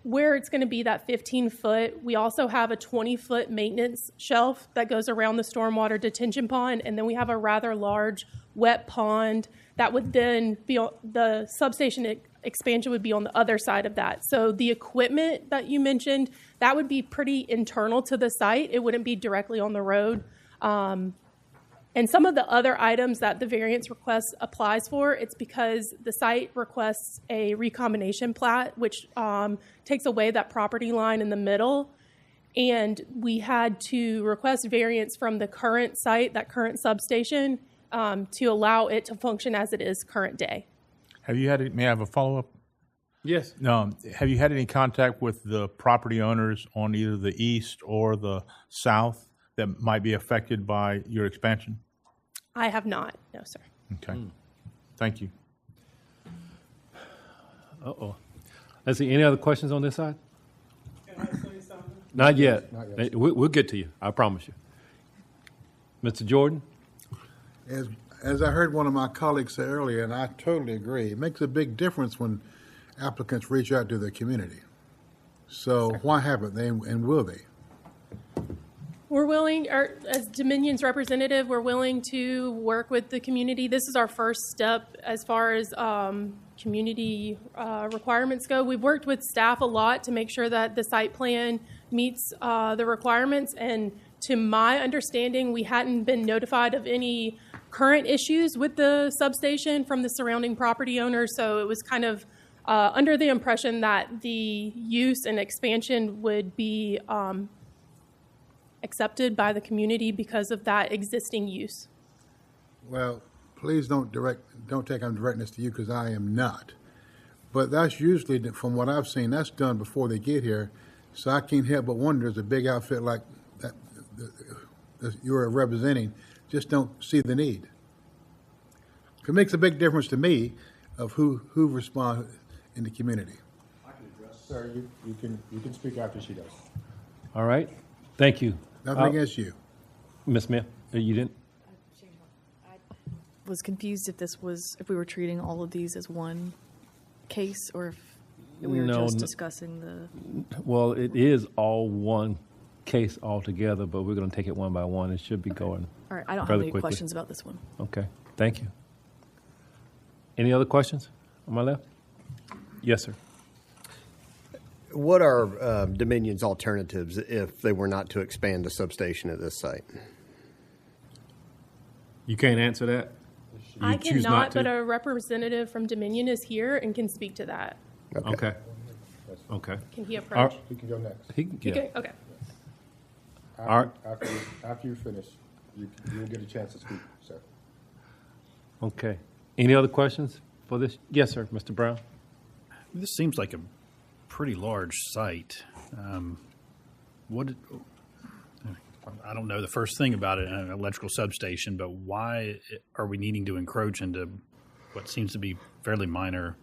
where it's going to be that 15-foot, we also have a 20-foot maintenance shelf that goes around the stormwater detention pond, and then we have a rather large wet pond that would then be the substation expansion would be on the other side of that. So the equipment that you mentioned, that would be pretty internal to the site. It wouldn't be directly on the road. And some of the other items that the variance request applies for, it's because the site requests a recombination plat, which takes away that property line in the middle. And we had to request variance from the current site, that current substation, to allow it to function as it is current day. Have you had, may I have a follow-up? Yes. Have you had any contact with the property owners on either the east or the south that might be affected by your expansion? I have not, no, sir. Okay. Thank you. Uh-oh. Let's see, any other questions on this side? Can I say something? Not yet. Not yet. We'll get to you, I promise you. Mr. Jordan? As I heard one of my colleagues say earlier, and I totally agree, it makes a big difference when applicants reach out to the community. So why haven't they, and will they? We're willing, as Dominion's representative, we're willing to work with the community. This is our first step as far as community requirements go. We've worked with staff a lot to make sure that the site plan meets the requirements, and to my understanding, we hadn't been notified of any current issues with the substation from the surrounding property owners, so it was kind of under the impression that the use and expansion would be accepted by the community because of that existing use. Well, please don't take I'm directing this to you, because I am not. But that's usually, from what I've seen, that's done before they get here. So I can't help but wonder, does a big outfit like that you're representing just don't see the need? It makes a big difference to me of who responds in the community. I can address. Sir, you can speak after she does. All right, thank you. Nothing against you. Ms. Smith, you didn't? I was confused if we were treating all of these as one case, or if we were just discussing the... Well, it is all one case altogether, but we're going to take it one by one. It should be going. All right, I don't have any questions about this one. Okay, thank you. Any other questions on my left? Yes, sir. What are Dominion's alternatives if they were not to expand the substation at this site? You can't answer that? You I choose cannot, not to? but a representative from Dominion is here and can speak to that. Okay. Okay. Can he approach? He can go next. He can, He yeah. can- Okay. All right. After you finish, you'll get a chance to speak, sir. Okay. Any other questions for this? Yes, sir, Mr. Brown. This seems like a pretty large site. I don't know the first thing about it, an electrical substation, but why are we needing to encroach into what seems to be fairly minor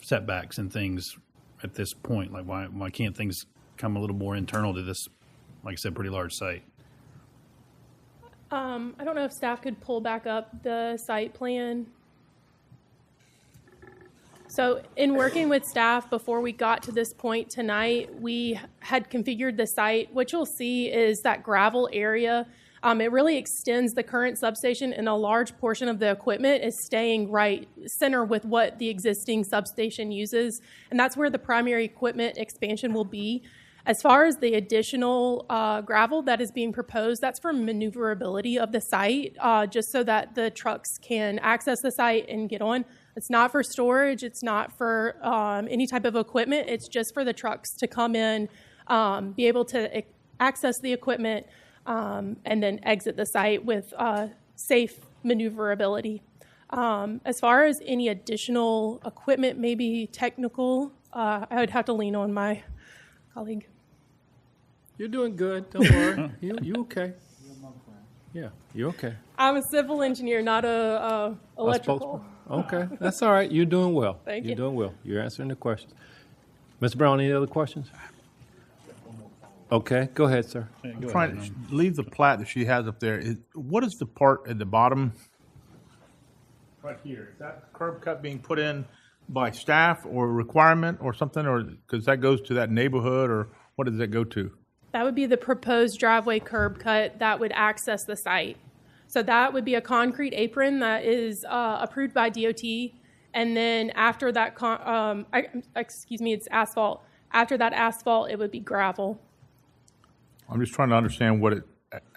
setbacks and things at this point? Like, why can't things come a little more internal to this, like I said, pretty large site? I don't know if staff could pull back up the site plan. So in working with staff before we got to this point tonight, we had configured the site. What you'll see is that gravel area. It really extends the current substation, and a large portion of the equipment is staying right center with what the existing substation uses. And that's where the primary equipment expansion will be. As far as the additional gravel that is being proposed, that's for maneuverability of the site, just so that the trucks can access the site and get on. It's not for storage. It's not for any type of equipment. It's just for the trucks to come in, be able to access the equipment, and then exit the site with safe maneuverability. As far as any additional equipment, maybe technical, I would have to lean on my colleague. You're doing good. Don't worry. You okay? Yeah, you're okay. I'm a civil engineer, not a electrical. Okay, that's all right. You're doing well. Thank You're you. doing well. You're answering the questions. Mr. Brown, any other questions? Okay, go ahead, sir. I'm trying to leave the plat that she has up there. What is the part at the bottom? Right here. Is that curb cut being put in by staff or requirement or something, or because that goes to that neighborhood, or what does that go to? That would be the proposed driveway curb cut that would access the site. So that would be a concrete apron that is approved by DOT, and then after that, it's asphalt. After that asphalt, it would be gravel. I'm just trying to understand what it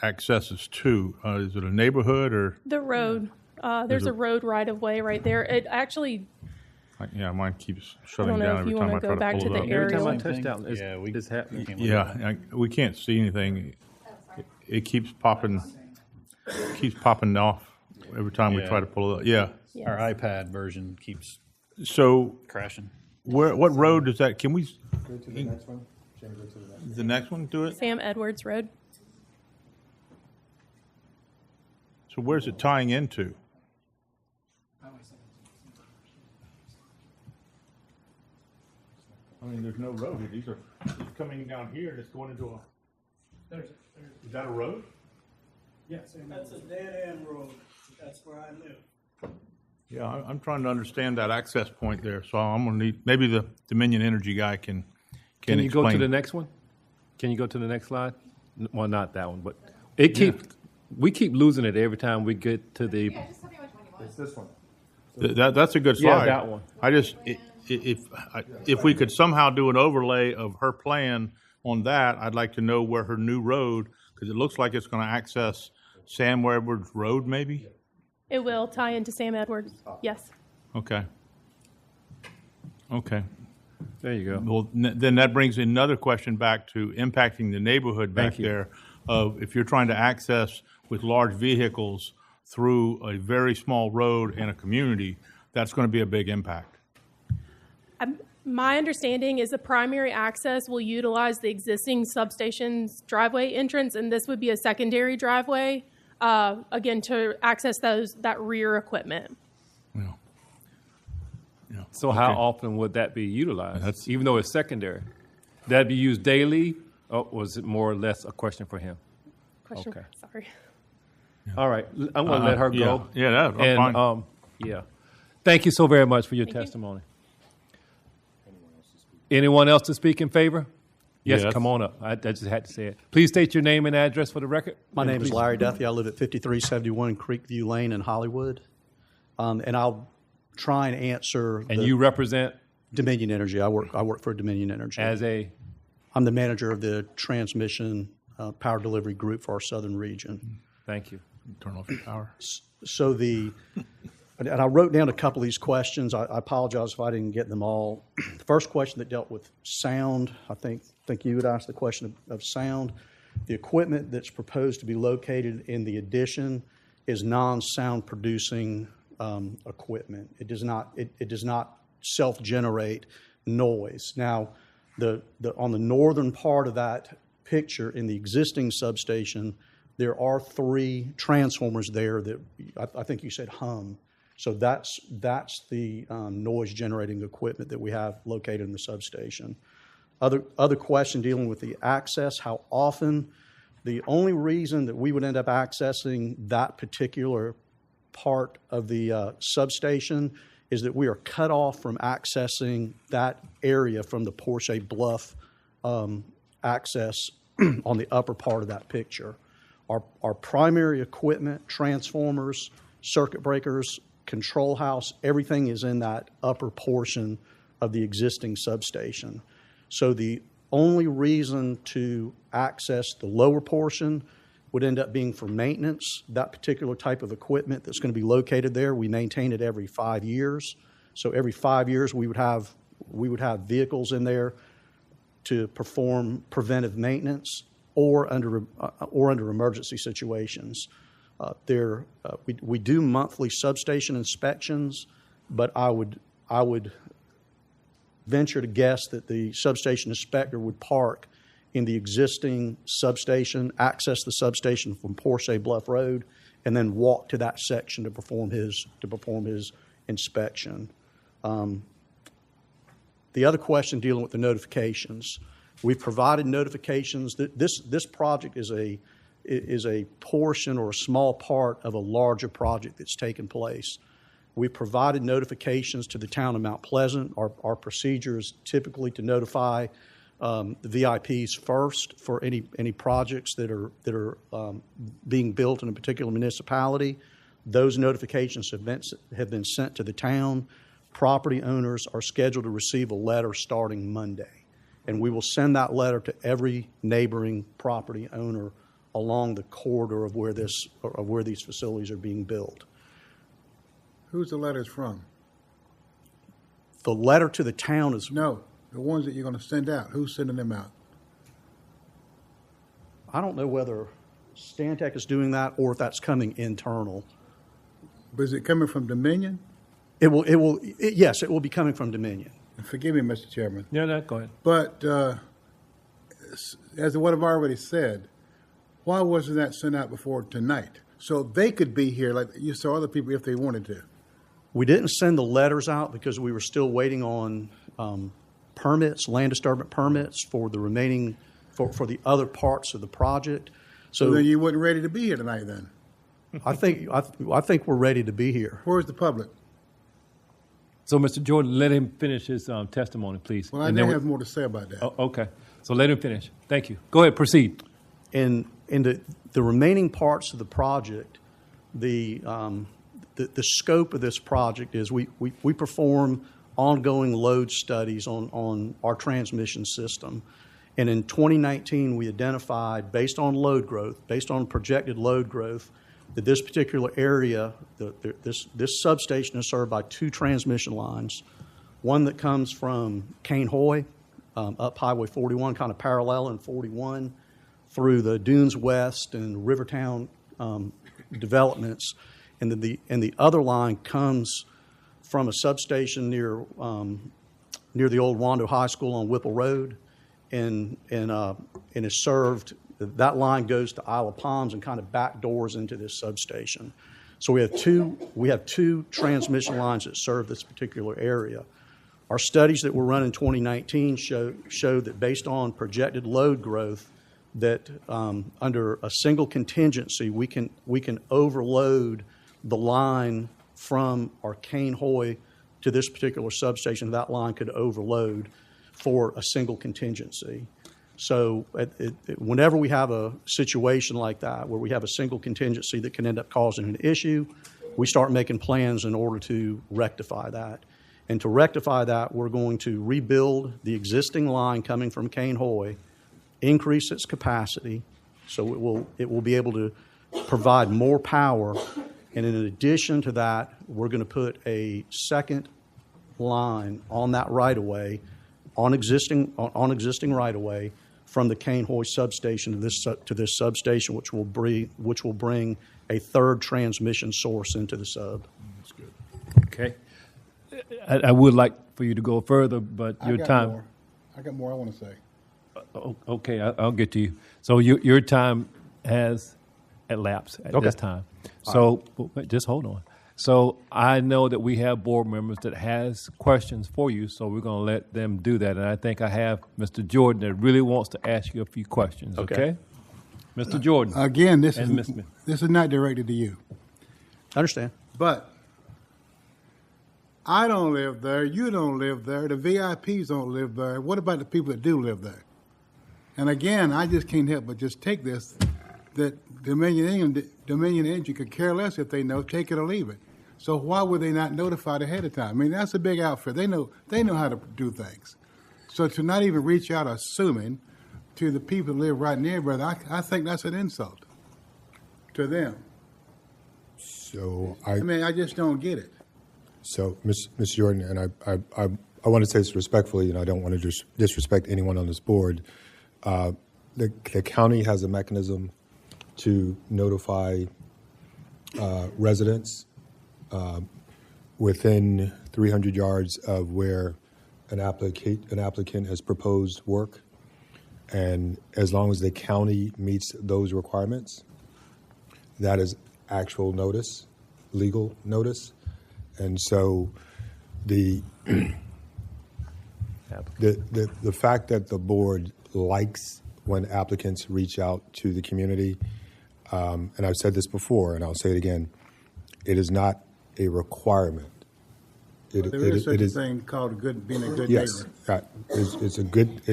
accesses to. Is it a neighborhood or? The road. There's a road right of way right there. It actually. Yeah, mine keeps shutting know down if every you time wanna I try go to back pull to it the up. aerial. Every time I touch down, it's happening. Yeah, we can't see anything. It keeps popping off every time we try to pull it up. Yeah. Our iPad version keeps crashing. What road does that? Can we? Go to the next one. Can we go to the next one? The next one, do it. Sam Edwards Road. So where's it tying into? I mean, there's no road here. These are coming down here and it's going into a. Is that a road? Yes, that's a dead-end road. That's where I live. Yeah, I'm trying to understand that access point there. So I'm gonna need, maybe the Dominion Energy guy can Can you explain. go to the next one? Can you go to the next slide? Well, not that one, but it keeps. We keep losing it every time we get to the. It's this one. That's a good Yeah, slide. that one. I just, if we could somehow do an overlay of her plan on that, I'd like to know where her new road, because it looks like it's going to access Sam Edwards Road, maybe? It will tie into Sam Edwards. Yes. Okay. Okay. There you go. Well, then that brings another question back to impacting the neighborhood back Thank you. there. Of if you're trying to access with large vehicles through a very small road in a community, that's going to be a big impact. My understanding is the primary access will utilize the existing substation's driveway entrance, and this would be a secondary driveway, again, to access that rear equipment. So how often would that be utilized? Even though it's secondary, that'd be used daily, or was it more or less a question for him? Question. Okay. Sorry. All right, I'm going to let her go. Yeah, that's and, fine. yeah. Thank you so very much for your testimony. Anyone else to speak in favor? Yes, Yes. come on up. I just had to say it. Please state your name and address for the record. My And name is please- Larry Duffy. I live at 5371 Creekview Lane in Hollywood. And I'll try and answer. And you represent? Dominion Energy. I work for Dominion Energy. As a? I'm the manager of the transmission power delivery group for our southern region. Thank you. Turn off your power. So and I wrote down a couple of these questions. I apologize if I didn't get them all. The first question that dealt with sound, I think you would ask the question of sound. The equipment that's proposed to be located in the addition is non-sound producing equipment. It does not self-generate noise. Now, on the northern part of that picture in the existing substation, there are 3 transformers there that I think you said hum. So that's the noise generating equipment that we have located in the substation. Other question dealing with the access, how often? The only reason that we would end up accessing that particular part of the substation is that we are cut off from accessing that area from the Porsche Bluff access on the upper part of that picture. Our primary equipment, transformers, circuit breakers, control house, everything is in that upper portion of the existing substation. So the only reason to access the lower portion would end up being for maintenance. That particular type of equipment that's going to be located there, we maintain it every 5 years. So every 5 years we would have vehicles in there to perform preventive maintenance or under emergency situations. We do monthly substation inspections, but I would venture to guess that the substation inspector would park in the existing substation, access the substation from Porsche Bluff Road, and then walk to that section to perform his inspection. The other question dealing with the notifications, we've provided notifications. This project is a portion or a small part of a larger project that's taken place. We provided notifications to the town of Mount Pleasant. Our procedure is typically to notify the VIPs first for any projects that are being built in a particular municipality. Those notifications have been sent to the town. Property owners are scheduled to receive a letter starting Monday, and we will send that letter to every neighboring property owner along the corridor of where these facilities are being built. Who's the letters from? The letter to the town is... No, the ones that you're going to send out. Who's sending them out? I don't know whether Stantec is doing that or if that's coming internal. But is it coming from Dominion? Yes, it will be coming from Dominion. Forgive me, Mr. Chairman. Yeah, no, go ahead. But as what I've already said, why wasn't that sent out before tonight? So they could be here like you saw other people if they wanted to. We didn't send the letters out because we were still waiting on permits, land disturbance permits for the remaining, for the other parts of the project. So then you weren't ready to be here tonight then? I think we're ready to be here. Where's the public? So, Mr. Jordan, let him finish his testimony, please. Well, I do have more to say about that. Oh, okay. So let him finish. Thank you. Go ahead, proceed. In the remaining parts of the project, the scope of this project is we perform ongoing load studies on our transmission system. And in 2019, we identified, based on load growth, based on projected load growth, that this particular area, this substation is served by 2 transmission lines. One that comes from Cane Hoy up Highway 41, kind of parallel in 41, through the Dunes West and Rivertown developments, and the other line comes from a substation near the old Wando High School on Whipple Road, and is served. That line goes to Isle of Palms and kind of back doors into this substation. So we have two transmission lines that serve this particular area. Our studies that were run in 2019 show that based on projected load growth, that under a single contingency, we can overload the line from our Cane Hoy to this particular substation. That line could overload for a single contingency. So whenever we have a situation like that, where we have a single contingency that can end up causing an issue, we start making plans in order to rectify that. And to rectify that, we're going to rebuild the existing line coming from Cane Hoy, increase its capacity, so it will be able to provide more power. And in addition to that, we're going to put a second line on that right-of-way, on existing right-of-way, from the Cane Hoy substation to this substation, which will bring a third transmission source into the sub. That's good. Okay. I would like for you to go further, but your time. I got more I want to say. Okay, I'll get to you. So your time has elapsed at this time. So just hold on. So I know that we have board members that has questions for you, so we're going to let them do that. And I think I have Mr. Jordan that really wants to ask you a few questions. Okay? Mr. Jordan. Again, this is not directed to you. I understand. But I don't live there. You don't live there. The VIPs don't live there. What about the people that do live there? And again, I just can't help but just take this, that Dominion Energy could care less if they know, take it or leave it. So why would they not notify ahead of time? I mean, that's a big outfit. They know how to do things. So to not even reach out, assuming, to the people who live right near, brother, I think that's an insult to them. So I mean, I just don't get it. So, Ms. Jordan, and I want to say this respectfully, and I don't want to disrespect anyone on this board. The county has a mechanism to notify residents within 300 yards of where an applicant has proposed work, and as long as the county meets those requirements, that is actual notice, legal notice. And so the fact that the board likes when applicants reach out to the community, and I've said this before and I'll say it again, it is not a requirement. There is such a thing called being a good neighbor. Yes, it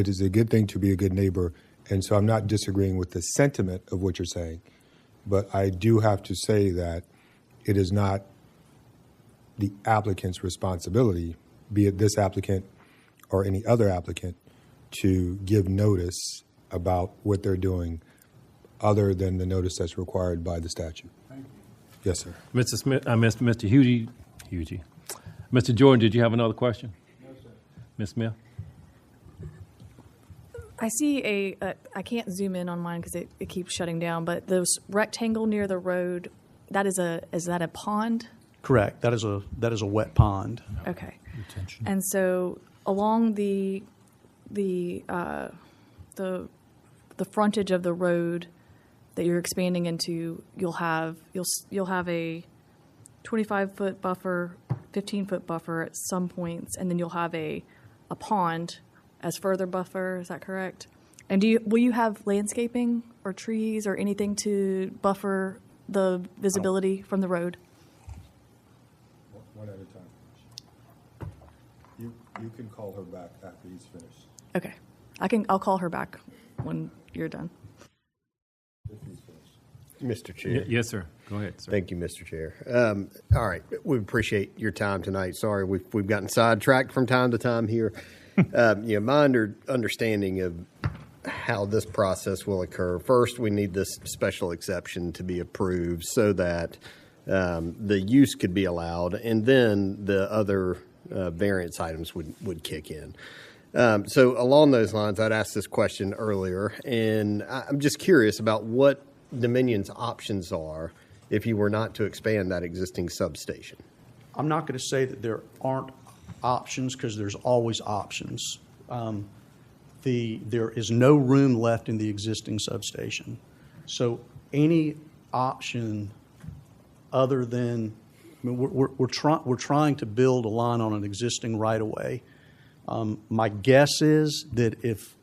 is a good thing to be a good neighbor, and so I'm not disagreeing with the sentiment of what you're saying, but I do have to say that it is not the applicant's responsibility, be it this applicant or any other applicant, to give notice about what they're doing other than the notice that's required by the statute. Thank you. Yes, sir. Mr. Smith, Mr. Hughie. Mr. Jordan, did you have another question? No, sir. Ms. Smith? I see I can't zoom in on mine because it keeps shutting down, but this rectangle near the road, is that a pond? Correct. That is a wet pond. Okay. Retention. And so along the frontage of the road that you're expanding into, you'll have a 25-foot buffer, 15-foot buffer at some points, and then you'll have a pond as further buffer. Is that correct? And will you have landscaping or trees or anything to buffer the visibility from the road? One at a time. You can call her back after he's finished. Okay. I'll call her back when you're done. If he's finished. Mr. Chair. Yes, sir. Go ahead, sir. Thank you, Mr. Chair. All right. We appreciate your time tonight. Sorry, we've gotten sidetracked from time to time here. My understanding of how this process will occur, first we need this special exception to be approved so that the use could be allowed, and then the other variance items would kick in. So along those lines, I'd asked this question earlier, and I'm just curious about what Dominion's options are if you were not to expand that existing substation. I'm not going to say that there aren't options, because there's always options. There is no room left in the existing substation. So any option other than, we're trying to build a line on an existing right-of-way. My guess is that if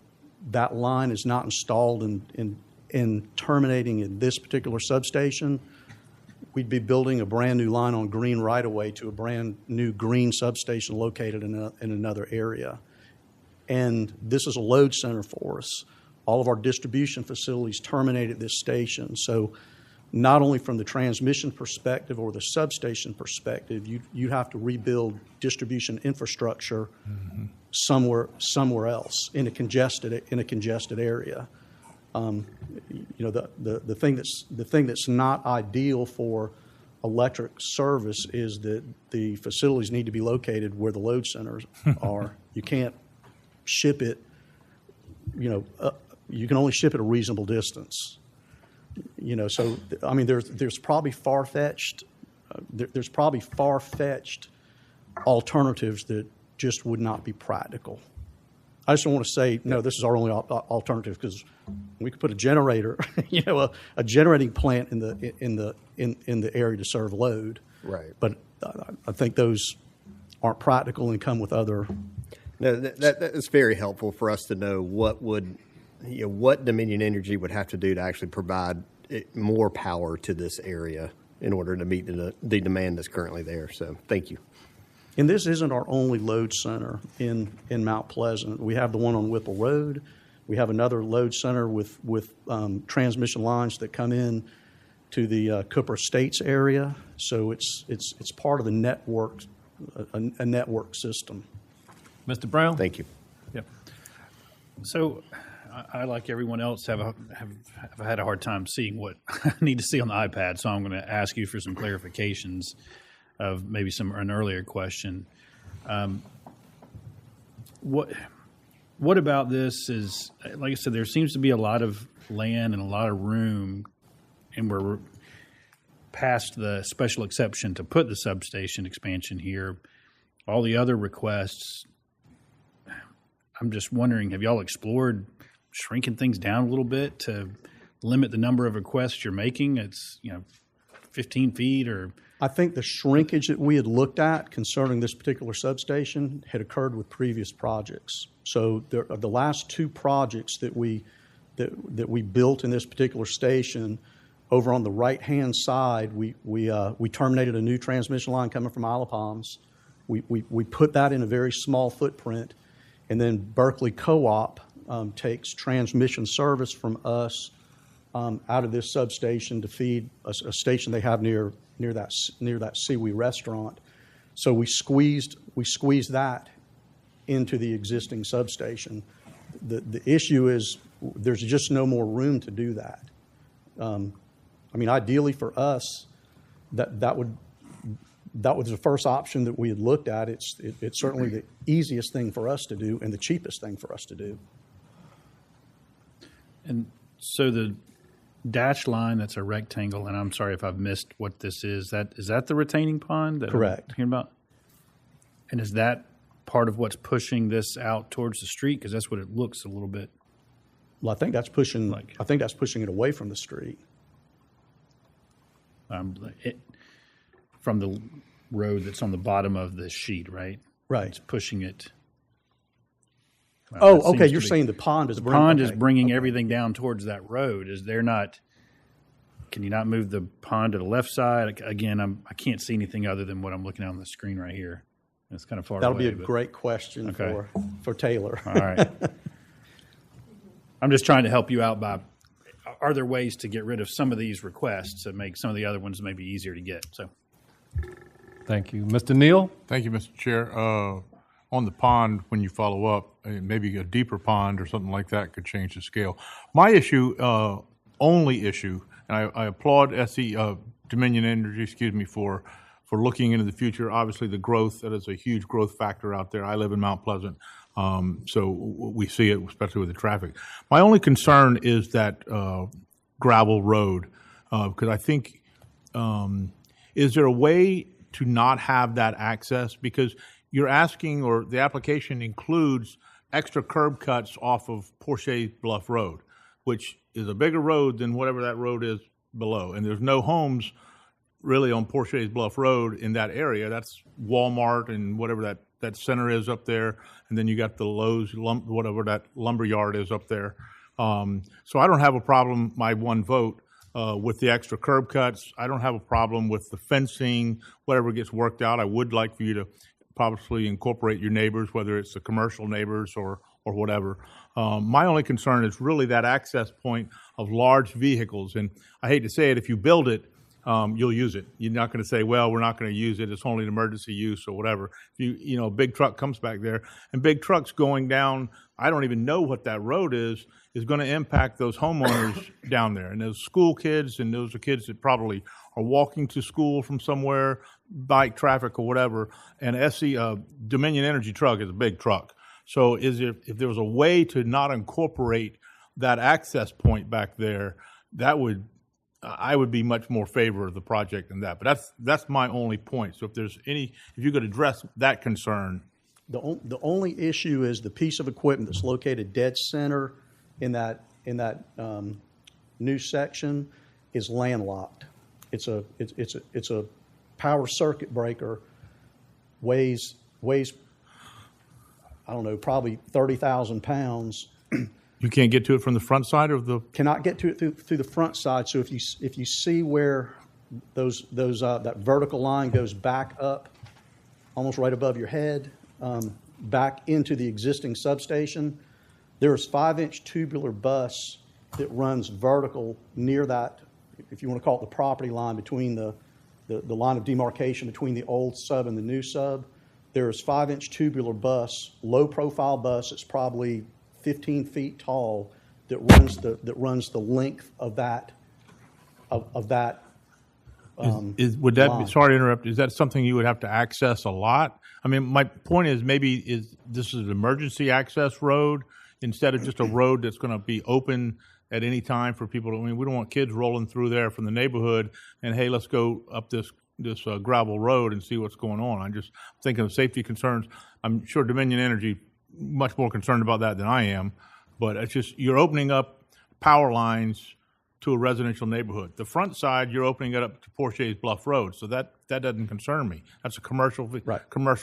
that line is not installed in terminating at this particular substation, we'd be building a brand new line on green right-of-way to a brand new green substation located in another area. And this is a load center for us. All of our distribution facilities terminate at this station. So not only from the transmission perspective or the substation perspective, you have to rebuild distribution infrastructure somewhere else in a congested area. The thing that's not ideal for electric service is that the facilities need to be located where the load centers are. You can't ship it. You can only ship it a reasonable distance. So I mean, there's probably far-fetched alternatives that just would not be practical. I just don't want to say no. This is our only alternative, because we could put a generator, a generating plant in the area to serve load. Right. But I think those aren't practical and come with other. No, that is very helpful for us to know what Dominion Energy would have to do to actually provide more power to this area in order to meet the demand that's currently there. So thank you. And this isn't our only load center in Mount Pleasant. We have the one on Whipple Road. We have another load center with transmission lines that come in to the Cooper Estates area. So it's part of the network, a network system. Mr. Brown? Thank you. Yep. So I, like everyone else, have had a hard time seeing what I need to see on the iPad. So I'm going to ask you for some clarifications of maybe an earlier question. What about this is, like I said, there seems to be a lot of land and a lot of room, and we're past the special exception to put the substation expansion here. All the other requests, I'm just wondering, have y'all explored shrinking things down a little bit to limit the number of requests you're making? It's 15 feet or... I think the shrinkage that we had looked at concerning this particular substation had occurred with previous projects. So the last two projects that we built in this particular station, over on the right-hand side, we terminated a new transmission line coming from Isle of Palms. We put that in a very small footprint, and then Berkeley Co-op takes transmission service from us out of this substation to feed a station they have near that Seawee restaurant. So we squeezed that into the existing substation. The issue is there's just no more room to do that. I mean, ideally for us, that was the first option that we had looked at. It's certainly the easiest thing for us to do and the cheapest thing for us to do. And so the dashed line, that's a rectangle, and I'm sorry if I've missed what this is. Is that the retaining pond that Correct. I'm talking about? And is that part of what's pushing this out towards the street? Because that's what it looks a little bit. Well, I think that's pushing it away from the street. From the road that's on the bottom of the sheet, right? Right. It's pushing it. Well, okay. You're saying the pond is bringing everything down towards that road. Is there not? Can you not move the pond to the left side? Again, I can't see anything other than what I'm looking at on the screen right here. It's kind of far That'll away. That'll be a great question for Taylor. All right. I'm just trying to help you out by. Are there ways to get rid of some of these requests to make some of the other ones maybe easier to get? So, thank you, Mr. Neal. Thank you, Mr. Chair. On the pond, when you follow up, maybe a deeper pond or something like that could change the scale. My issue, only issue, and I applaud Dominion Energy, for looking into the future. Obviously, the growth, that is a huge growth factor out there. I live in Mount Pleasant, so we see it, especially with the traffic. My only concern is that gravel road, because I think, is there a way to not have that access? Because you're asking, or the application includes extra curb cuts off of Porche Bluff Road, which is a bigger road than whatever that road is below. And there's no homes really on Porche Bluff Road in that area. That's Walmart and whatever that center is up there. And then you got the Lowe's, whatever that lumber yard is up there. So I don't have a problem, my one vote, with the extra curb cuts. I don't have a problem with the fencing, whatever gets worked out. I would like for you to probably incorporate your neighbors, whether it's the commercial neighbors or or whatever. My only concern is really that access point of large vehicles. And I hate to say it, if you build it, you'll use it. You're not going to say, well, we're not going to use it. It's only an emergency use or whatever. If a big truck comes back there, and big trucks going down, I don't even know what that road is going to impact those homeowners down there. And those school kids, and those are kids that probably are walking to school from somewhere, bike traffic or whatever. And Dominion Energy truck is a big truck. So if there was a way to not incorporate that access point back there, I would be much more favor of the project than that. But that's my only point. So if you could address that concern. The only issue is the piece of equipment that's located dead center in that new section is landlocked. It's a power circuit breaker, weighs I don't know, probably 30,000 pounds. You can't get to it from the front side of the? Cannot get to it through the front side. So if you see where that vertical line goes back up, almost right above your head, back into the existing substation, there's 5-inch tubular bus that runs vertical near that, if you want to call it the property line between the line of demarcation between the old sub and the new sub. There's 5-inch tubular bus, low profile bus. It's probably 15 feet tall that runs the length of that would that be, sorry to interrupt, is that something you would have to access a lot? I mean, my point is this is an emergency access road instead of just a road that's going to be open at any time for people we don't want kids rolling through there from the neighborhood and, hey, let's go up this gravel road and see what's going on. I'm just thinking of safety concerns. I'm sure Dominion Energy much more concerned about that than I am, but it's just you're opening up power lines to a residential neighborhood. The front side, you're opening it up to Portier's Bluff Road, so that doesn't concern me. That's a commercial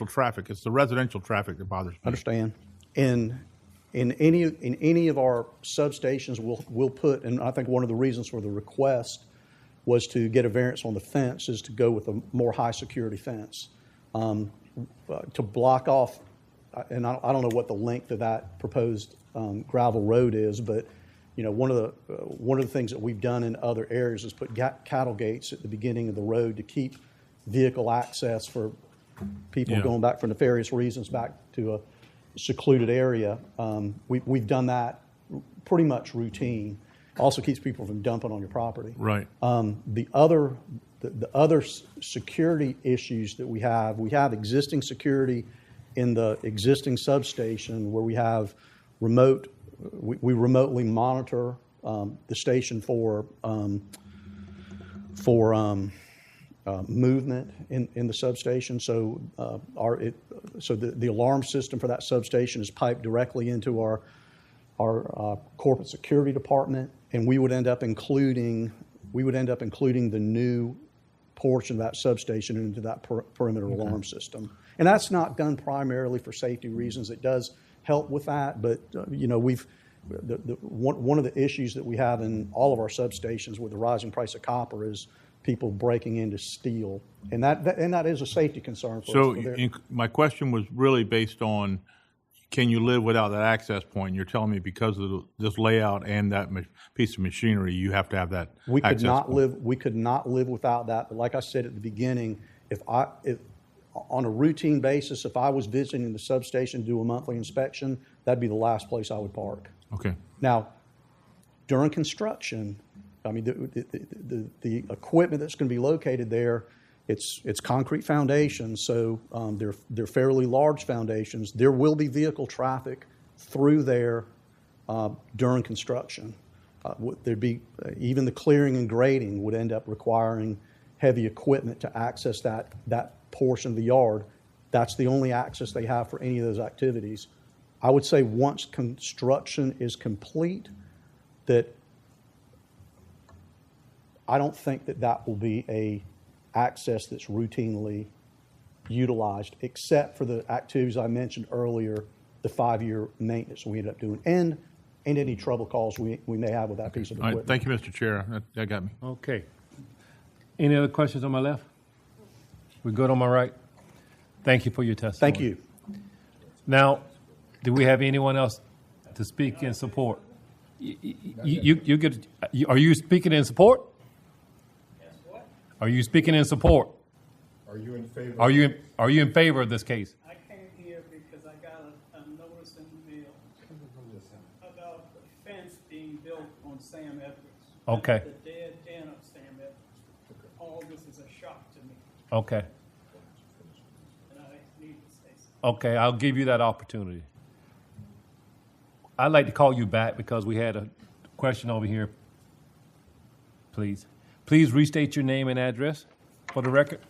traffic. It's the residential traffic that bothers me. Understand. In any of our substations, we'll put, and I think one of the reasons for the request was to get a variance on the fence is to go with a more high security fence to block off. And I don't know what the length of that proposed gravel road is, but one of the things that we've done in other areas is put cattle gates at the beginning of the road to keep vehicle access for people going back for nefarious reasons back to a secluded area. We've done that pretty much routine. Also keeps people from dumping on your property. Right. The other security issues that we have existing security in the existing substation where we have we remotely monitor the station for movement in the substation. So the alarm system for that substation is piped directly into our corporate security department, and we would end up including the new portion of that substation into that perimeter alarm system. And that's not done primarily for safety reasons. It does help with that, but one of the issues that we have in all of our substations with the rising price of copper is people breaking into steel, and that is a safety concern for us. So my question was really based on, can you live without that access point? You're telling me because of this layout and that piece of machinery, you have to have that. We could not live without that. But like I said at the beginning, if on a routine basis, if I was visiting the substation to do a monthly inspection, that'd be the last place I would park. Okay. Now, during construction, I mean, the equipment that's going to be located there, it's concrete foundations, so they're fairly large foundations. There will be vehicle traffic through there during construction. There'd be even the clearing and grading would end up requiring heavy equipment to access that portion of the yard. That's the only access they have for any of those activities. I would say once construction is complete, that I don't think that will be a access that's routinely utilized, except for the activities I mentioned earlier, the 5-year maintenance we ended up doing, and any trouble calls we may have with that piece of equipment. All right, thank you, Mr. Chair. That got me. Okay. Any other questions on my left? We're good on my right? Thank you for your testimony. Thank you. Now, do we have anyone else to speak in support. Are you speaking in support? Yes, what? Are you speaking in support? Are you in favor? Are you in favor of this case? I came here because I got a notice in the mail about the fence being built on Sam Edwards. Okay. The dead end of Sam Edwards. All this is a shock to me, Okay. and I need to say something. Okay, I'll give you that opportunity. I'd like to call you back because we had a question over here. Please restate your name and address for the record.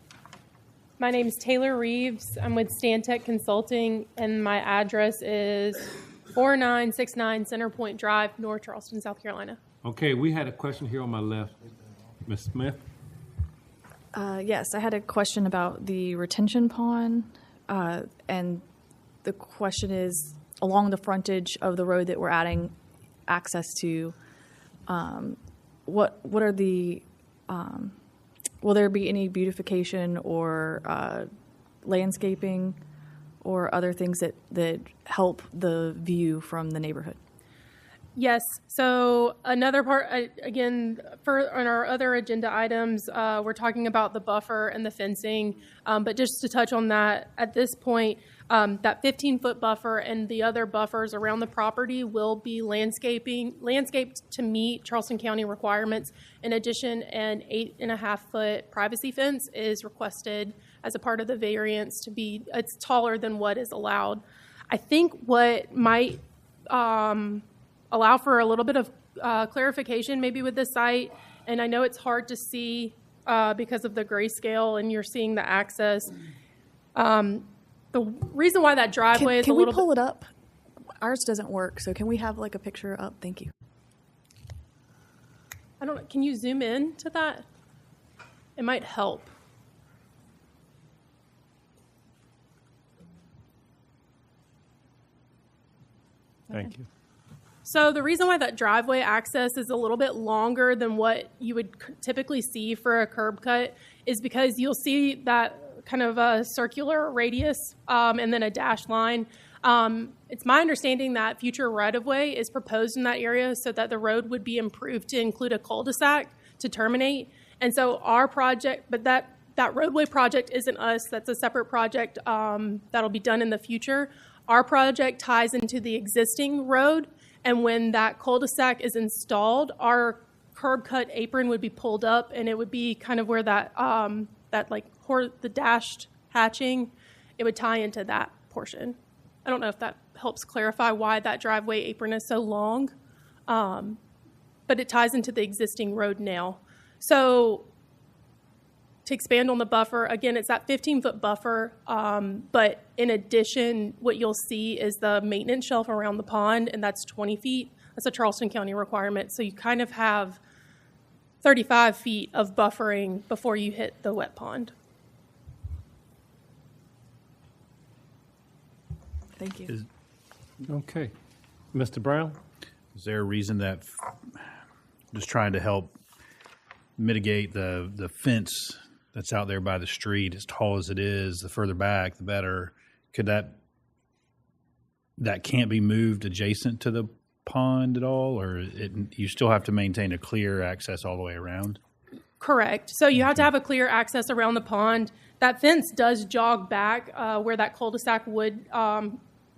My name's Taylor Reeves. I'm with Stantec Consulting, and my address is 4969 Centerpoint Drive, North Charleston, South Carolina. Okay, we had a question here on my left. Ms. Smith? Yes, I had a question about the retention pond, and the question is, along the frontage of the road that we're adding access to, what are the, will there be any beautification or landscaping or other things that help the view from the neighborhood? Yes. So another part, again, on our other agenda items, we're talking about the buffer and the fencing. But just to touch on that, at this point, that 15-foot buffer and the other buffers around the property will be landscaped to meet Charleston County requirements. In addition, an 8.5-foot privacy fence is requested as a part of the variance to be, it's taller than what is allowed. I think what might allow for a little bit of clarification maybe with this site, and I know it's hard to see because of the grayscale and you're seeing the access. The reason why that driveway is a little bit... Can we pull it up? Ours doesn't work, so can we have like a picture up? Thank you. I don't know. Can you zoom in to that? It might help. Thank you. So the reason why that driveway access is a little bit longer than what you would typically see for a curb cut is because you'll see that kind of a circular radius and then a dashed line. It's my understanding that future right-of-way is proposed in that area so that the road would be improved to include a cul-de-sac to terminate. And so our project, but that roadway project isn't us. That's a separate project that'll be done in the future. Our project ties into the existing road, and when that cul-de-sac is installed, our curb cut apron would be pulled up, and it would be kind of where that the dashed hatching, it would tie into that portion. I don't know if that helps clarify why that driveway apron is so long, but it ties into the existing road now. So to expand on the buffer, again, it's that 15-foot buffer, but in addition, what you'll see is the maintenance shelf around the pond, and that's 20 feet. That's a Charleston County requirement. So you kind of have 35 feet of buffering before you hit the wet pond. Thank you. Okay. Mr. Brown? Is there a reason that, just trying to help mitigate the fence that's out there by the street, as tall as it is, the further back, the better, could that can't be moved adjacent to the pond at all, or you still have to maintain a clear access all the way around? Correct. So you have to have a clear access around the pond. That fence does jog back where that cul-de-sac would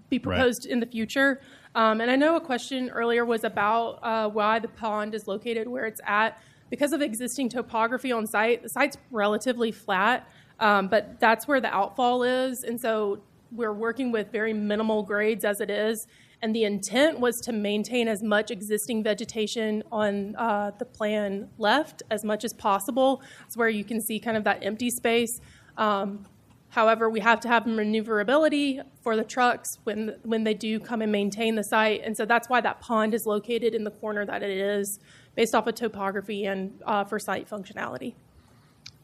be proposed in the future. And I know a question earlier was about why the pond is located where it's at. Because of existing topography on site, the site's relatively flat, but that's where the outfall is. And so we're working with very minimal grades as it is. And the intent was to maintain as much existing vegetation on the plan left as much as possible. It's where you can see kind of that empty space. However, we have to have maneuverability for the trucks when they do come and maintain the site. And so that's why that pond is located in the corner that it is, based off of topography and for site functionality.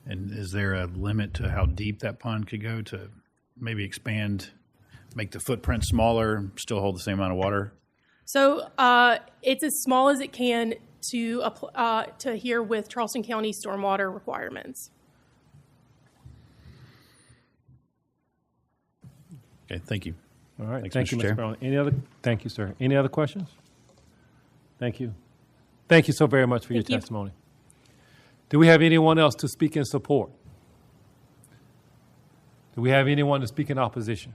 And is there a limit to how deep that pond could go to maybe expand, make the footprint smaller, still hold the same amount of water? So it's as small as it can to adhere with Charleston County stormwater requirements. Okay, thank you. All right. Thanks, Thank you, Mr. Mr. Chair. Brown. Thank you, sir. Any other questions? Thank you. Thank you so very much for your Thank you. testimony. Do we have anyone else to speak in support? Do we have anyone to speak in opposition?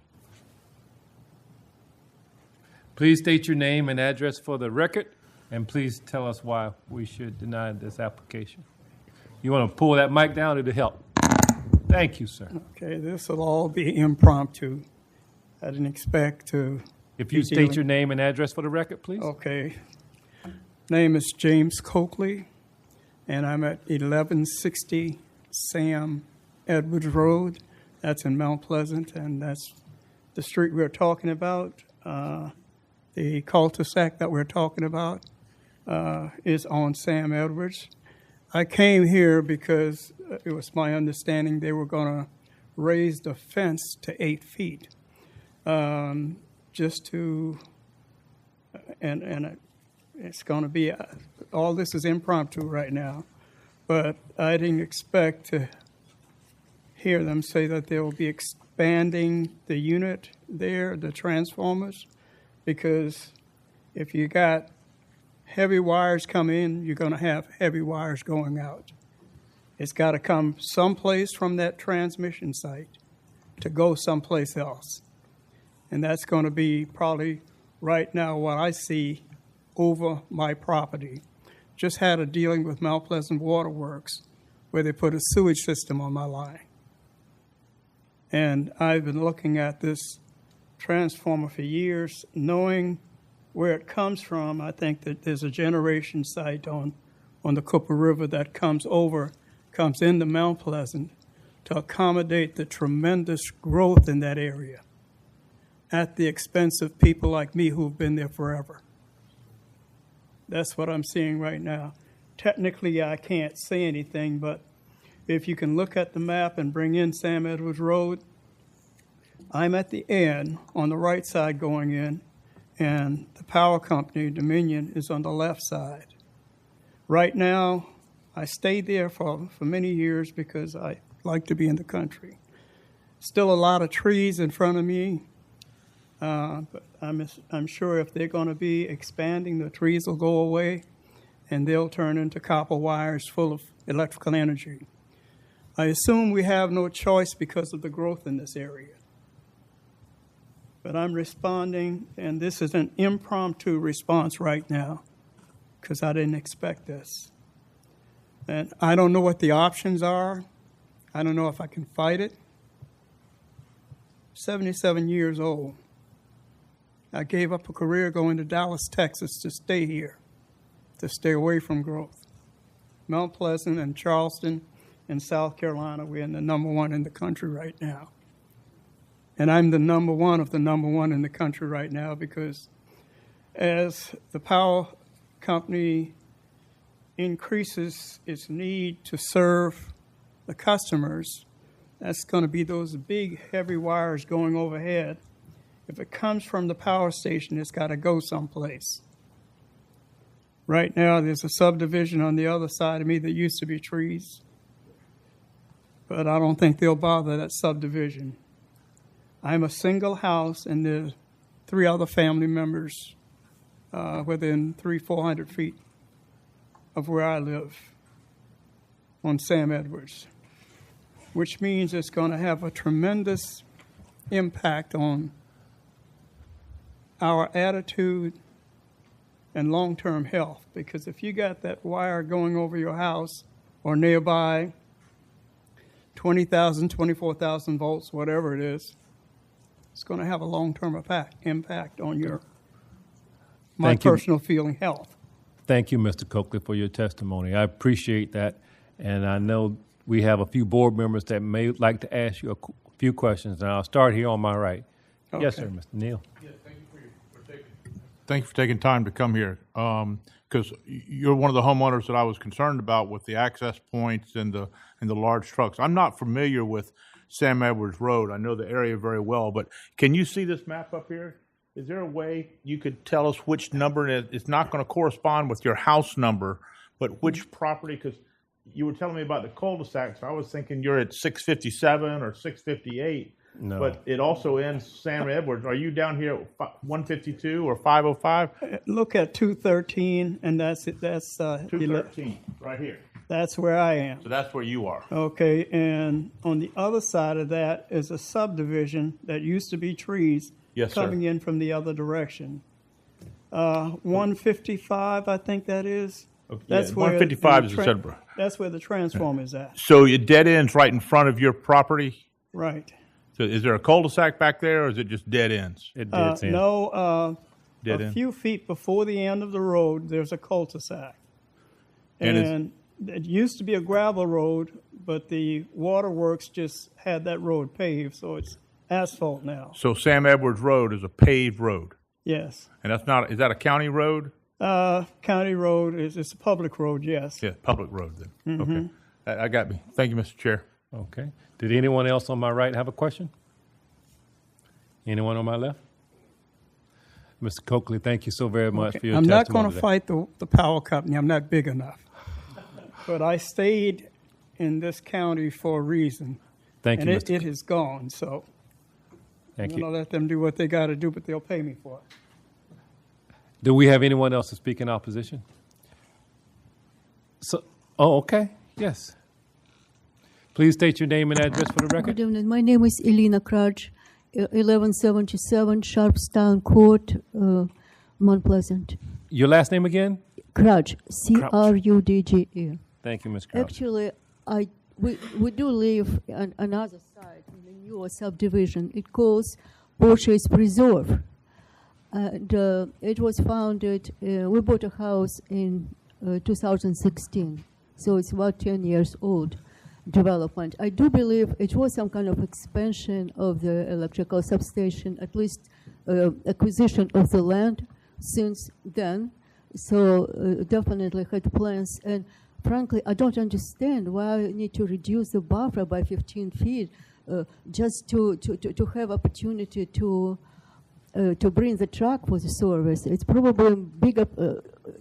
Please state your name and address for the record, and please tell us why we should deny this application. You want to pull that mic down? It'll help. Thank you, sir. Okay, this will all be impromptu. I didn't expect to. If you state your name and address for the record, please. Okay. Name is James Coakley, and I'm at 1160 Sam Edwards Road. That's in Mount Pleasant, and that's the street we're talking about. The cul-de-sac that we're talking about is on Sam Edwards. I came here because it was my understanding they were going to raise the fence to 8 feet, just to, and it's going to be, all this is impromptu right now, but I didn't expect to hear them say that they will be expanding the unit there, the transformers, because if you got heavy wires come in, you're going to have heavy wires going out. It's got to come someplace from that transmission site to go someplace else. And that's going to be probably right now what I see over my property. Just had a dealing with Mount Pleasant Waterworks where they put a sewage system on my line. And I've been looking at this transformer for years, knowing where it comes from. I think that there's a generation site on the Cooper River that comes into Mount Pleasant to accommodate the tremendous growth in that area at the expense of people like me who've been there forever. That's what I'm seeing right now. Technically, I can't say anything, but if you can look at the map and bring in Sam Edwards Road, I'm at the end on the right side going in, and the power company, Dominion, is on the left side. Right now, I stayed there for many years because I like to be in the country. Still a lot of trees in front of me, but I'm sure if they're going to be expanding, the trees will go away, and they'll turn into copper wires full of electrical energy. I assume we have no choice because of the growth in this area. But I'm responding, and this is an impromptu response right now because I didn't expect this. And I don't know what the options are. I don't know if I can fight it. 77 years old. I gave up a career going to Dallas, Texas to stay here, to stay away from growth. Mount Pleasant and Charleston and South Carolina, we're in the #1 in the country right now. And I'm the #1 of the #1 in the country right now because as the power company increases its need to serve the customers, that's going to be those big, heavy wires going overhead. If it comes from the power station, it's got to go someplace. Right now, there's a subdivision on the other side of me that used to be trees, but I don't think they'll bother that subdivision. I'm a single house, and there's 3 other family members within 300-400 feet of where I live on Sam Edwards, which means it's going to have a tremendous impact on our attitude and long-term health. Because if you got that wire going over your house or nearby, 20,000, 24,000 volts, whatever it is, it's going to have a long-term impact on my personal feeling health. Thank you, Mr. Coakley, for your testimony. I appreciate that, and I know we have a few board members that may like to ask you a few questions, and I'll start here on my right. Okay. Yes, sir, Mr. Neal. Yes, thank you for taking time to come here, because you're one of the homeowners that I was concerned about with the access points and the large trucks. I'm not familiar with Sam Edwards Road. I know the area very well, but can you see this map up here? Is there a way you could tell us which number it is? It's not going to correspond with your house number, but which property? Because you were telling me about the cul-de-sac, so I was thinking you're at 657 or 658. No. But it also ends Sam Edwards. Are you down here at 152 or 505? Look at 213, and that's it. That's 213, right here. That's where I am. So that's where you are. Okay, and on the other side of that is a subdivision that used to be trees Yes, sir. coming in from the other direction. 155, I think that is. Okay, That's yeah, where 155 is the the subdivision. That's where the transformer is at. So it dead ends right in front of your property? Right. So is there a cul-de-sac back there, or is it just dead ends? No, Dead a end. few feet before the end of the road, there's a cul-de-sac. And And it used to be a gravel road, but the waterworks just had that road paved, so it's asphalt now. So Sam Edwards Road is a paved road? Yes. And that's not, is that a county road? County road it's a public road, yes. Yeah, public road then. Mhm. Okay. I got me. Thank you, Mr. Chair. Okay. Did anyone else on my right have a question? Anyone on my left? Mr. Coakley, thank you so very much for your I'm not testimony going to today. fight the power company. I'm not big enough. But I stayed in this county for a reason. Thank you, And Mr. it has gone, so Thank I'm you. going to let them do what they got to do, but they'll pay me for it. Do we have anyone else to speak in opposition? So, okay. Yes. Please state your name and address for the record. Good evening. My name is Elena Krudge, 1177 Sharpstown Court, Mount Pleasant. Your last name again? Krudge, Crudge. Thank you, Ms. Crouch. Actually, we do live on another side in the newer subdivision. It calls Porsche's Preserve. And it was founded, we bought a house in 2016, so it's about 10 years old development. I do believe it was some kind of expansion of the electrical substation, at least acquisition of the land since then. So definitely had plans. And frankly, I don't understand why I need to reduce the buffer by 15 feet just to have opportunity to bring the truck for the service. It's probably bigger,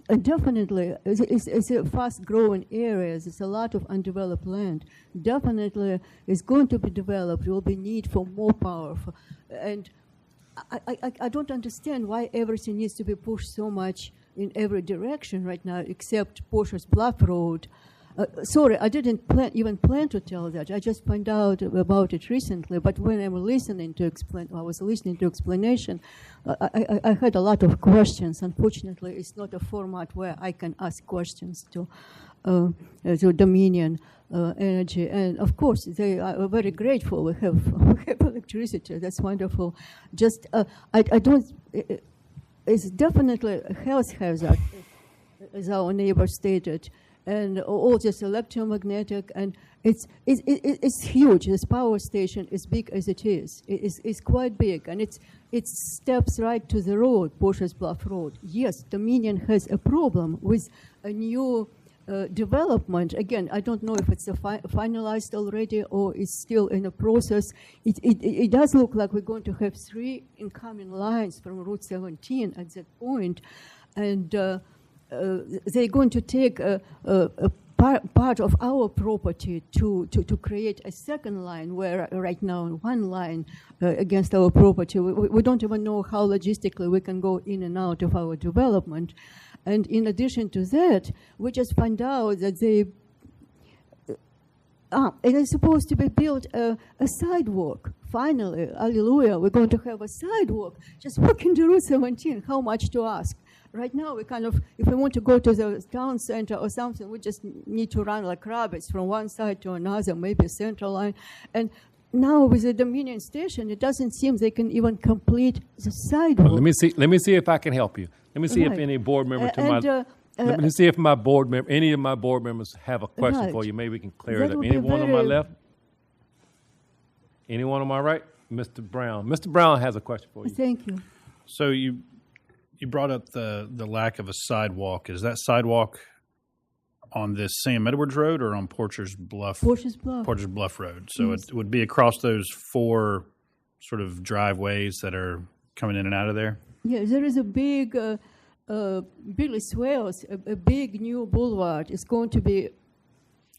and definitely it's a fast-growing area. There's a lot of undeveloped land. Definitely, it's going to be developed. There will be need for more power, and I don't understand why everything needs to be pushed so much in every direction right now, except Porsche's Bluff Road. Sorry, I didn't even plan to tell that. I just found out about it recently. But when I was listening to explanation, I had a lot of questions. Unfortunately, it's not a format where I can ask questions to Dominion Energy. And of course, they are very grateful. We have electricity. That's wonderful. Just I don't. It's definitely a health hazard, as our neighbor stated. And all this electromagnetic, and it's huge. This power station, as big as it is, it's quite big, and it steps right to the road, Porsche's Bluff Road. Yes, Dominion has a problem with a new development. Again, I don't know if it's finalized already or it's still in a process. It does look like we're going to have 3 incoming lines from Route 17 at that point, and they're going to take a part of our property to create a second line, where right now one line against our property. We don't even know how logistically we can go in and out of our development. And in addition to that, we just found out that it is supposed to be built a sidewalk. Finally, hallelujah, we're going to have a sidewalk. Just walking to Route 17, how much to ask? Right now, we kind of, if we want to go to the town center or something, we just need to run like rabbits from one side to another, maybe a central line. And now with the Dominion station, it doesn't seem they can even complete the sidewalk. Well, let me see if I can help you. Let me see if any board member let me see if any of my board members have a question for you. Maybe we can clear it up. Anyone on my left? Anyone on my right? Mr. Brown. Mr. Brown has a question for you. Thank you. So you brought up the lack of a sidewalk. Is that sidewalk on this Sam Edwards Road or on Porcher's Bluff? Porcher's Bluff. Porcher's Bluff Road. So Yes. it would be across those 4 sort of driveways that are coming in and out of there? Yeah, there is a big, Billy Swales, a big new boulevard. It's going to be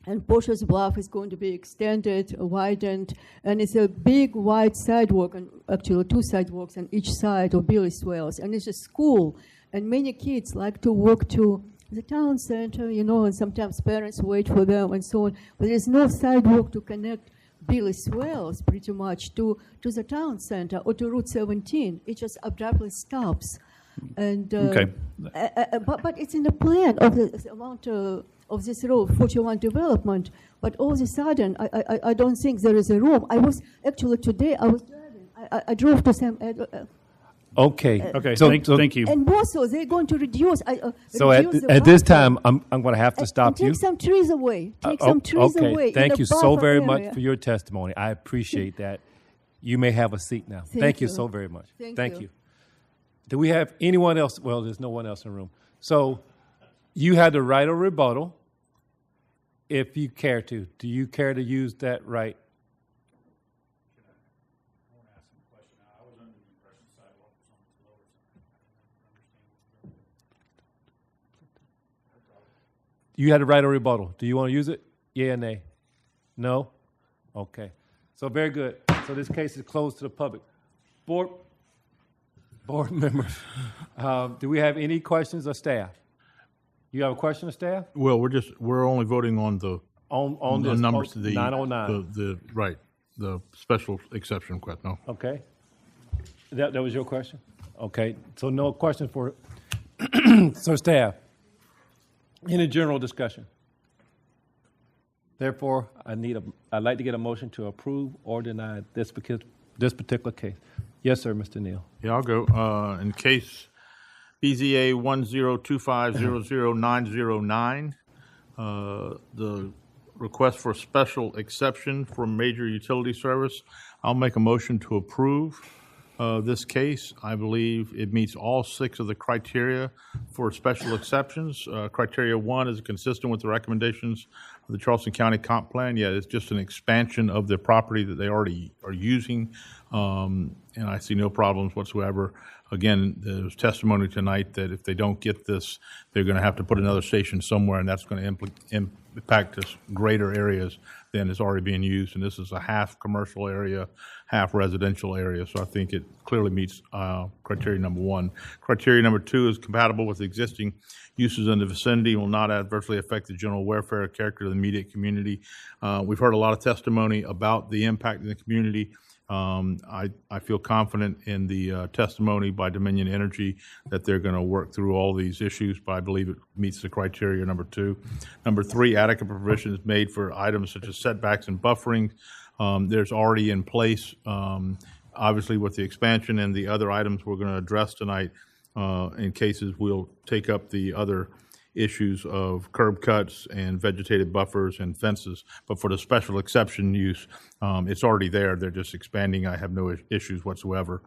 And Portia's Bluff is going to be extended, widened, and it's a big wide sidewalk, and actually 2 sidewalks on each side of Billy Swales. And it's a school, and many kids like to walk to the town center, and sometimes parents wait for them and so on. But there's no sidewalk to connect Billy Swales pretty much to the town center or to Route 17. It just abruptly stops. And but it's in the plan of the amount of this road 41 development. But all of a sudden, I don't think there is a room. I was actually today. I was driving. I drove to Sam. Okay. So thank you. And also, they're going to reduce. So reduce at this time, I'm going to have to stop you. Take some trees away. Take some trees away. Okay. Thank in you the so buffer very area. much for your testimony. I appreciate that. You may have a seat now. Thank you so very much. Thank you. Do we have anyone else? Well, there's no one else in the room. So you had the right of rebuttal if you care to. Do you care to use that right? You had the right of rebuttal. Do you want to use it? Yeah or nay? No? Okay. So very good. So this case is closed to the public. Board members, do we have any questions of staff? You have a question of staff? Well, we're only voting on the this numbers, on the 909. the special exception request. No. Okay. That was your question? Okay. So no question for so staff. Any general discussion? Therefore, I'd like to get a motion to approve or deny this particular case. Yes, sir, Mr. Neal. Yeah, I'll go. In case BZA 102500909, the request for special exception for major utility service, I'll make a motion to approve this case. I believe it meets all 6 of the criteria for special exceptions. Criteria 1 is consistent with the recommendations of the Charleston County Comp Plan. Yeah, it's just an expansion of the property that they already are using, and I see no problems whatsoever. Again, there's testimony tonight that if they don't get this, they're going to have to put another station somewhere, and that's going to impact us greater areas than is already being used. And this is a half commercial area, half residential area. So I think it clearly meets criteria number 1. Criteria number 2 is compatible with existing uses in the vicinity, will not adversely affect the general welfare or character of the immediate community. We've heard a lot of testimony about the impact in the community. I feel confident in the testimony by Dominion Energy that they're going to work through all these issues, but I believe it meets the criteria number 2. Number 3, adequate provision is made for items such as setbacks and buffering. There's already in place, obviously with the expansion and the other items we're going to address tonight. In cases we'll take up the other issues of curb cuts and vegetated buffers and fences, but for the special exception use, it's already there. They're just expanding. I have no issues whatsoever.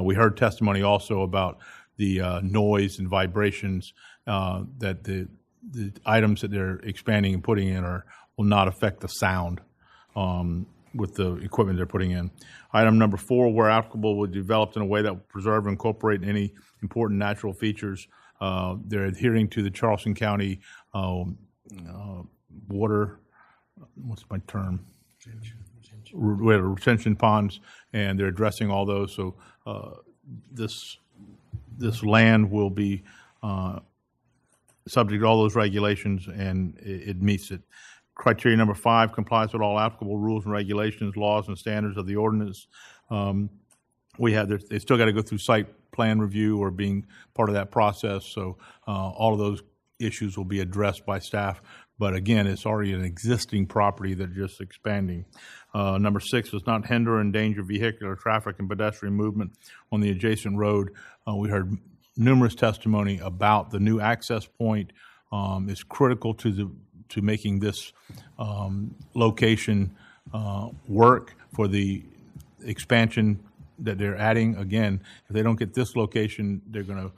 We heard testimony also about the noise and vibrations that the items that they're expanding and putting in will not affect the sound with the equipment they're putting in. Item number 4, where applicable, would be developed in a way that will preserve and incorporate any important natural features. They're adhering to the Charleston County water, what's my term? Retention ponds, and they're addressing all those. So this land will be subject to all those regulations, and it meets it. Criteria number 5 complies with all applicable rules and regulations, laws, and standards of the ordinance. They still got to go through site plan review or being part of that process. So all of those issues will be addressed by staff. But again, it's already an existing property that's just expanding. Number 6 does not hinder or endanger vehicular traffic and pedestrian movement on the adjacent road. We heard numerous testimony about the new access point. It's critical to making this location work for the expansion that they're adding. Again, if they don't get this location, they're going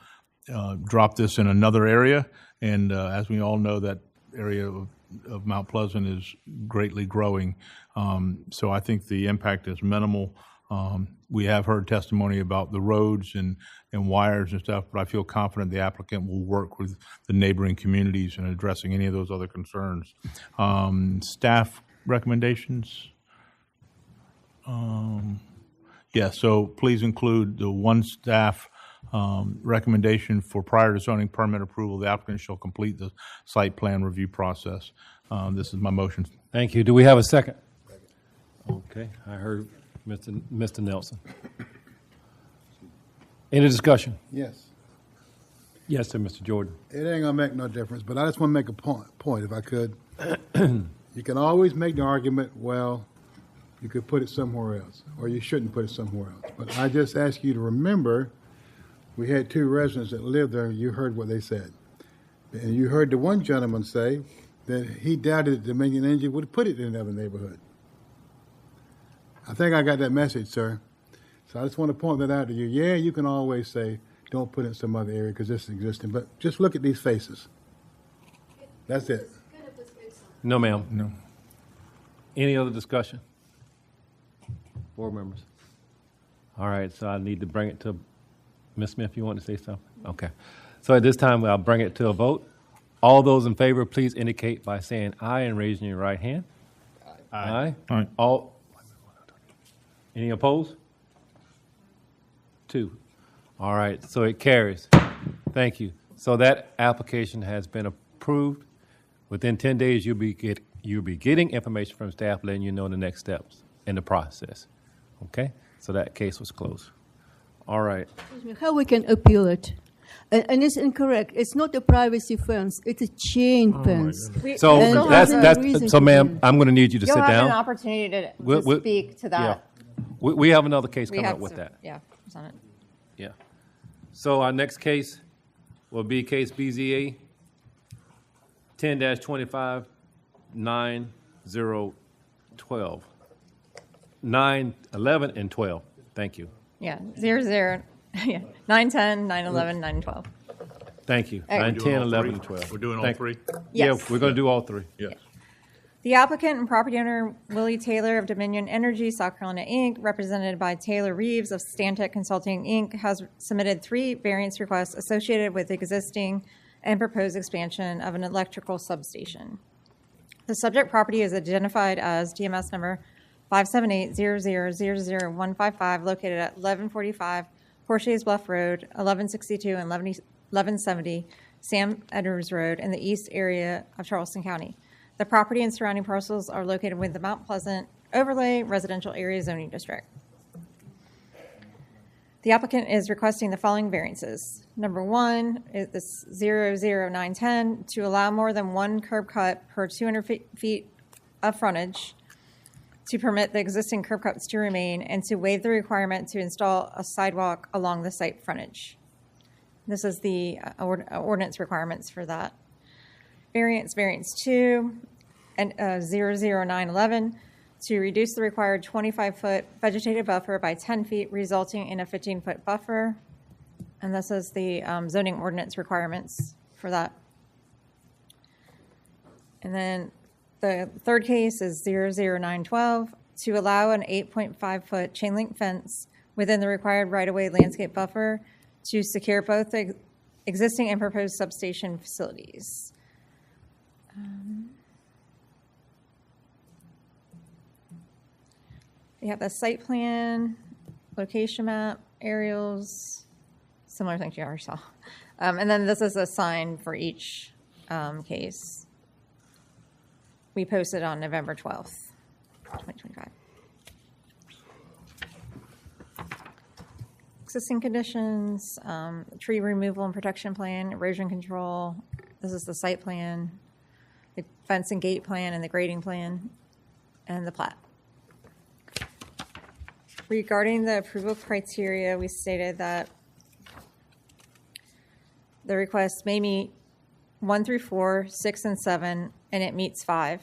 to drop this in another area. And as we all know, that area of Mount Pleasant is greatly growing. So I think the impact is minimal. We have heard testimony about the roads and wires and stuff, but I feel confident the applicant will work with the neighboring communities in addressing any of those other concerns. Staff recommendations? So please include the one staff recommendation for prior to zoning permit approval, the applicant shall complete the site plan review process. This is my motion. Thank you. Do we have a second? Okay, I heard Mr. Nelson. Any discussion? Yes. Yes, sir, Mr. Jordan. It ain't gonna make no difference, but I just want to make a point, if I could. You can always make the argument, well, you could put it somewhere else, or you shouldn't put it somewhere else. But I just ask you to remember, we had 2 residents that lived there, and you heard what they said. And you heard the one gentleman say that he doubted that Dominion Energy would put it in another neighborhood. I think I got that message, sir. So I just want to point that out to you. Yeah, you can always say, don't put it in some other area because this is existing, but just look at these faces. That's it. No, ma'am. No. Any other discussion? Board members? All right, so I need to bring it to Ms. Smith. You want to say something? Okay. So at this time, I'll bring it to a vote. All those in favor, please indicate by saying aye and raising your right hand. Aye. Aye. All. Any opposed? 2. All right, so it carries. Thank you. So that application has been approved. Within 10 days, you'll be getting information from staff letting you know the next steps in the process. Okay? So that case was closed. All right. How we can appeal it? And it's incorrect. It's not a privacy fence. It's a chain fence. So that's so, ma'am, I'm going to need you to sit down. You'll have an opportunity to speak to that. Yeah. We have another case coming up with that. Yeah, it's on it. Yeah. So our next case will be case BZA 10-25 9012. 9, 11, and 12. Thank you. Yeah, 00, 910, 911, 912. Thank you. Okay. 9, 10, 11, and 12. We're doing all 3? Yeah, Yes. we're going to do all 3. Yes. The applicant and property owner, Willie Taylor of Dominion Energy, South Carolina, Inc., represented by Taylor Reeves of Stantec Consulting, Inc., has submitted 3 variance requests associated with existing and proposed expansion of an electrical substation. The subject property is identified as DMS number 578-00-00155, located at 1145 Porches Bluff Road, 1162 and 1170 Sam Edwards Road in the east area of Charleston County. The property and surrounding parcels are located within the Mount Pleasant Overlay Residential Area Zoning District. The applicant is requesting the following variances. Number 1 is this 00910 to allow more than 1 curb cut per 200 feet of frontage, to permit the existing curb cuts to remain, and to waive the requirement to install a sidewalk along the site frontage. This is the ordinance requirements for that. Variance 2, and 00911, to reduce the required 25-foot vegetative buffer by 10 feet, resulting in a 15-foot buffer. And this is the zoning ordinance requirements for that. And then the third case is 00912, to allow an 8.5-foot chain link fence within the required right-of-way landscape buffer to secure both the existing and proposed substation facilities. You have the site plan, location map, aerials, similar things you already saw. And then this is a sign for each case. We posted on November 12th, 2025. Existing conditions, tree removal and protection plan, erosion control. This is the site plan, the fence and gate plan, and the grading plan, and the plat. Regarding the approval criteria, we stated that the request may meet 1 through 4, 6, and 7, and it meets 5.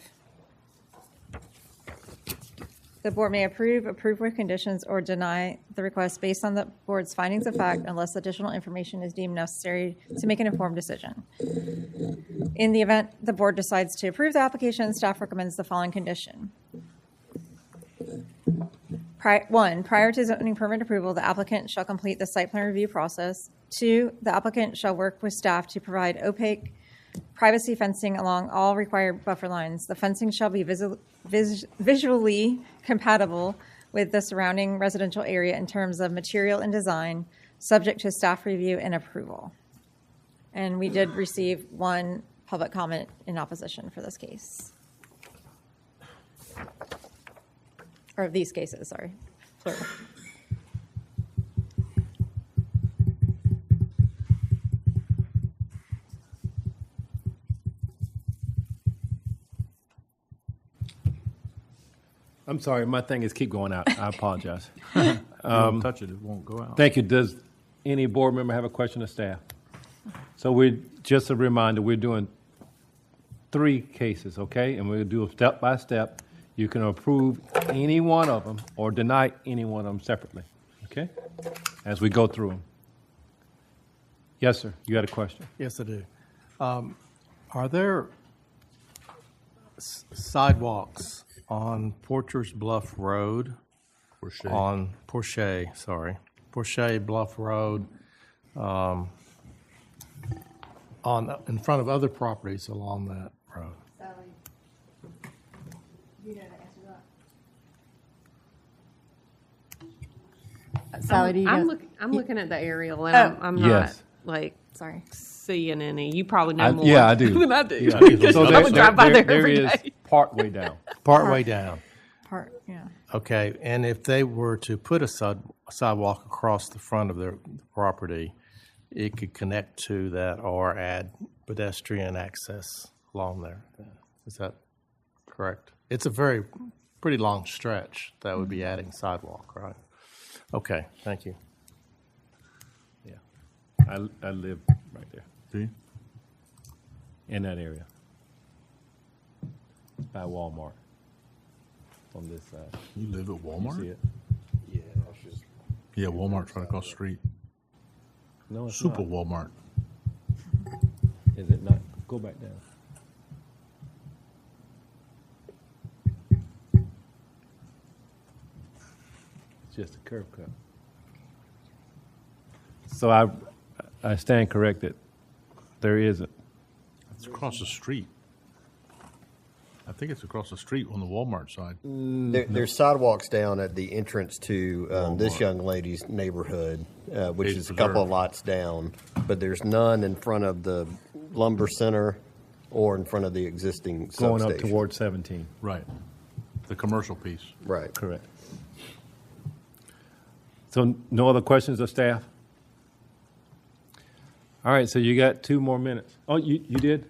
The board may approve with conditions, or deny the request based on the board's findings of fact unless additional information is deemed necessary to make an informed decision. In the event the board decides to approve the application, staff recommends the following condition. One, prior to zoning permit approval, the applicant shall complete the site plan review process. 2, the applicant shall work with staff to provide opaque privacy fencing along all required buffer lines. The fencing shall be visually compatible with the surrounding residential area in terms of material and design, subject to staff review and approval. And we did receive one public comment in opposition for this case. Or these cases, sorry, plural. I'm sorry, my thing is keep going out. I apologize. Don't touch it, it won't go out. Thank you. Does any board member have a question of staff? So just a reminder, we're doing 3 cases, okay? And we'll do it step by step. You can approve any one of them or deny any one of them separately, okay? As we go through them. Yes, sir. You got a question? Yes, I do. Are there sidewalks on Porcher's Bluff Road? Porche Bluff Road, in front of other properties along that road? Sally, do you I'm looking at the aerial, and I'm not seeing any. You probably know more. Yeah, I do. Than I do. Yeah. Because So I would drive by there every is day. part way down. Partway down. Yeah. Okay, and if they were to put a sidewalk across the front of their property, it could connect to that or add pedestrian access along there. Is that correct? It's a pretty long stretch that would be adding sidewalk, right? Okay, thank you. Yeah. I live right there. Do you? In that area. By Walmart. On this side. You live at Walmart? You see it? Yeah, Walmart's right across the street. No, it's Super not. Walmart. Is it not? Go back down. It's just a curb cut. So I stand corrected. There isn't. It's across the street. I think it's across the street on the Walmart side. There's sidewalks down at the entrance to this young lady's neighborhood, which Page is a couple of Preserve. lots down, but there's none in front of the lumber center or in front of the existing Going up substation. toward 17. Right. The commercial piece. Right. Correct. So no other questions of staff? All right, so you got 2 more minutes. Oh, you did?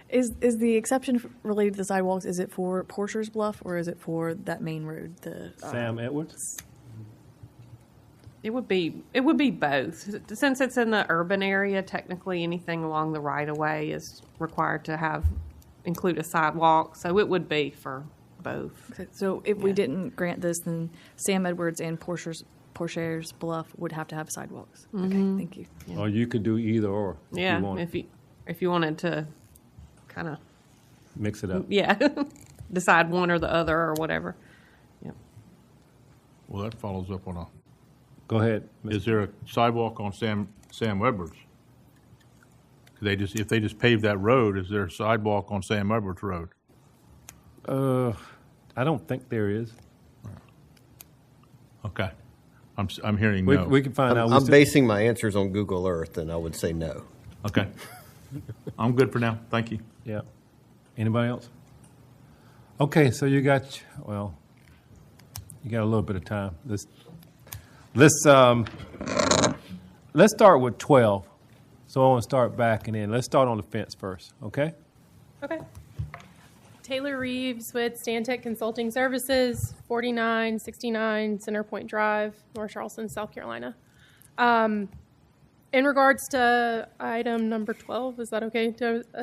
Is the exception related to the sidewalks, is it for Porcher's Bluff or is it for that main road? Sam Edwards? It would be both. Since it's in the urban area, technically anything along the right of way is required to include a sidewalk. So it would be for both. Okay, so if we didn't grant this, then Sam Edwards and Porcher's Bluff would have to have sidewalks. Okay, thank you. Yeah. Or you could do either or. Yeah, you want. if you wanted to kind of Mix it up. Yeah, decide one or the other or whatever. Yeah. Well, that follows up on a. Go ahead. Is there a sidewalk on Sam Edwards? If they just pave that road, is there a sidewalk on Sam Edwards Road? I don't think there is. Okay. I'm hearing We, no. we can find out. I'm basing my answers on Google Earth, and I would say no. Okay. I'm good for now. Thank you. Yeah. Anybody else? Okay, so you got a little bit of time. Let's start with 12. So I want to start backing in. Let's start on the fence first, okay? Okay. Taylor Reeves with Stantec Consulting Services, 4969 Centerpoint Drive, North Charleston, South Carolina. In regards to item number 12, is that okay?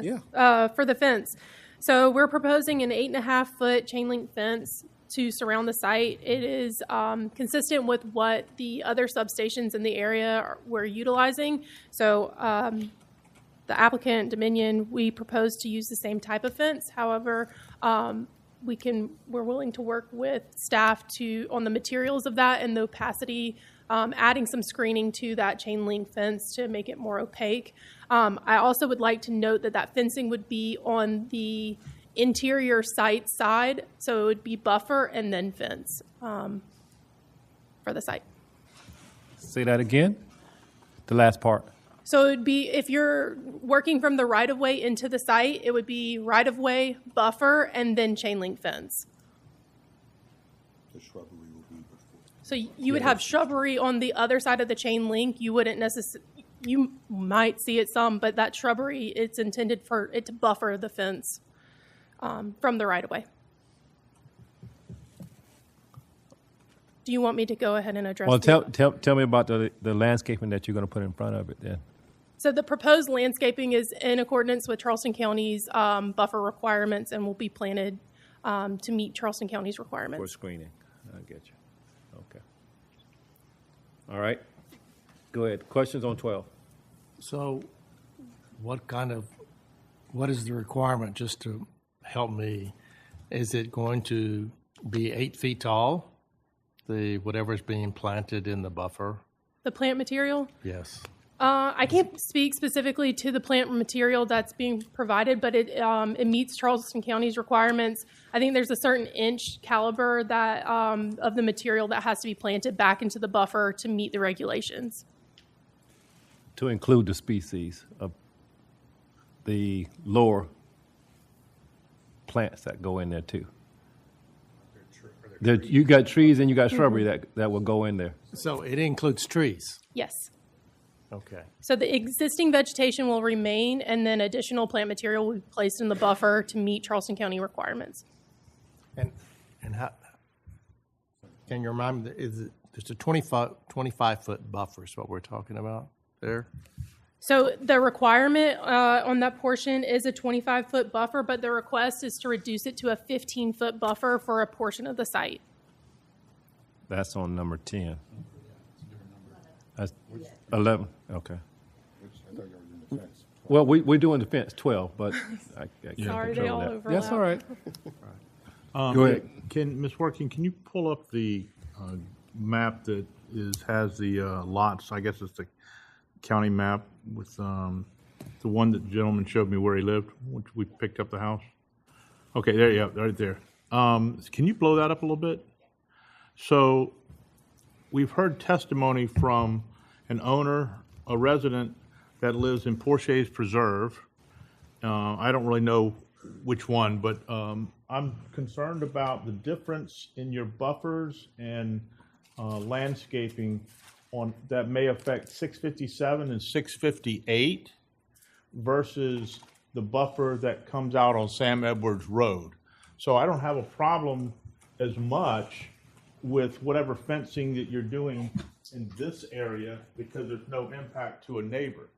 Yeah. For the fence. So we're proposing an 8.5-foot chain link fence to surround the site. It is consistent with what the other substations in the area we're utilizing. So the applicant, Dominion, we propose to use the same type of fence. However, we're willing to work with staff on the materials of that and the opacity, adding some screening to that chain link fence to make it more opaque. I also would like to note that fencing would be on the interior site side, so it would be buffer and then fence for the site. Say that again, the last part. So it would be, if you're working from the right-of-way into the site, it would be right-of-way, buffer, and then chain link fence. The shrubbery will be before. So you would have shrubbery on the other side of the chain link. You wouldn't necessarily, you might see it some, but that shrubbery, it's intended for it to buffer the fence from the right-of-way. Do you want me to go ahead and address? Well, tell me about the landscaping that you're going to put in front of it then. So the proposed landscaping is in accordance with Charleston County's buffer requirements and will be planted to meet Charleston County's requirements. For screening. I get you. Okay. All right. Go ahead. Questions on 12. So what is the requirement, just to help me? Is it going to be 8 feet tall, whatever is being planted in the buffer? The plant material? Yes. I can't speak specifically to the plant material that's being provided, but it meets Charleston County's requirements. I think there's a certain inch caliber that of the material that has to be planted back into the buffer to meet the regulations. To include the species of the lower plants that go in there too. You got trees and you got shrubbery that will go in there. So it includes trees? Yes. Okay. So the existing vegetation will remain, and then additional plant material will be placed in the buffer to meet Charleston County requirements. And how, can you remind me, there's a 25-foot buffer is what we're talking about there? So the requirement on that portion is a 25-foot buffer, but the request is to reduce it to a 15-foot buffer for a portion of the site. That's on number 10. That's 11. Okay. Well, we're doing the fence 12, but I can't Sorry, they control all that. overlap. That's all right. Go ahead. Ms. Working, can you pull up the map that has the lots? I guess it's the county map with the one that the gentleman showed me where he lived, which we picked up the house. Okay, there you are, right there. Can you blow that up a little bit? So we've heard testimony from an owner, a resident that lives in Porches Preserve. I don't really know which one, but I'm concerned about the difference in your buffers and landscaping that may affect 657 and 658 versus the buffer that comes out on Sam Edwards Road. So I don't have a problem as much with whatever fencing that you're doing in this area because there's no impact to a neighbor.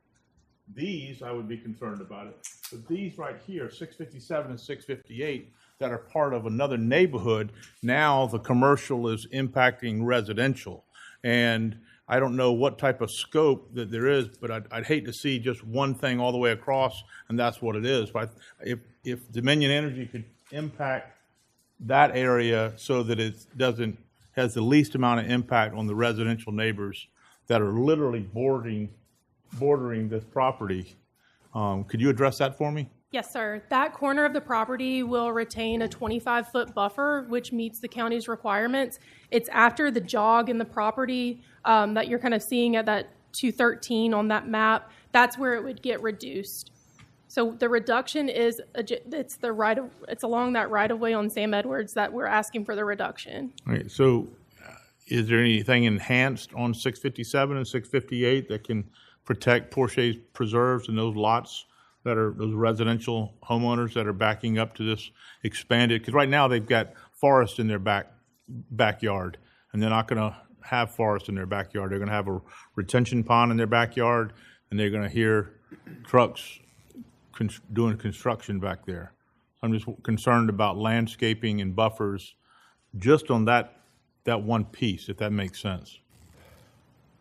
These, I would be concerned about it. But these right here, 657 and 658, that are part of another neighborhood, now the commercial is impacting residential. And I don't know what type of scope that there is, but I'd hate to see just one thing all the way across, and that's what it is. But if Dominion Energy could impact that area so that it has the least amount of impact on the residential neighbors that are literally bordering this property, could you address that for me? Yes, sir. That corner of the property will retain a 25-foot buffer, which meets the county's requirements. It's after the jog in the property that you're kind of seeing at that 213 on that map. That's where it would get reduced. So the reduction is it's along that right of way on Sam Edwards that we're asking for the reduction. All right. So, is there anything enhanced on 657 and 658 that can protect Porches Preserves and those lots that are those residential homeowners that are backing up to this expanded? Because right now they've got forest in their backyard, and they're not going to have forest in their backyard. They're going to have a retention pond in their backyard, and they're going to hear trucks doing construction back there. I'm just concerned about landscaping and buffers just on that one piece, if that makes sense.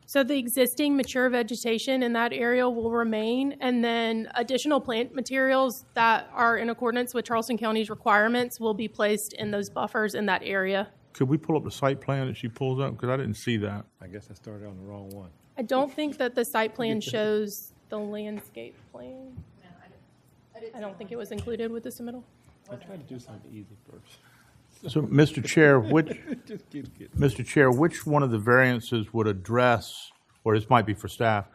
So the existing mature vegetation in that area will remain, and then additional plant materials that are in accordance with Charleston County's requirements will be placed in those buffers in that area. Could we pull up the site plan that she pulls up? Because I didn't see that. I guess I started on the wrong one. I don't think that the site plan shows the landscape plan. I don't think it was included with the submittal. I tried to do something easy first. So, Mr. Chair, which one of the variances would address, or this might be for staff,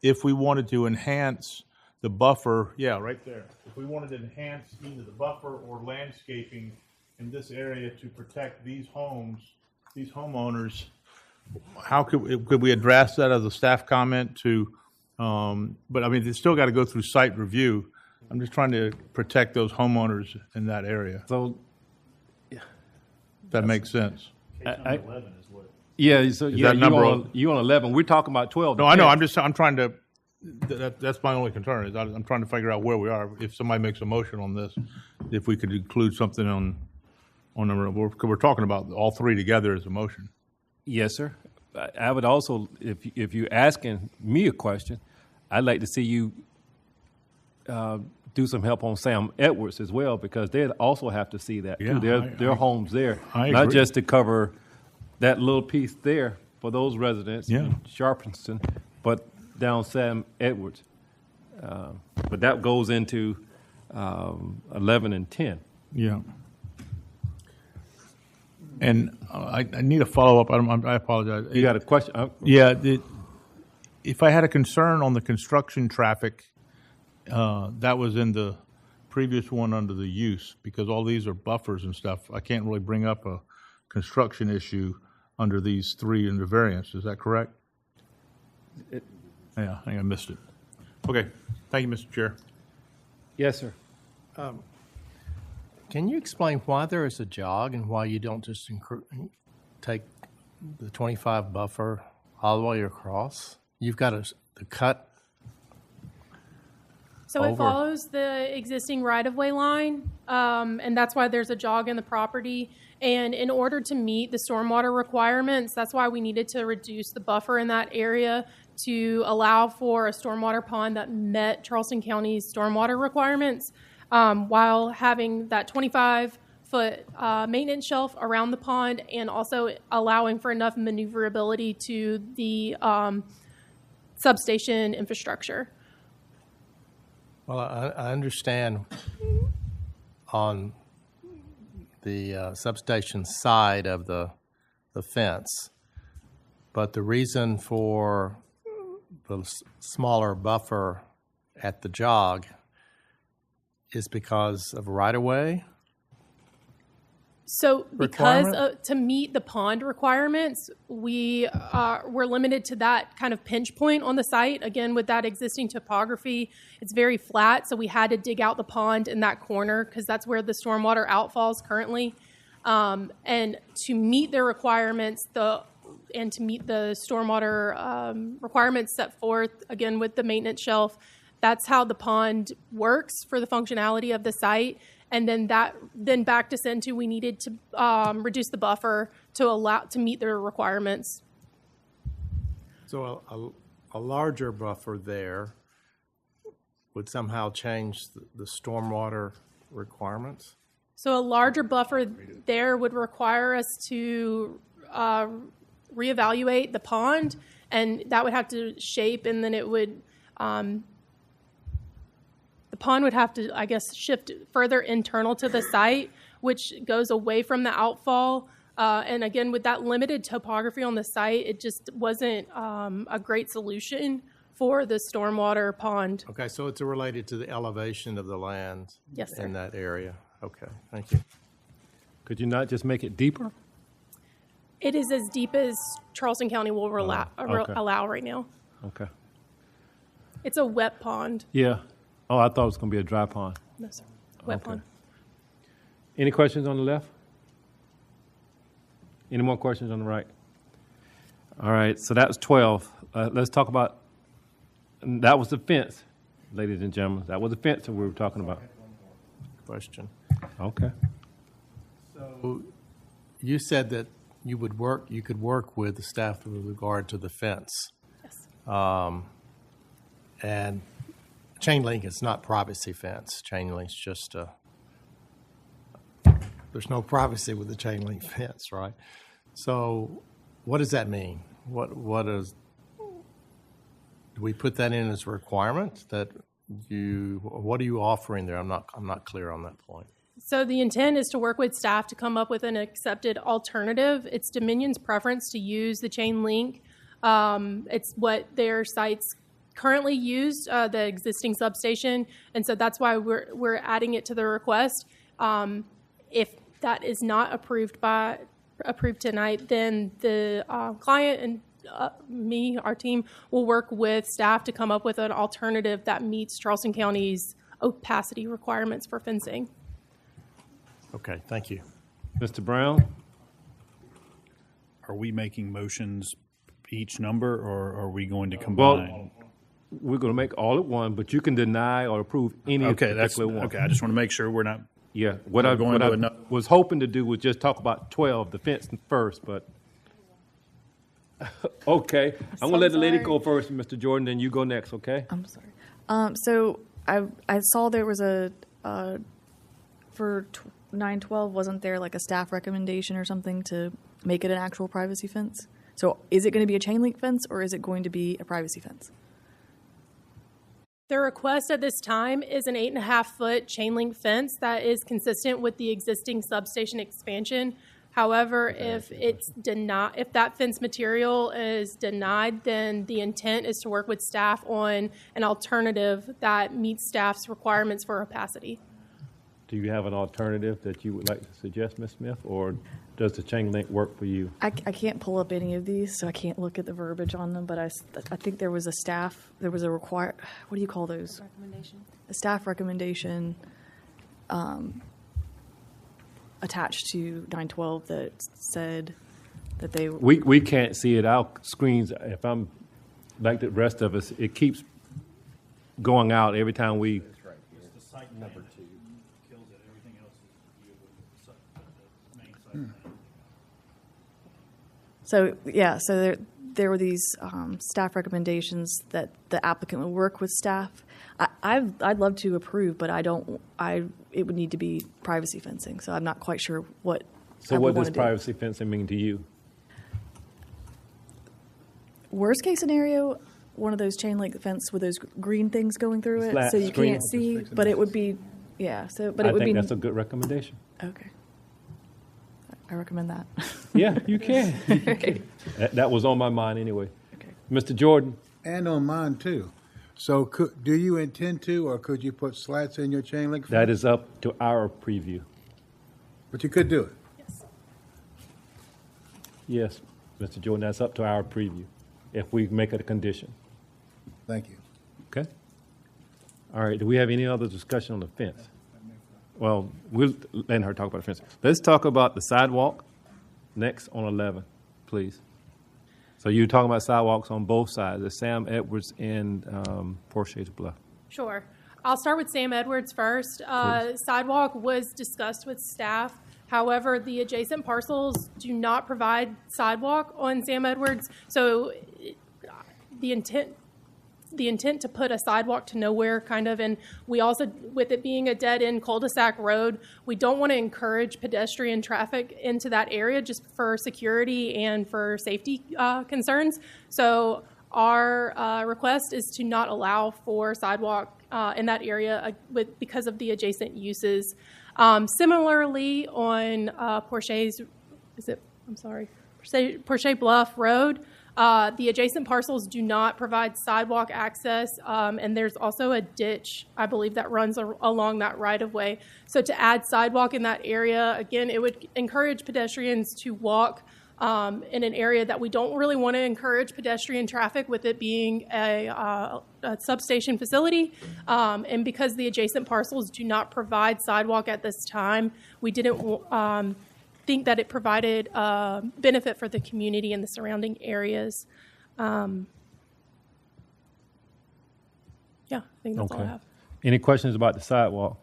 if we wanted to enhance the buffer? Yeah, right there. If we wanted to enhance either the buffer or landscaping in this area to protect these homes, these homeowners, how could we address that as a staff comment to? But I mean, it's still got to go through site review. I'm just trying to protect those homeowners in that area. So. That makes sense. Yeah, so Is that number you on 11. We're talking about 12. No, I know. I'm trying to. That's my only concern. Is I'm trying to figure out where we are. If somebody makes a motion on this, if we could include something on number. We're talking about all three together as a motion. Yes, sir. I would also, if you're asking me a question, I'd like to see you do some help on Sam Edwards as well, because they also have to see that too. Their homes there, not agree. just to cover that little piece there for those residents in Charleston, but down Sam Edwards. But that goes into 11 and 10. Yeah. And I need a follow up. I apologize. You got a question? Yeah. If I had a concern on the construction traffic. That was in the previous one under the use, because all these are buffers and stuff. I can't really bring up a construction issue under these three in the variance. Is that correct? Yeah, I think I missed it. Okay. Thank you, Mr. Chair. Yes, sir. Can you explain why there is a jog and why you don't just take the 25 buffer all the way across? You've got the cut. So it follows the existing right-of-way line, and that's why there's a jog in the property. And in order to meet the stormwater requirements, that's why we needed to reduce the buffer in that area to allow for a stormwater pond that met Charleston County's stormwater requirements, while having that 25-foot maintenance shelf around the pond, and also allowing for enough maneuverability to the substation infrastructure. Well, I understand on the substation side of the fence, but the reason for the smaller buffer at the jog is because of right-of-way? So because to meet the pond requirements, we're limited to that kind of pinch point on the site. Again, with that existing topography, it's very flat, so we had to dig out the pond in that corner because that's where the stormwater outfalls currently. And to meet the requirements, to meet the stormwater requirements set forth, again, with the maintenance shelf, that's how the pond works for the functionality of the site. And then back to SEN2, we needed to reduce the buffer to meet their requirements. So a larger buffer there would somehow change the stormwater requirements? So a larger buffer there would require us to reevaluate the pond, and that would have to shape, and then it would the pond would have to, I guess, shift further internal to the site, which goes away from the outfall. And again, with that limited topography on the site, it just wasn't a great solution for the stormwater pond. Okay, so it's related to the elevation of the land in that area. Okay, thank you. Could you not just make it deeper? It is as deep as Charleston County will allow right now. Okay. It's a wet pond. Yeah. Oh, I thought it was going to be a dry pond. No, sir. Wet pond. Any questions on the left? Any more questions on the right? All right, so that was 12. Let's talk about, that was the fence, ladies and gentlemen. That was the fence that we were talking about. Question. Okay. So you said that you could work with the staff with regard to the fence. And chain link is not privacy fence. Chain link's just there's no privacy with the chain link fence, right? So what does that mean? What is, do we put that in as a requirement that what are you offering there? I'm not clear on that point. So the intent is to work with staff to come up with an accepted alternative. It's Dominion's preference to use the chain link. It's what their sites currently use, the existing substation, and so that's why we're adding it to the request. If that is not approved tonight, then the client and our team, will work with staff to come up with an alternative that meets Charleston County's opacity requirements for fencing. Okay, thank you. Mr. Brown? Are we making motions each number, or are we going to combine? Well, we're going to make all at one, but you can deny or approve any particular one. Okay, I just want to make sure we're not. Yeah, what I was hoping to do was just talk about 12, the fence first, but okay. I'm going to let the lady go first, Mr. Jordan, then you go next, okay? I'm sorry. So I saw there was for 912, wasn't there like a staff recommendation or something to make it an actual privacy fence? So is it going to be a chain link fence or is it going to be a privacy fence? The request at this time is an 8.5-foot chain link fence that is consistent with the existing substation expansion. However, if that fence material is denied, then the intent is to work with staff on an alternative that meets staff's requirements for opacity. Do you have an alternative that you would like to suggest, Ms. Smith, or does the chain link work for you? I can't pull up any of these, so I can't look at the verbiage on them, but I think there was what do you call those? Recommendation. A staff recommendation attached to 912 that said that they... We can't see it. Our screens, if I'm like the rest of us, it keeps going out every time we... That's right. It's the site number 2. Kills it. Everything else is the main site. So, yeah, so there were these staff recommendations that the applicant would work with staff. I'd love to approve, but it would need to be privacy fencing, so I'm not quite sure what. So what does privacy fencing mean to you? Worst case scenario, one of those chain link fence with those green things going through it, Flat so you screen. can't see. But it would be, yeah. So, but I it would think be. that's a good recommendation. Okay. I recommend that. Yeah, you can. Okay. That was on my mind anyway. Okay. Mr. Jordan. And on mine too. So do you intend to, or could you put slats in your chain link fence? That is up to our preview. But you could do it. Yes, Mr. Jordan, that's up to our preview if we make it a condition. Thank you. Okay. All right. Do we have any other discussion on the fence? Well, we'll let her talk about the fence. Let's talk about the sidewalk next on 11, please. So you're talking about sidewalks on both sides, the Sam Edwards and Porsche's Bluff. Sure. I'll start with Sam Edwards first. Sidewalk was discussed with staff. However, the adjacent parcels do not provide sidewalk on Sam Edwards. So the intent to put a sidewalk to nowhere kind of, and we also, with it being a dead-end cul-de-sac road, we don't want to encourage pedestrian traffic into that area just for security and for safety concerns. So our request is to not allow for sidewalk in that area because of the adjacent uses. Similarly, on Porche Bluff Road, the adjacent parcels do not provide sidewalk access, and there's also a ditch, I believe, that runs along that right-of-way. So to add sidewalk in that area, again, it would encourage pedestrians to walk in an area that we don't really want to encourage pedestrian traffic with it being a substation facility. And because the adjacent parcels do not provide sidewalk at this time, we didn't think that it provided benefit for the community and the surrounding areas. Yeah, I think that's all I have. Any questions about the sidewalk?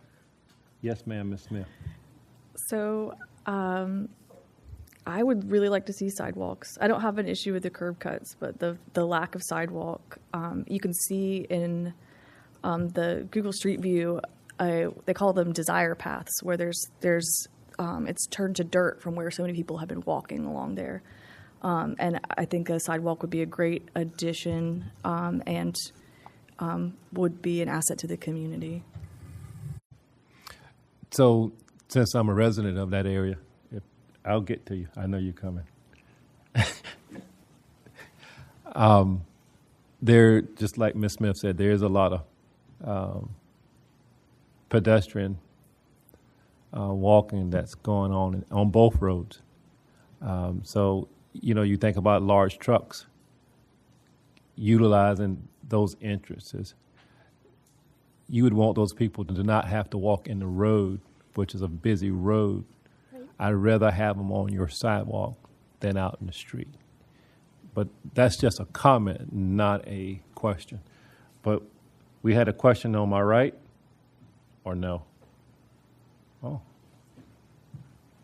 Yes, ma'am, Ms. Smith. So I would really like to see sidewalks. I don't have an issue with the curb cuts, but the lack of sidewalk, you can see in the Google Street View, they call them desire paths, where there's it's turned to dirt from where so many people have been walking along there. And I think a sidewalk would be a great addition and would be an asset to the community. So, since I'm a resident of that area, I'll get to you. I know you're coming. There, just like Ms. Smith said, there is a lot of pedestrian walking that's going on both roads. So, you think about large trucks utilizing those entrances. You would want those people to not have to walk in the road, which is a busy road. I'd rather have them on your sidewalk than out in the street. But that's just a comment, not a question. But we had a question on my right, or no? Oh,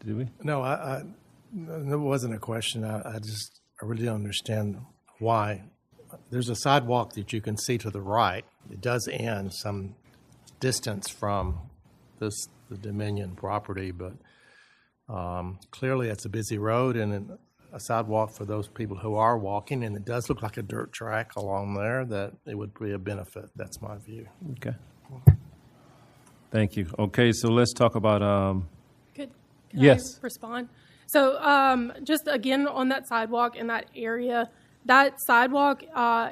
did we? No, it wasn't a question. I really don't understand why. There's a sidewalk that you can see to the right. It does end some distance from the Dominion property, but clearly it's a busy road and a sidewalk for those people who are walking, and it does look like a dirt track along there, that it would be a benefit. That's my view. Okay. Thank you. Okay, so let's talk about Can yes. I respond? So just again on that sidewalk in that area, that sidewalk,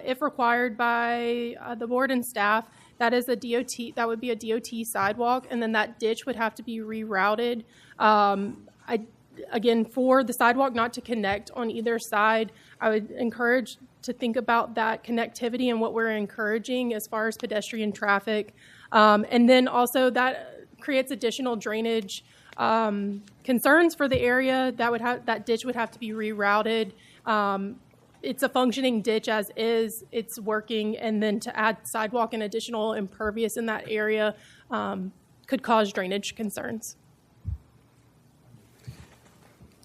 if required by the board and staff, that is a DOT. That would be a DOT sidewalk, and then that ditch would have to be rerouted. Again, for the sidewalk not to connect on either side, I would encourage to think about that connectivity and what we're encouraging as far as pedestrian traffic, and then also that creates additional drainage concerns for the area. That ditch would have to be rerouted. It's a functioning ditch as is. It's working, and then to add sidewalk and additional impervious in that area could cause drainage concerns.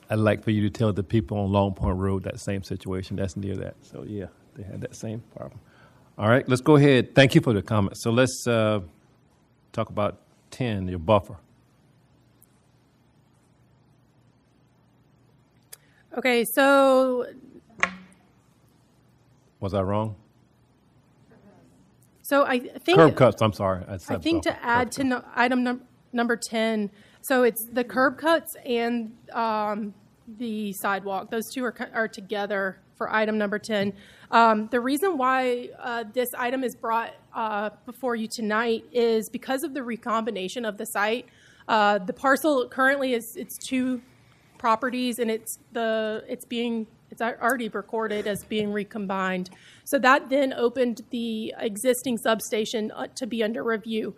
I'd like for you to tell the people on Long Point Road that same situation. That's near that. So, yeah, they had that same problem. All right, let's go ahead. Thank you for the comment. So let's talk about 10, your buffer. Okay, so was I wrong? So I think curb cuts. I'm sorry. I think to add to item number 10. So it's the curb cuts and the sidewalk. Those two are together for item number 10. The reason why this item is brought before you tonight is because of the recombination of the site. The parcel currently it's two properties, and it's already recorded as being recombined. So that then opened the existing substation to be under review.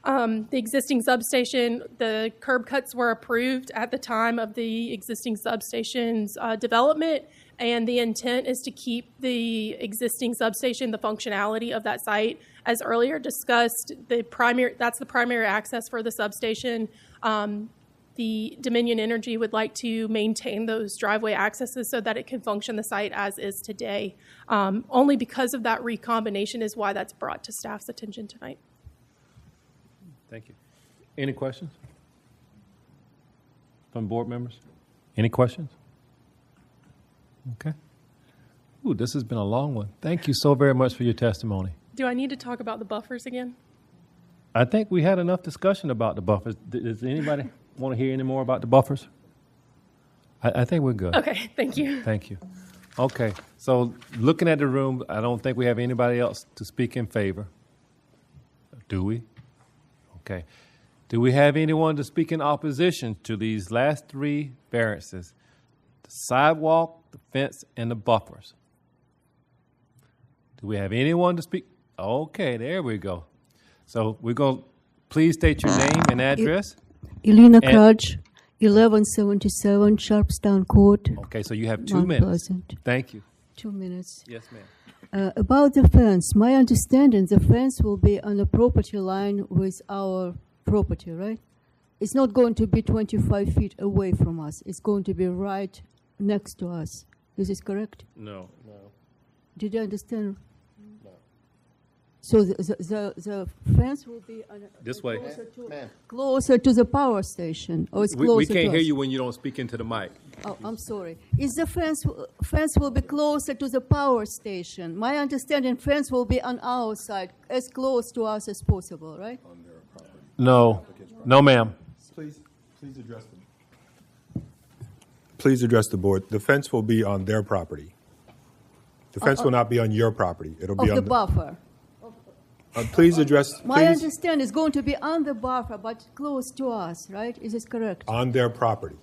The existing substation, the curb cuts were approved at the time of the existing substation's development, and the intent is to keep the existing substation, the functionality of that site. As earlier discussed, that's the primary access for the substation. The Dominion Energy would like to maintain those driveway accesses so that it can function the site as is today. Only because of that recombination is why that's brought to staff's attention tonight. Thank you. Any questions from board members? Any questions? Okay. Ooh, this has been a long one. Thank you so very much for your testimony. Do I need to talk about the buffers again? I think we had enough discussion about the buffers. Does anybody want to hear any more about the buffers? I think we're good. Okay, thank you. Thank you. Okay, so looking at the room, I don't think we have anybody else to speak in favor. Do we? Okay. Do we have anyone to speak in opposition to these last three variances? The sidewalk, the fence, and the buffers. Do we have anyone to speak? Okay, there we go. So we're going to please state your name and address. Elena Krudge, 1177 Charleston Court. Okay, so you have 2 minutes. Thank you. 2 minutes. Yes, ma'am. About the fence, my understanding, the fence will be on the property line with our property, right? It's not going to be 25 feet away from us. It's going to be right next to us. Is this correct? No. Did you understand? No. So the fence will be This way. closer to the power station, or it's closer We to can't hear us? you when you don't speak into the mic. Oh, I'm sorry. Is the fence will be closer to the power station? My understanding, fence will be on our side, as close to us as possible, right? No, ma'am. Please address the board. The fence will be on their property. The fence will not be on your property. It'll be Of on the buffer. Please address. My please, understanding is going to be on the buffer, but close to us, right? Is this correct? on their property.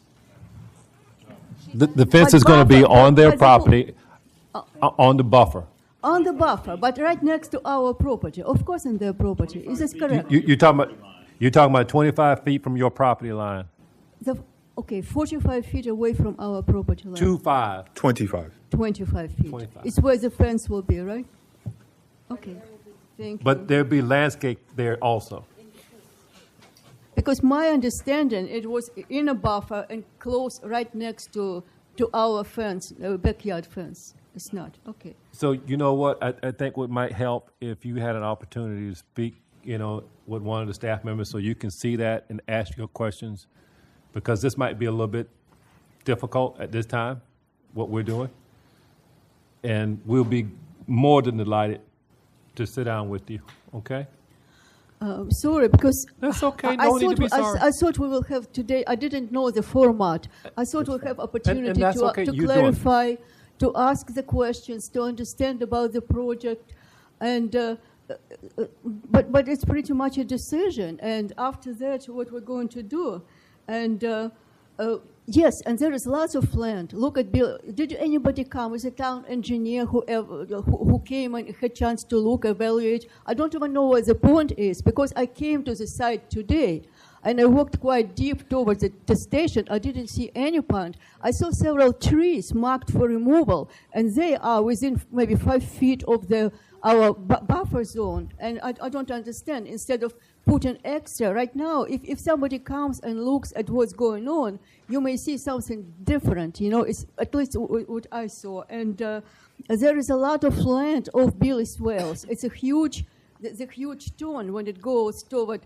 The fence But is going to be buffer, on their but the- property, on the buffer. On the buffer, but right next to our property. Of course, on their property. Is this correct? You're talking about 25 feet from your property line. Okay, 45 feet away from our property line. 25. 25. 25 feet. 25. It's where the fence will be, right? Okay, thank you. But there'll be landscape there also. Because my understanding, it was in a buffer and close right next to our fence, our backyard fence. It's not, okay. So you know what? I think what might help if you had an opportunity to speak, with one of the staff members so you can see that and ask your questions, because this might be a little bit difficult at this time, what we're doing. And we'll be more than delighted to sit down with you, okay? Sorry, because that's okay. No need to be sorry. I thought we will have today. I didn't know the format. I thought we'll have opportunity and that's okay. to You're clarify, to ask the questions, to understand about the project, and but it's pretty much a decision. And after that, what we're going to do, and yes, and there is lots of land. Look at Bill. Did anybody come? Was a town engineer who came and had chance to look, evaluate? I don't even know where the pond is because I came to the site today and I walked quite deep towards the station. I didn't see any pond. I saw several trees marked for removal, and they are within maybe 5 feet of our buffer zone. And I don't understand. Instead of putting extra right now, if somebody comes and looks at what's going on, you may see something different. It's at least what I saw. And there is a lot of land off Billy's Wells. It's a huge turn when it goes toward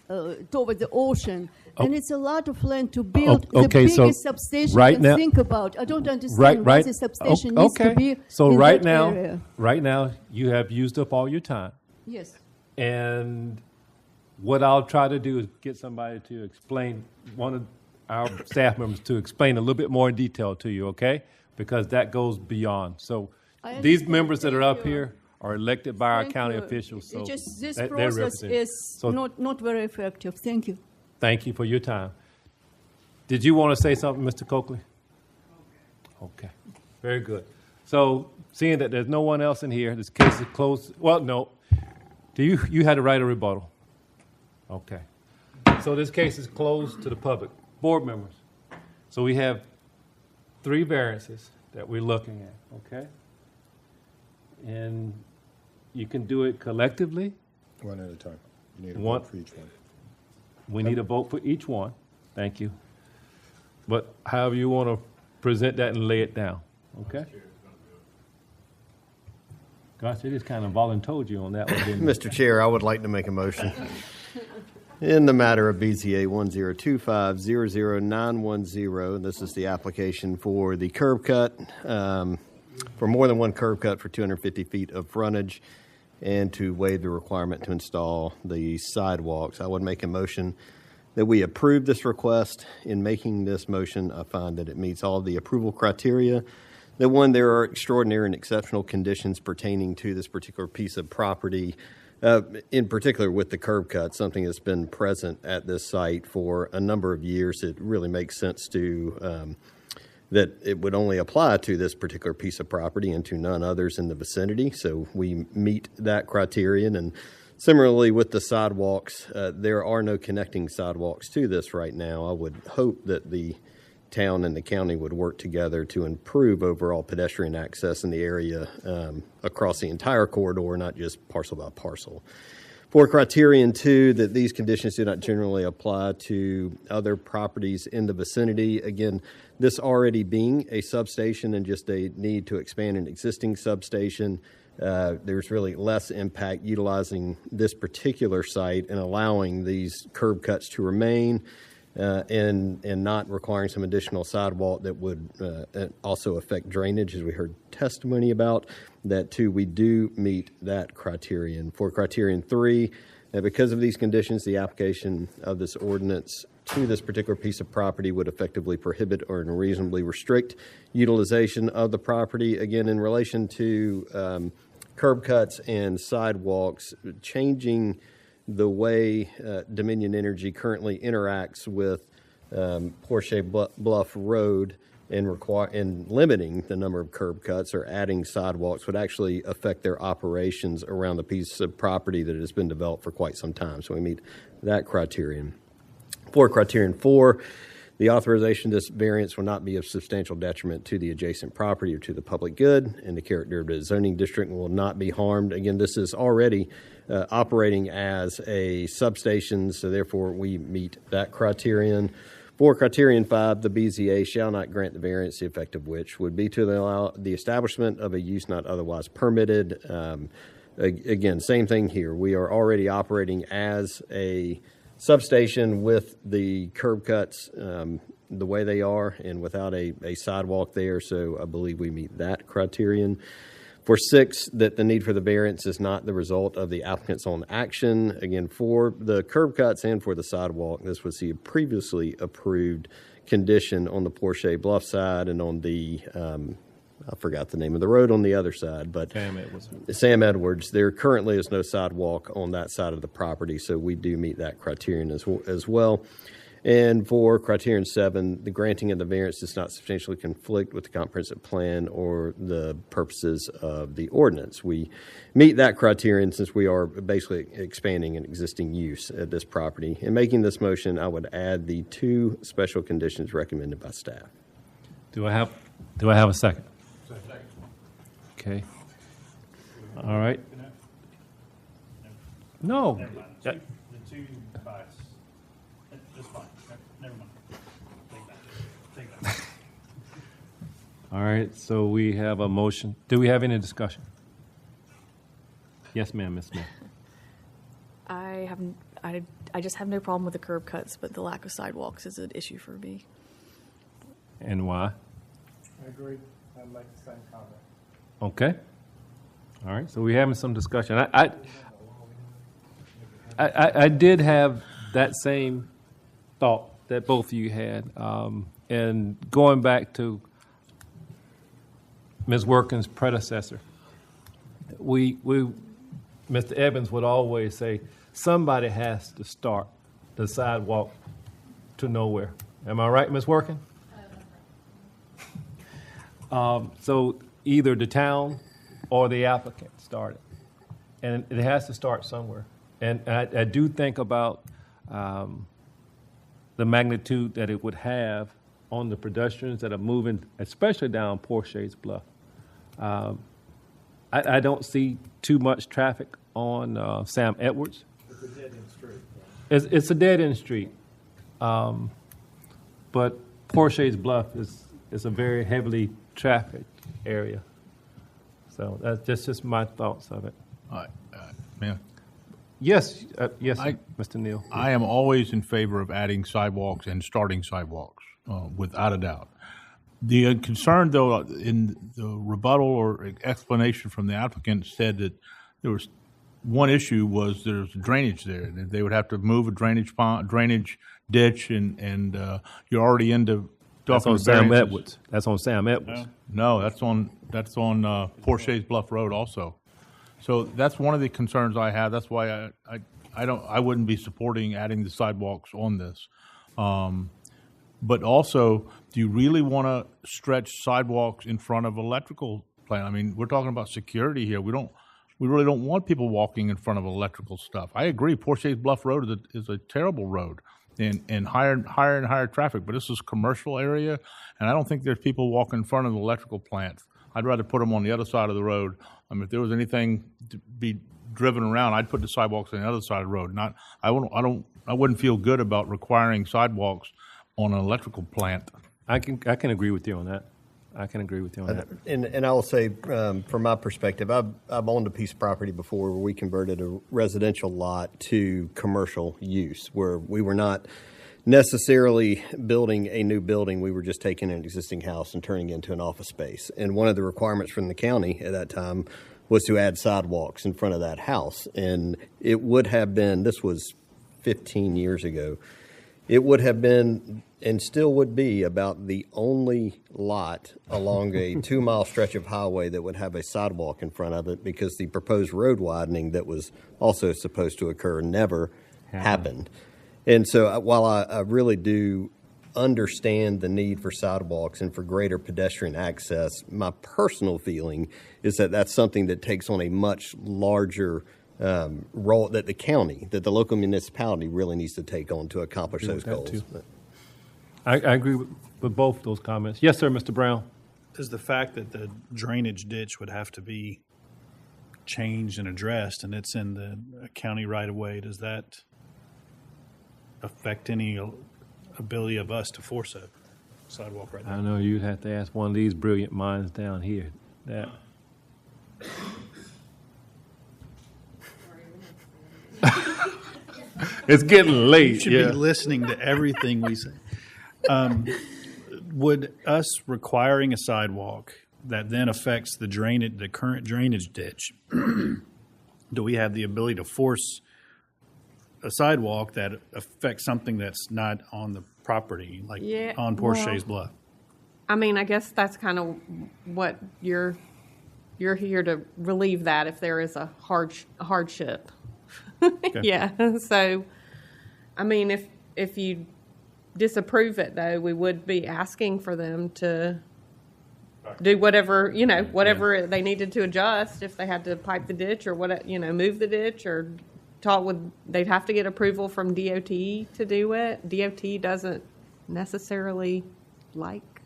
the ocean. And it's a lot of land to build the biggest substation you can think about. I don't understand why the substation needs to be so in right that now, area. Right now, you have used up all your time. Yes. And what I'll try to do is get somebody to explain, one of our staff members to explain a little bit more in detail to you, okay? Because that goes beyond. So these members that are up here are elected by our county officials. So this they're process represented. is not very effective. Thank you. Thank you for your time. Did you want to say something, Mr. Coakley? Okay. Very good. So seeing that there's no one else in here, this case is closed. Well, no. You had to write a rebuttal. Okay. So this case is closed to the public. Board members. So we have 3 variances that we're looking at, okay? And you can do it collectively. One at a time. You need a One. vote for each one. We need a vote for each one. Thank you. But however you want to present that and lay it down, okay? Gosh, they just kind of volunteered you on that one, didn't they? Mr. Chair, I would like to make a motion. In the matter of BZA 102500910, this is the application for the curb cut, for more than one curb cut for 250 feet of frontage, and to waive the requirement to install the sidewalks. I would make a motion that we approve this request. In making this motion, I find that it meets all of the approval criteria. That one, there are extraordinary and exceptional conditions pertaining to this particular piece of property, in particular with the curb cut, something that's been present at this site for a number of years. It really makes sense to that it would only apply to this particular piece of property and to none others in the vicinity. So we meet that criterion. And similarly with the sidewalks, there are no connecting sidewalks to this right now. I would hope that the town and the county would work together to improve overall pedestrian access in the area across the entire corridor, not just parcel by parcel. For criterion 2, that these conditions do not generally apply to other properties in the vicinity. Again, this already being a substation and just a need to expand an existing substation, there's really less impact utilizing this particular site and allowing these curb cuts to remain and not requiring some additional sidewalk that would also affect drainage, as we heard testimony about. That too, we do meet that criterion. For criterion 3, because of these conditions, the application of this ordinance to this particular piece of property would effectively prohibit or unreasonably restrict utilization of the property. Again, in relation to curb cuts and sidewalks, changing the way Dominion Energy currently interacts with Porsche Bluff Road and limiting the number of curb cuts or adding sidewalks would actually affect their operations around the piece of property that has been developed for quite some time. So we meet that criterion. For criterion 4, the authorization of this variance will not be of substantial detriment to the adjacent property or to the public good, and the character of the zoning district will not be harmed. Again, this is already operating as a substation, so therefore we meet that criterion. For criterion 5, the BZA shall not grant the variance, the effect of which would be to allow the establishment of a use not otherwise permitted. Again, same thing here. We are already operating as a substation with the curb cuts the way they are and without a sidewalk there, so I believe we meet that criterion. For 6, that the need for the variance is not the result of the applicant's own action. Again, for the curb cuts and for the sidewalk, this was the previously approved condition on the Porsche Bluff side and on the, I forgot the name of the road on the other side, but Sam Edwards. There currently is no sidewalk on that side of the property, so we do meet that criterion as well. And for criterion 7, the granting of the variance does not substantially conflict with the comprehensive plan or the purposes of the ordinance. We meet that criterion since we are basically expanding an existing use at this property. In making this motion, I would add the 2 special conditions recommended by staff. Do I have a second? Okay. All right. No. The 2 bites. That's fine. Never mind. Take that. All right, so we have a motion. Do we have any discussion? Yes, ma'am, Ms. Smith. I just have no problem with the curb cuts, but the lack of sidewalks is an issue for me. And why? I agree. I'd like the same comment. Okay. All right, so we're having some discussion. I did have that same thought that both of you had. And going back to Ms. Working's predecessor, Mr. Evans would always say, somebody has to start the sidewalk to nowhere. Am I right, Ms. Working? So either the town or the applicant started. And it has to start somewhere. And I do think about the magnitude that it would have on the pedestrians that are moving, especially down Porsche's Bluff. I don't see too much traffic on Sam Edwards. It's a dead-end street. It's a dead-end street. But Porsche's Bluff is a very heavily trafficked area. So that's just my thoughts of it. Ma'am? Yes, Mr. Neal. I am always in favor of adding sidewalks and starting sidewalks, without a doubt. The concern, though, in the rebuttal or explanation from the applicant said that there was one issue was there's drainage there. They would have to move a drainage ditch, and you're already into. That's on Sam Edwards. That's on Sam Edwards. No, that's on Porsche's Bluff Road also. So that's one of the concerns I have. That's why I wouldn't be supporting adding the sidewalks on this. But also, do you really want to stretch sidewalks in front of electrical plant? I mean, we're talking about security here. We really don't want people walking in front of electrical stuff. I agree. Porsche's Bluff Road is a terrible road and higher and higher traffic. But this is a commercial area, and I don't think there's people walking in front of the electrical plants. I'd rather put them on the other side of the road If there was anything to be driven around, I'd put the sidewalks on the other side of the road. I wouldn't feel good about requiring sidewalks on an electrical plant. I can agree with you on that. I can agree with you on that. And I will say, from my perspective, I've owned a piece of property before where we converted a residential lot to commercial use, where we were not necessarily building a new building. We were just taking an existing house and turning it into an office space. And one of the requirements from the county at that time was to add sidewalks in front of that house. And it would have been, this was 15 years ago, it would have been and still would be about the only lot along a 2-mile stretch of highway that would have a sidewalk in front of it, because the proposed road widening that was also supposed to occur never happened. And so while I really do understand the need for sidewalks and for greater pedestrian access, my personal feeling is that that's something that takes on a much larger role that the county, that the local municipality really needs to take on to accomplish those goals. I agree with both those comments. Yes, sir, Mr. Brown. Does the fact that the drainage ditch would have to be changed and addressed, and it's in the county right-of-way, does that affect any ability of us to force a sidewalk right there? I know you'd have to ask one of these brilliant minds down here. That. It's getting late. You should be listening to everything we say. Would us requiring a sidewalk that then affects the current drainage ditch, do we have the ability to force a sidewalk that affects something that's not on the property, like on Porsche's Bluff? I mean, I guess that's kind of what you're here to relieve that if there is a hardship. Okay. Yeah. So, I mean, if you disapprove it, though, we would be asking for them to do whatever, they needed to adjust, if they had to pipe the ditch or move the ditch or they'd have to get approval from DOT to do it. DOT doesn't necessarily like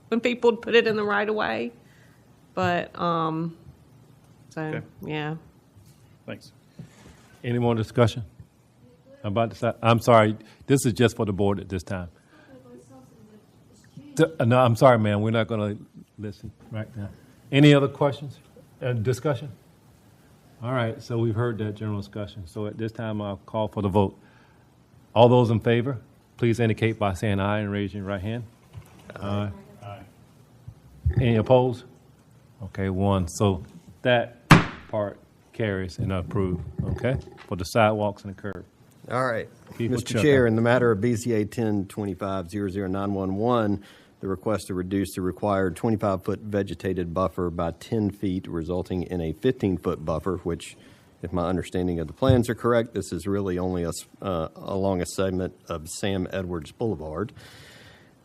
when people put it in the right of way, but, yeah. Thanks. Any more discussion about this? I'm sorry, this is just for the board at this time. No, I'm sorry, ma'am. We're not going to listen right now. Any other questions? Discussion? All right, so we've heard that general discussion. So at this time, I'll call for the vote. All those in favor, please indicate by saying aye and raise your right hand. Aye. Aye. Any opposed? Okay, one. So that part carries and approved, okay, for the sidewalks and the curb. All right. People Mr. check Chair, out. in the matter of BZA 1025-00911, the request to reduce the required 25-foot vegetated buffer by 10 feet, resulting in a 15-foot buffer, which, if my understanding of the plans are correct, this is really only along a segment of Sam Edwards Boulevard.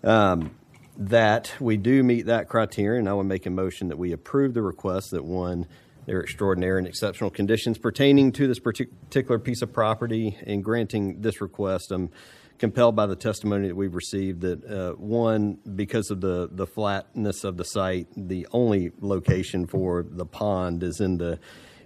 That we do meet that criterion. I would make a motion that we approve the request that, one, there are extraordinary and exceptional conditions pertaining to this particular piece of property. In granting this request, I'm compelled by the testimony that we've received that, one, because of the flatness of the site, the only location for the pond is in the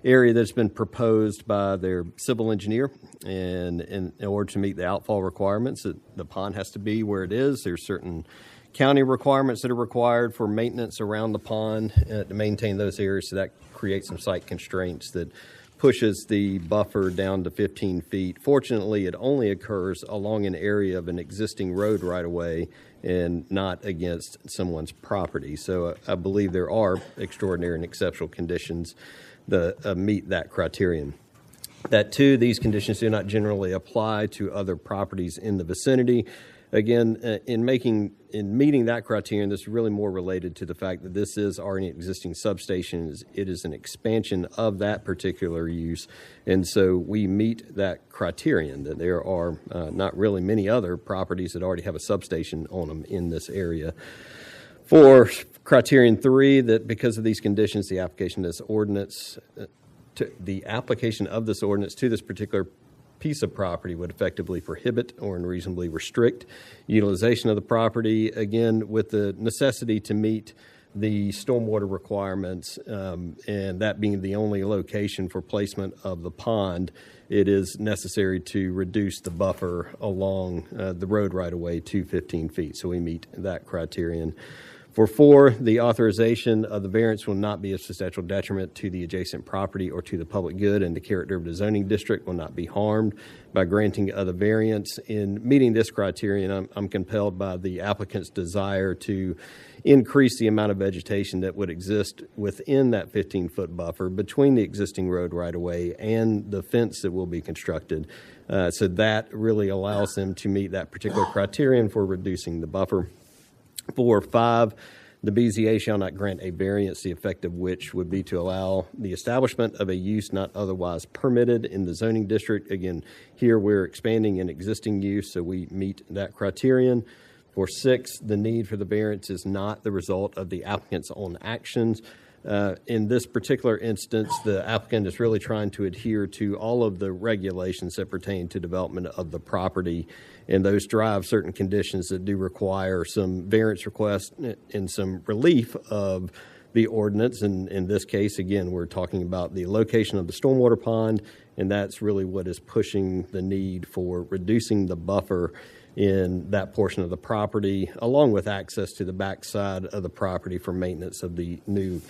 area that's been proposed by their civil engineer. And in order to meet the outfall requirements, the pond has to be where it is. There's certain county requirements that are required for maintenance around the pond to maintain those areas, so that creates some site constraints that pushes the buffer down to 15 feet. Fortunately, it only occurs along an area of an existing road right away and not against someone's property. So I believe there are extraordinary and exceptional conditions that meet that criterion. That, two, these conditions do not generally apply to other properties in the vicinity. Again, in meeting that criterion, this is really more related to the fact that this is already an existing substation. It is an expansion of that particular use. And so we meet that criterion, that there are not really many other properties that already have a substation on them in this area. For criterion 3, that because of these conditions, the application of this ordinance to this particular piece of property would effectively prohibit or unreasonably restrict utilization of the property, again, with the necessity to meet the stormwater requirements, and that being the only location for placement of the pond, it is necessary to reduce the buffer along the road right-of-way to 15 feet. So we meet that criterion. For 4, the authorization of the variance will not be a substantial detriment to the adjacent property or to the public good, and the character of the zoning district will not be harmed by granting of the variance. In meeting this criterion, I'm compelled by the applicant's desire to increase the amount of vegetation that would exist within that 15-foot buffer between the existing road right-of-way and the fence that will be constructed. So that really allows them to meet that particular criterion for reducing the buffer. For 5, the BZA shall not grant a variance, the effect of which would be to allow the establishment of a use not otherwise permitted in the zoning district. Again, here we're expanding an existing use, so we meet that criterion. For 6, the need for the variance is not the result of the applicant's own actions. In this particular instance, the applicant is really trying to adhere to all of the regulations that pertain to development of the property, and those drive certain conditions that do require some variance requests and some relief of the ordinance. And in this case, again, we're talking about the location of the stormwater pond, and that's really what is pushing the need for reducing the buffer in that portion of the property, along with access to the backside of the property for maintenance of the new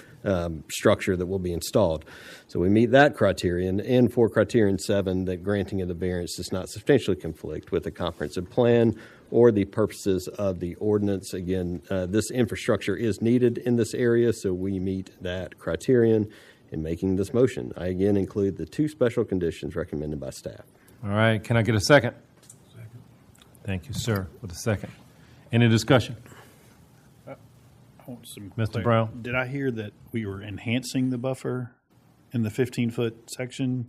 structure that will be installed. So we meet that criterion. And for criterion 7, that granting of the variance does not substantially conflict with the comprehensive plan or the purposes of the ordinance. Again, this infrastructure is needed in this area, so we meet that criterion. In making this motion, I again include the 2 special conditions recommended by staff. All right, can I get a second? Thank you, sir, with a second. Any discussion? Mr. Brown? Did I hear that we were enhancing the buffer in the 15-foot section?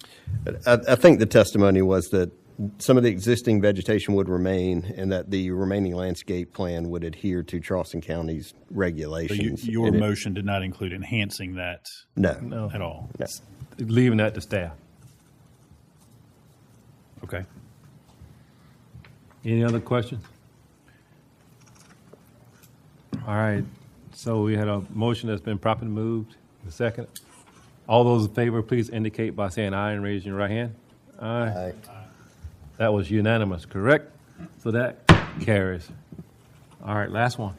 I think the testimony was that some of the existing vegetation would remain and that the remaining landscape plan would adhere to Charleston County's regulations. So your motion did not include enhancing that No. at all? No. Leaving that to staff. Okay. Any other questions? All right, so we had a motion that's been properly moved. The second. All those in favor, please indicate by saying aye and raising your right hand. Aye. That was unanimous, correct? So that carries. All right, last one.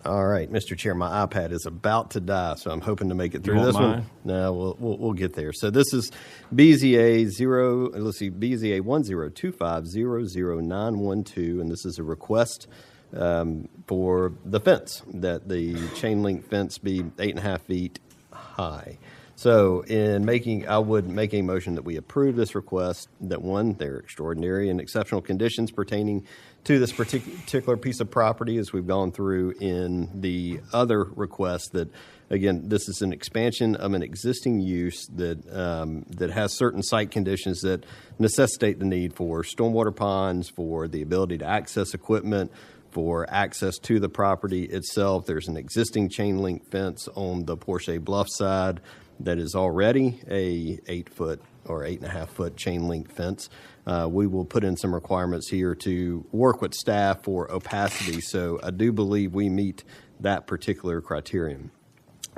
All right, Mr. Chair, my iPad is about to die, so I'm hoping to make it through You want this mine? one. No, we'll get there. So this is BZA BZA 102500912, and this is a request for the fence, that the chain link fence be 8.5 feet high. So I would make a motion that we approve this request, that 1, there are extraordinary and exceptional conditions pertaining to this particular piece of property, as we've gone through in the other requests, that, again, this is an expansion of an existing use that has certain site conditions that necessitate the need for stormwater ponds, for the ability to access equipment, for access to the property itself. There's an existing chain link fence on the Porsche Bluff side that is already a 8-foot or 8.5-foot chain link fence. We will put in some requirements here to work with staff for opacity, so I do believe we meet that particular criterion.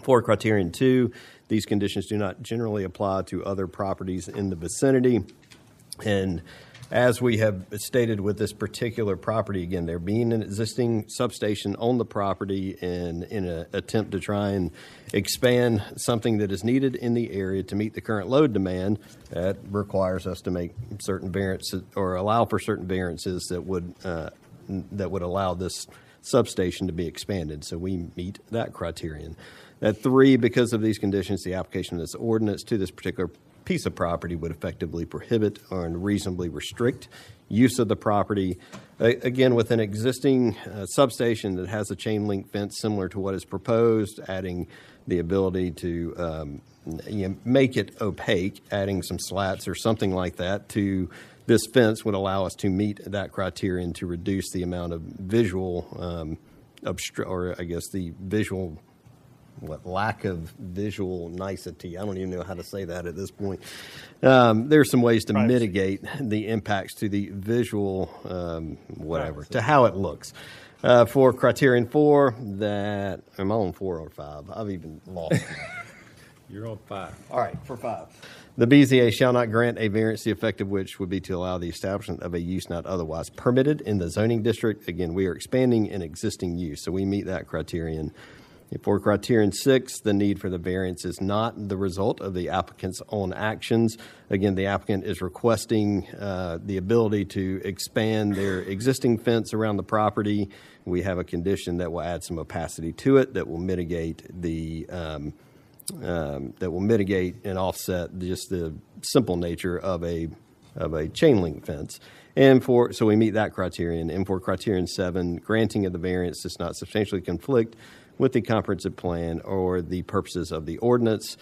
For criterion 2, these conditions do not generally apply to other properties in the vicinity. And as we have stated with this particular property, again, there being an existing substation on the property, and in an attempt to try and expand something that is needed in the area to meet the current load demand, that requires us to make certain variances or allow for certain variances that would allow this substation to be expanded. So we meet that criterion. At 3, because of these conditions, the application of this ordinance to this particular piece of property would effectively prohibit or unreasonably restrict use of the property. Again, with an existing substation that has a chain link fence similar to what is proposed, adding the ability to make it opaque, adding some slats or something like that to this fence would allow us to meet that criterion to reduce the amount of visual lack of visual nicety. I don't even know how to say that at this point. There's some ways to mitigate the impacts to the visual, to how it looks. For criterion 4, that, am I on 4 or 5? I've even lost. You're on 5. All right, for 5. The BZA shall not grant a variance, the effect of which would be to allow the establishment of a use not otherwise permitted in the zoning district. Again, we are expanding an existing use, so we meet that criterion. For criterion 6, the need for the variance is not the result of the applicant's own actions. Again, the applicant is requesting the ability to expand their existing fence around the property. We have a condition that will add some opacity to it that will mitigate the and offset just the simple nature of a chain link fence. And so we meet that criterion. And for criterion 7, granting of the variance does not substantially conflict with the comprehensive plan or the purposes of the ordinance.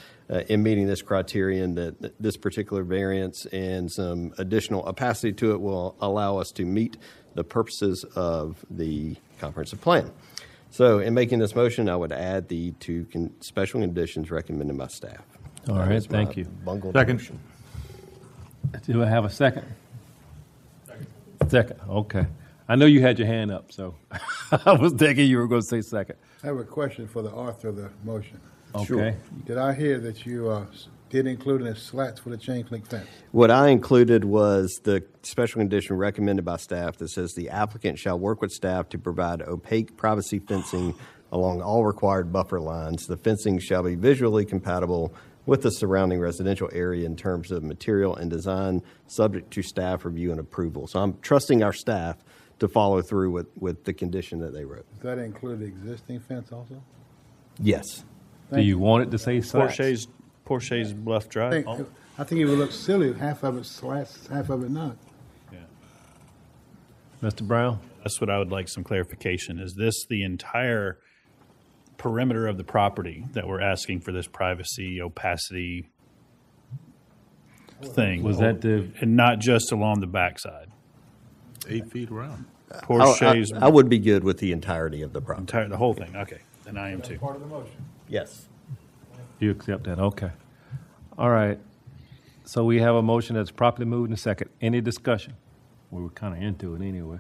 In meeting this criterion, that this particular variance and some additional opacity to it will allow us to meet the purposes of the comprehensive plan. So in making this motion, I would add the 2 special conditions recommended by staff. All right, thank you. Bungled Second. motion. Do I have a second? Second, okay. I know you had your hand up, so I was thinking you were going to say second. I have a question for the author of the motion. Okay. Sure. Did I hear that you did include in the slats for the chain link fence? What I included was the special condition recommended by staff that says the applicant shall work with staff to provide opaque privacy fencing along all required buffer lines. The fencing shall be visually compatible with the surrounding residential area in terms of material and design, subject to staff review and approval. So I'm trusting our staff to follow through with the condition that they wrote. Does that include the existing fence also? Yes. Do you want it to say slats? Porsche's Bluff Drive. I think it would look silly if half of it slats, half of it not. Mr. Brown? That's what I would like some clarification. Is this the entire perimeter of the property that we're asking for this privacy, opacity thing? Was that the... And not just along the backside? 8 feet around. Porsche's... I would be good with the entirety of the property. The whole thing, okay. Then I am too. Part of the motion. Yes. You accept that, okay. All right. So we have a motion that's properly moved and second. Any discussion? We were kind of into it anyway.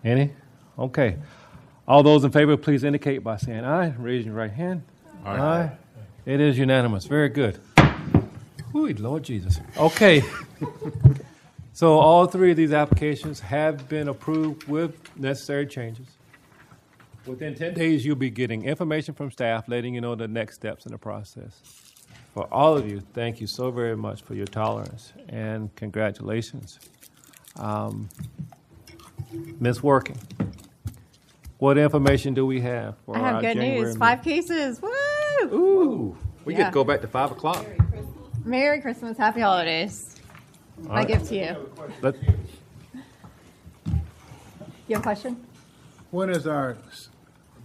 Any? Okay. All those in favor, please indicate by saying aye. Raise your right hand. Aye. It is unanimous. Very good. Ooh, Lord Jesus. Okay. So all 3 of these applications have been approved with necessary changes. Within 10 days, you'll be getting information from staff letting you know the next steps in the process. For all of you, thank you so very much for your tolerance and congratulations. Ms. Working, what information do we have for I have our good January news. meeting? 5 cases. Woo! Ooh, we Yeah. get to go back to 5 o'clock. Merry Christmas. Happy holidays. All My right. gift to you. Let- You have a question? When is our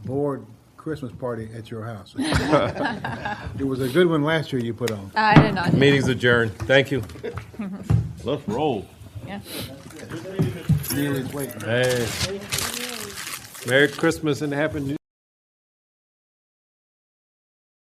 board Christmas party at your house? It was a good one last year you put on. I did not. Meeting's adjourned. Thank you. Let's roll. Yeah. Neely's waiting. Hey. Merry Christmas and Happy New